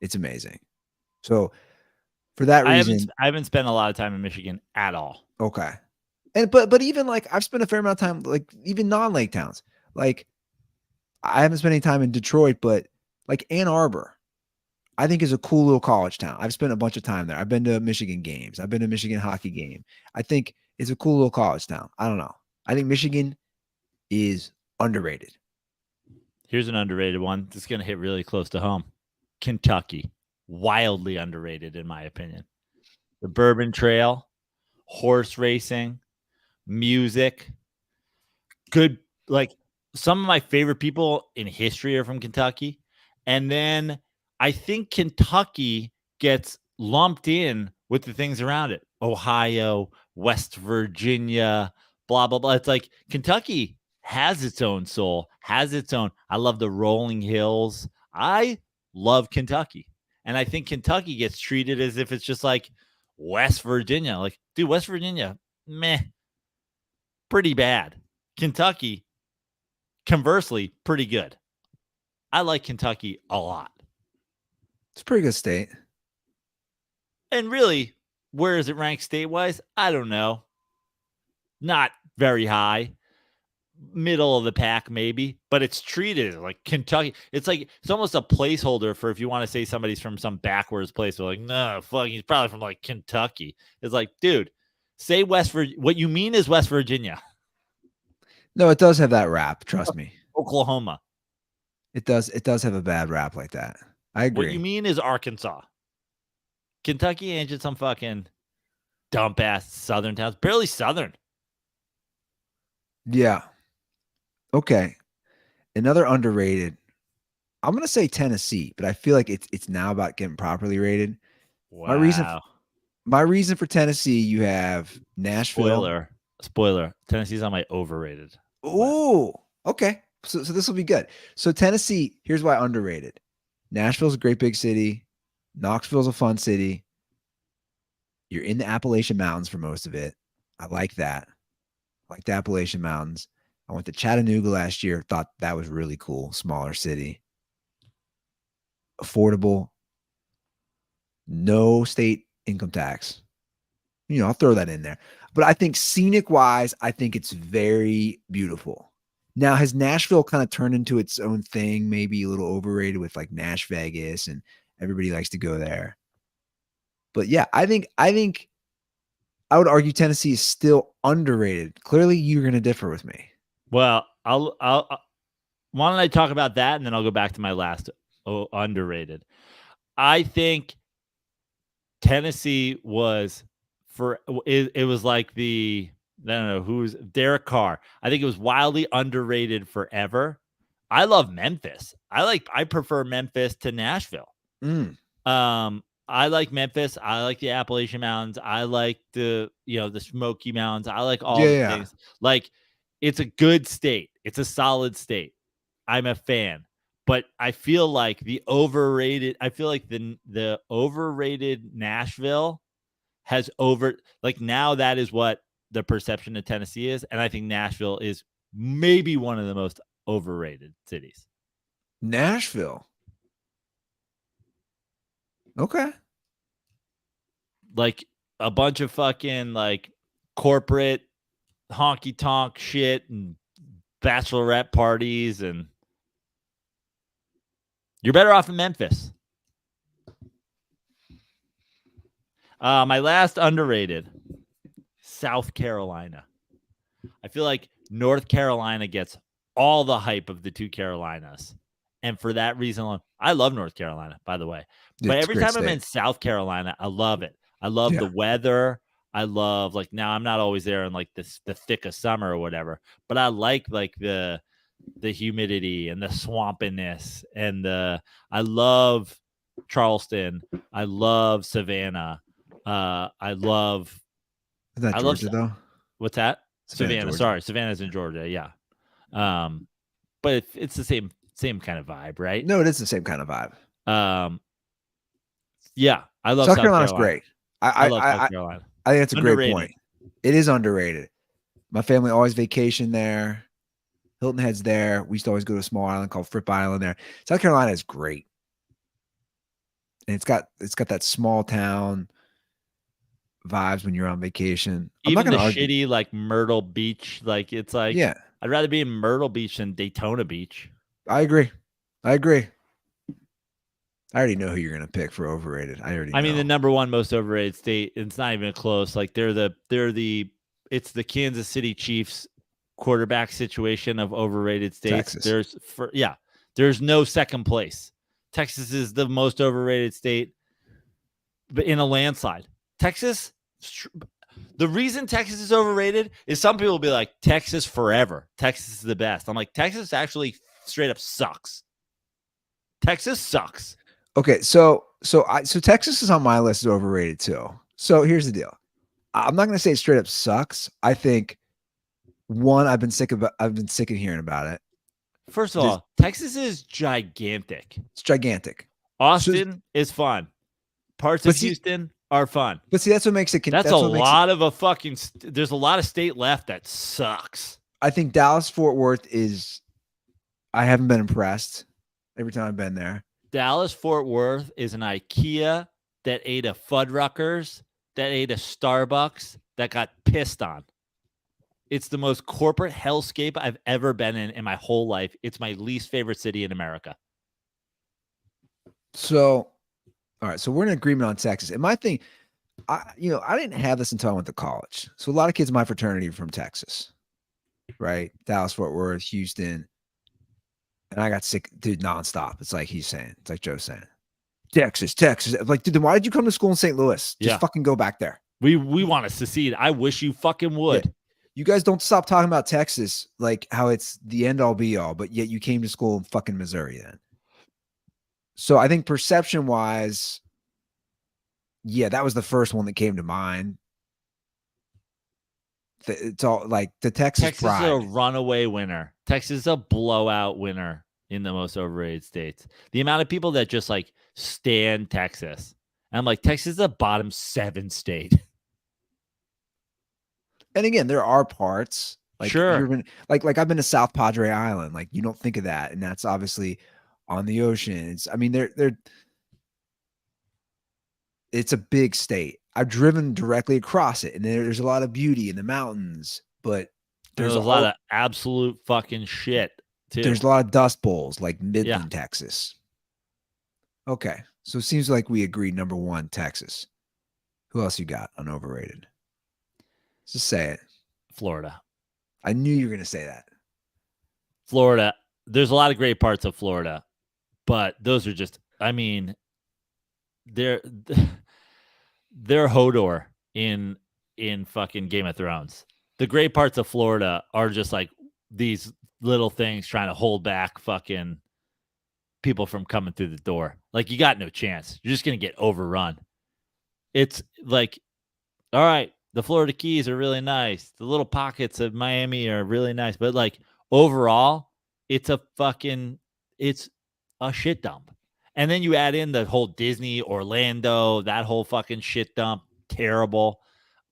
It's amazing. So for that reason, I haven't spent a lot of time in Michigan at all. okay. And but even like I've spent a fair amount of time, like even non-lake towns. Like I haven't spent any time in Detroit, but like Ann Arbor, I think is a cool little college town. I've spent a bunch of time there. I've been to Michigan games. I've been to Michigan hockey game. I think it's a cool little college town. I don't know. I think Michigan is underrated. Here's an underrated one. This is going to hit really close to home. Kentucky. Wildly underrated, in my opinion. The Bourbon Trail, horse racing, music, good. Like some of my favorite people in history are from Kentucky. And then I think Kentucky gets lumped in with the things around it. Ohio, West Virginia, blah, blah, blah. It's like Kentucky has its own soul, has its own. I love the rolling hills. I love Kentucky. And I think Kentucky gets treated as if it's just like West Virginia. Like, dude, West Virginia, meh, pretty bad. Kentucky, conversely, pretty good. I like Kentucky a lot. It's a pretty good state. And really, where is it ranked state-wise? I don't know. Not very high. Middle of the pack, maybe, but it's treated like Kentucky. It's like it's almost a placeholder for if you want to say somebody's from some backwards place. They're like, no, fuck, he's probably from like Kentucky. It's like, dude, say West Virginia. What you mean is West Virginia. No, it does have that rap. Trust me. Oklahoma. It does. It does have a bad rap like that. I agree. What you mean is Arkansas. Kentucky ain't just some fucking dump ass southern towns. Barely southern. Yeah. Okay. Another underrated. I'm gonna say Tennessee, but I feel like it's now about getting properly rated. Wow. My reason for Tennessee, you have Nashville. Spoiler. Tennessee's on my overrated. Oh, okay. So this will be good. So Tennessee, here's why underrated. Nashville's a great big city. Knoxville's a fun city. You're in the Appalachian Mountains for most of it. I like that. I like the Appalachian Mountains. I went to Chattanooga last year. Thought that was really cool. Smaller city. Affordable. No state income tax. I'll throw that in there. But I think scenic wise, I think it's very beautiful. Now, has Nashville kind of turned into its own thing, maybe a little overrated with like Nash Vegas and everybody likes to go there. But yeah, I think I would argue Tennessee is still underrated. Clearly, you're going to differ with me. Well, I'll why don't I talk about that and then I'll go back to my last underrated. I think Tennessee was it was like I don't know who's Derek Carr. I think it was wildly underrated forever. I love Memphis. I prefer Memphis to Nashville. I like Memphis. I like the Appalachian Mountains. I like the Smoky Mountains. I like all the things. Like it's a good state. It's a solid state. I'm a fan. But I feel like the overrated Nashville has now that is what the perception of Tennessee is. And I think Nashville is maybe one of the most overrated cities. Nashville. Okay. Like a bunch of fucking like corporate honky tonk shit and bachelorette parties, and you're better off in Memphis. My last underrated, South Carolina. I feel like North Carolina gets all the hype of the two Carolinas. And for that reason alone, I love North Carolina, by the way. But every time I'm in South Carolina, I love it. I love the weather. I love now I'm not always there in like the thick of summer or whatever, but I like the the humidity and the swampiness and I love Charleston. I love Savannah. I love Is that I love Georgia though? what's that? Savannah, Savannah. Georgia. Sorry, Savannah's in Georgia. Yeah. But it's the same kind of vibe, right? No, it is the same kind of vibe. Yeah, I love South South Carolina's Carolina. great. I love South Carolina. I think that's a great Underrated. point. It is underrated. My family always vacation there. Hilton Head's there. We used to always go to a small island called Fripp Island there. South Carolina is great. And it's got that small town vibes when you're on vacation. I'm Even not the gonna argue. shitty like Myrtle Beach, like it's like Yeah, I'd rather be in Myrtle Beach than Daytona Beach. I agree. I already know who you're gonna pick for overrated. I mean, the number one most overrated state. It's not even close. Like it's the Kansas City Chiefs quarterback situation of overrated states. Texas. There's no second place. Texas is the most overrated state, but in a landslide. Texas, the reason Texas is overrated is some people will be like, Texas forever. Texas is the best. I'm like, Texas actually straight up sucks. Texas sucks. Okay, so Texas is on my list as overrated too. So here's the deal. I'm not gonna say it straight up sucks. I think one, I've been sick of hearing about it. First of all, Texas is gigantic. It's gigantic. Austin is fun. Parts of Houston are fun. But see, that's what makes it. That's a lot of a fucking. There's a lot of state left that sucks. I think Dallas Fort Worth is. I haven't been impressed every time I've been there. Dallas Fort Worth is an IKEA that ate a Fuddruckers, that ate a Starbucks, that got pissed on. It's the most corporate hellscape I've ever been in my whole life. It's my least favorite city in America. So, all right. So we're in agreement on Texas. And my thing, I didn't have this until I went to college. So a lot of kids in my fraternity are from Texas, right? Dallas, Fort Worth, Houston. And I got sick, dude, nonstop. It's like he's saying. It's like Joe's saying. Texas. I'm like, dude, then why did you come to school in St. Louis? Just fucking go back there. We want to secede. I wish you fucking would. Yeah. You guys don't stop talking about Texas like how it's the end all be all, but yet you came to school in fucking Missouri then. So I think perception wise, yeah, that was the first one that came to mind. It's all like the Texas pride. Is a runaway winner. Texas is a blowout winner in the most overrated states. The amount of people that just like stand Texas. And I'm like, Texas is a bottom 7 state. And again, there are parts like sure, like I've been to South Padre Island. Like you don't think of that, and that's obviously on the ocean. It's a big state. I've driven directly across it, and there's a lot of beauty in the mountains, but there's a lot of absolute fucking shit too. There's a lot of dust bowls, like Midland, Texas. Okay, so it seems like we agree. Number one, Texas. Who else you got on overrated? Just say it. Florida. I knew you were going to say that. Florida. There's a lot of great parts of Florida, but those are just, I mean, they're Hodor in fucking Game of Thrones. The great parts of Florida are just like these little things trying to hold back fucking people from coming through the door. Like you got no chance. You're just going to get overrun. It's like, all right, the Florida Keys are really nice. The little pockets of Miami are really nice. But like overall, it's a shit dump. And then you add in the whole Disney, Orlando, that whole fucking shit dump. Terrible.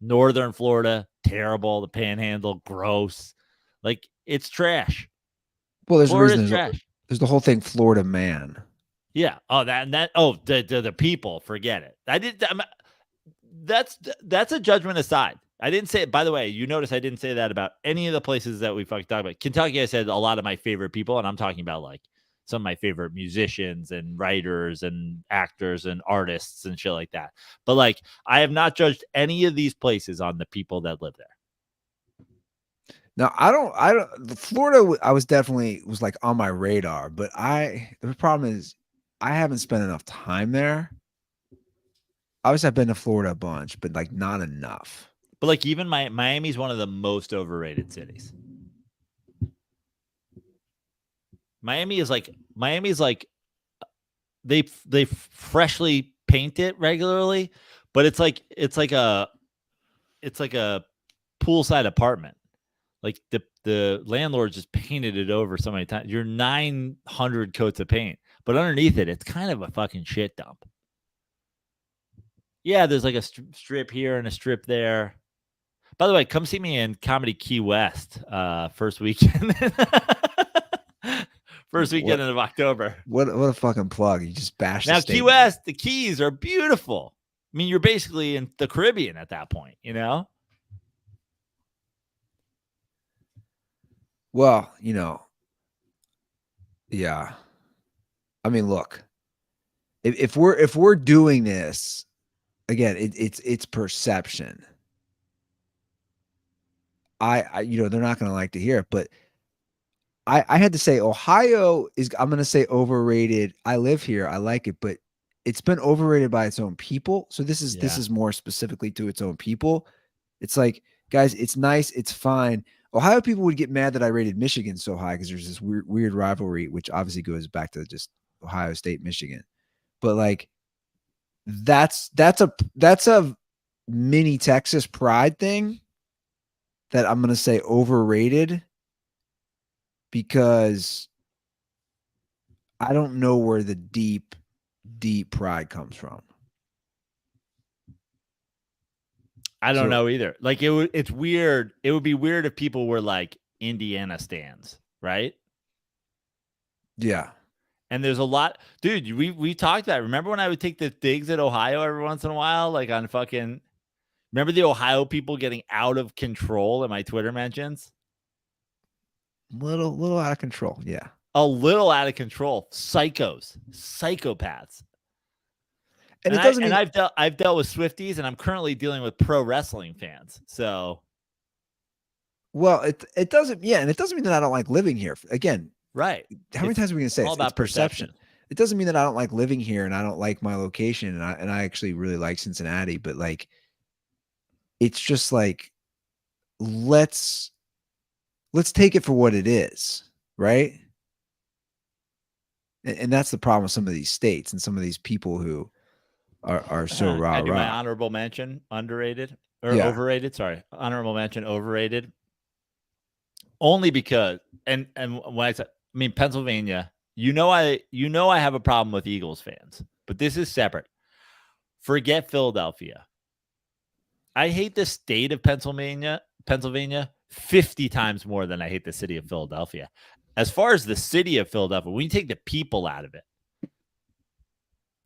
Northern Florida, terrible. The Panhandle, gross. Like it's trash. Well, there's Florida's a reason. There's the whole thing, Florida man. Yeah. Oh, the people, forget it. That's a judgment aside. I didn't say it. By the way, you notice I didn't say that about any of the places that we fucking talked about. Kentucky, I said a lot of my favorite people, and I'm talking about like some of my favorite musicians and writers and actors and artists and shit like that. But like, I have not judged any of these places on the people that live there. Now, I don't, Florida, I was like on my radar, but the problem is I haven't spent enough time there. Obviously, I've been to Florida a bunch, but like not enough. But like even Miami's one of the most overrated cities. Miami's like they freshly paint it regularly, but it's like a poolside apartment. Like the landlord just painted it over so many times. You're 900 coats of paint, but underneath it, it's kind of a fucking shit dump. Yeah, there's like a strip here and a strip there. By the way, come see me in Comedy Key West first weekend. First weekend of October. What a fucking plug. You just bashed Now, the Key state. West, the Keys are beautiful. I mean, you're basically in the Caribbean at that point, you know? Well, yeah. I mean, look, if we're doing this again, it's perception. I they're not going to like to hear it, but I had to say Ohio is, I'm going to say overrated. I live here. I like it, but it's been overrated by its own people. So this is more specifically to its own people. It's like, guys, it's nice. It's fine. Ohio people would get mad that I rated Michigan so high because there's this weird rivalry, which obviously goes back to just Ohio State, Michigan. But like, that's a mini Texas pride thing that I'm going to say overrated, because I don't know where the deep pride comes from. I don't know either. Like it's weird. It would be weird if people were like Indiana stands, right? Yeah. And there's a lot, dude. We talked about it. Remember when I would take the digs at Ohio every once in a while, like on fucking. Remember the Ohio people getting out of control in my Twitter mentions? Little out of control. Yeah. A little out of control. Psychopaths. And it doesn't mean I've dealt with Swifties, and I'm currently dealing with pro wrestling fans. So, well, it doesn't. Yeah, and it doesn't mean that I don't like living here. Again, right? How many times are we gonna say all it's about perception? It doesn't mean that I don't like living here and I don't like my location, and I actually really like Cincinnati. But like, it's just like, let's take it for what it is, right? And that's the problem with some of these states and some of these people who are so rah. I do my honorable mention, underrated or overrated. Sorry, honorable mention, overrated. Only because, and when I mean Pennsylvania, I have a problem with Eagles fans, but this is separate. Forget Philadelphia. I hate the state of Pennsylvania 50 times more than I hate the city of Philadelphia. As far as the city of Philadelphia, when you take the people out of it,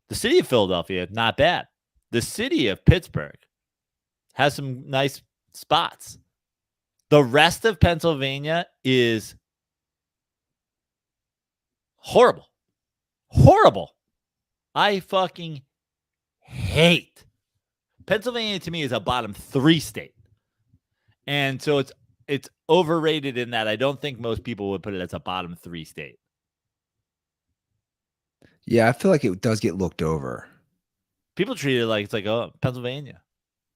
the city of Philadelphia, not bad. The city of Pittsburgh has some nice spots. The rest of Pennsylvania is horrible. Horrible. I fucking hate. Pennsylvania to me is a bottom 3 state. And so it's overrated in that I don't think most people would put it as a bottom 3 state. Yeah, I feel like it does get looked over. People treat it like it's like, oh, Pennsylvania.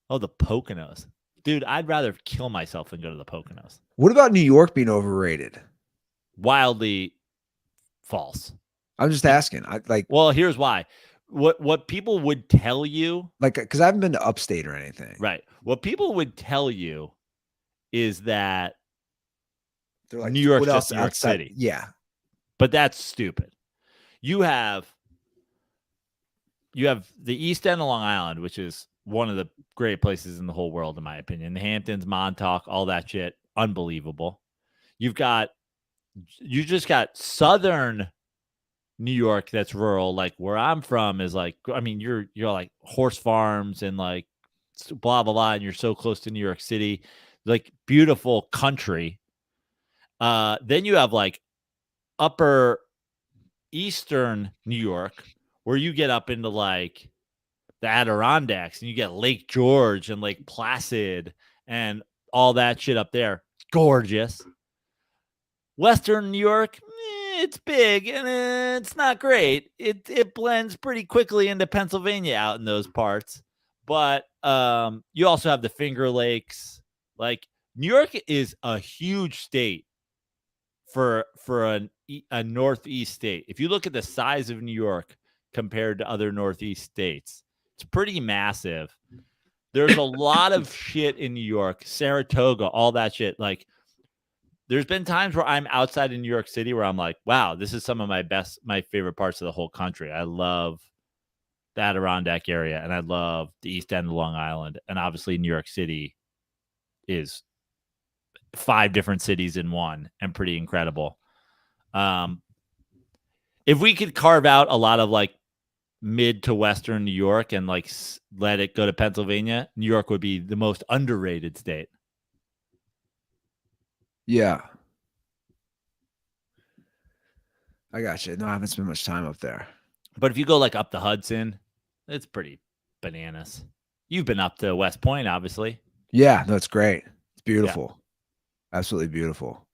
Oh, the Poconos. Dude, I'd rather kill myself than go to the Poconos. What about New York being overrated? Wildly false. I'm just asking. Well, here's why. What people would tell you, like, because I haven't been to upstate or anything. Right. What people would tell you is that they're like, New York's what just else New York outside? City. Yeah. But that's stupid. You have the East End of Long Island, which is one of the great places in the whole world, in my opinion. The Hamptons, Montauk, all that shit, unbelievable. You just got southern New York that's rural, like where I'm from is like, I mean, you're like horse farms and like blah blah blah, and you're so close to New York City, like beautiful country. Then you have like upper eastern New York, where you get up into like the Adirondacks and you get Lake George and Lake Placid and all that shit up there. Gorgeous. Western New York, it's big and it's not great. It blends pretty quickly into Pennsylvania out in those parts. But you also have the Finger Lakes. Like, New York is a huge state for an a Northeast state. If you look at the size of New York compared to other Northeast states, it's pretty massive. There's a lot of shit in New York, Saratoga, all that shit. Like, there's been times where I'm outside in New York City where I'm like, wow, this is some of my favorite parts of the whole country. I love the Adirondack area, and I love the East End of Long Island. And obviously New York City is 5 different cities in one and pretty incredible. If we could carve out a lot of like mid to Western New York and like let it go to Pennsylvania, New York would be the most underrated state. Yeah. I got you. No, I haven't spent much time up there. But if you go like up the Hudson, it's pretty bananas. You've been up to West Point, obviously. Yeah, no, it's great. It's beautiful. Yeah. Absolutely beautiful.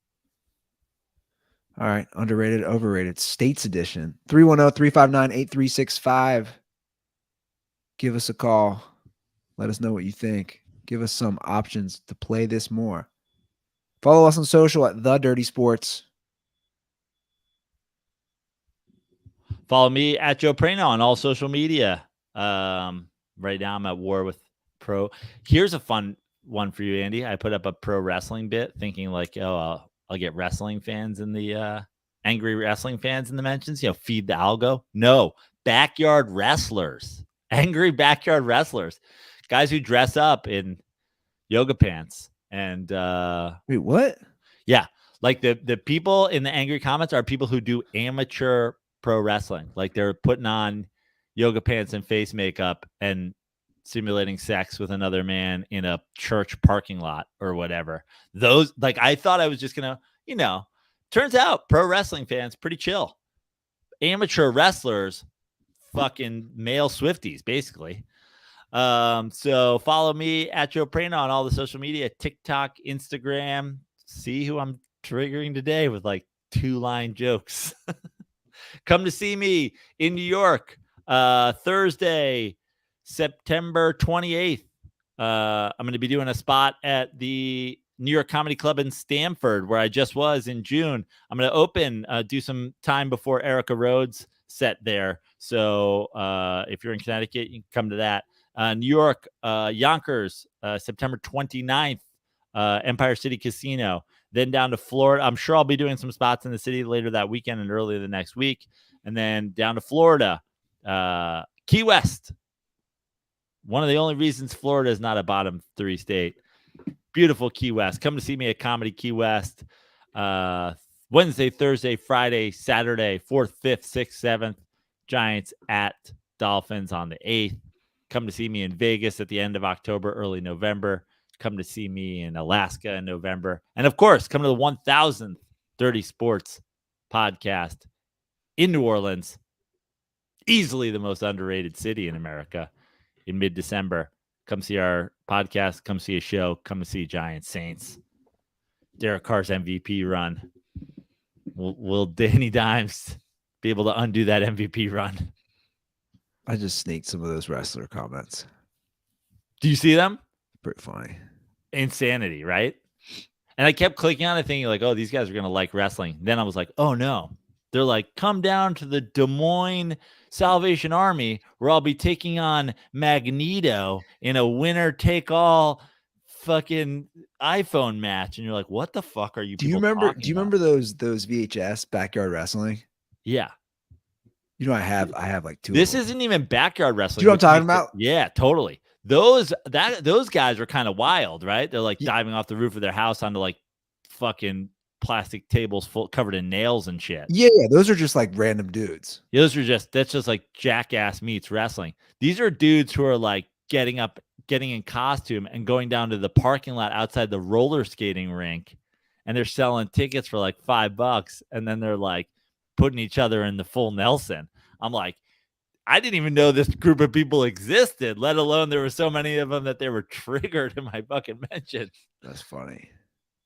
All right. Underrated, overrated. States edition. 310-359-8365. Give us a call. Let us know what you think. Give us some options to play this more. Follow us on social at The Dirty Sports. Follow me at Joe Prano on all social media. Right now I'm at war with pro. Here's a fun one for you, Andy. I put up a pro wrestling bit thinking like, oh, I'll get wrestling fans in the angry wrestling fans in the mentions, feed the algo. No, backyard wrestlers, angry backyard wrestlers, guys who dress up in yoga pants. And wait, what? Yeah. Like the people in the angry comments are people who do amateur pro wrestling. Like they're putting on yoga pants and face makeup and simulating sex with another man in a church parking lot or whatever. Those, like, I thought I was just going to, turns out pro wrestling fans, pretty chill. Amateur wrestlers, fucking male Swifties, basically. So follow me at Joe Prano on all the social media, TikTok, Instagram. See who I'm triggering today with like 2-line jokes. Come to see me in New York, Thursday, September 28th. I'm going to be doing a spot at the New York Comedy Club in Stamford, where I just was in June. I'm going to open, do some time before Erica Rhodes set there. So if you're in Connecticut, you can come to that. New York, Yonkers, September 29th, Empire City Casino. Then down to Florida. I'm sure I'll be doing some spots in the city later that weekend and early the next week. And then down to Florida, Key West. One of the only reasons Florida is not a bottom 3 state. Beautiful Key West. Come to see me at Comedy Key West. Wednesday, Thursday, Friday, Saturday, 4th, 5th, 6th, 7th. Giants at Dolphins on the 8th. Come to see me in Vegas at the end of October, early November. Come to see me in Alaska in November. And of course, come to the 1000th Dirty Sports podcast in New Orleans. Easily the most underrated city in America in mid-December. Come see our podcast. Come see a show. Come see Giants Saints. Derek Carr's MVP run. Will Danny Dimes be able to undo that MVP run? I just sneaked some of those wrestler comments. Do you see them? Pretty funny. Insanity, right? And I kept clicking on it thinking like, oh, these guys are going to like wrestling. Then I was like, oh, no. They're like, come down to the Des Moines Salvation Army where I'll be taking on Magneto in a winner-take-all fucking iPhone match. And you're like, what the fuck are you Do you remember those VHS backyard wrestling? Yeah. I have like 2 This of them. isn't even backyard wrestling. Do you know what I'm talking about? Yeah, totally. Those guys are kind of wild, right? They're like diving off the roof of their house onto like fucking plastic tables covered in nails and shit. Yeah, those are just like random dudes. That's just like Jackass meets wrestling. These are dudes who are like getting in costume and going down to the parking lot outside the roller skating rink, and they're selling tickets for like $5, and then they're like putting each other in the full Nelson. I'm like, I didn't even know this group of people existed, let alone there were so many of them that they were triggered in my fucking mention. That's funny.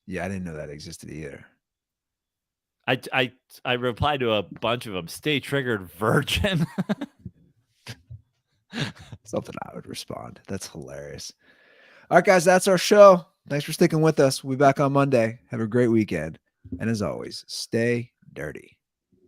Yeah, I didn't know that existed either. I replied to a bunch of them. Stay triggered, virgin. Something I would respond. That's hilarious. All right, guys, that's our show. Thanks for sticking with us. We'll be back on Monday. Have a great weekend. And as always, stay dirty.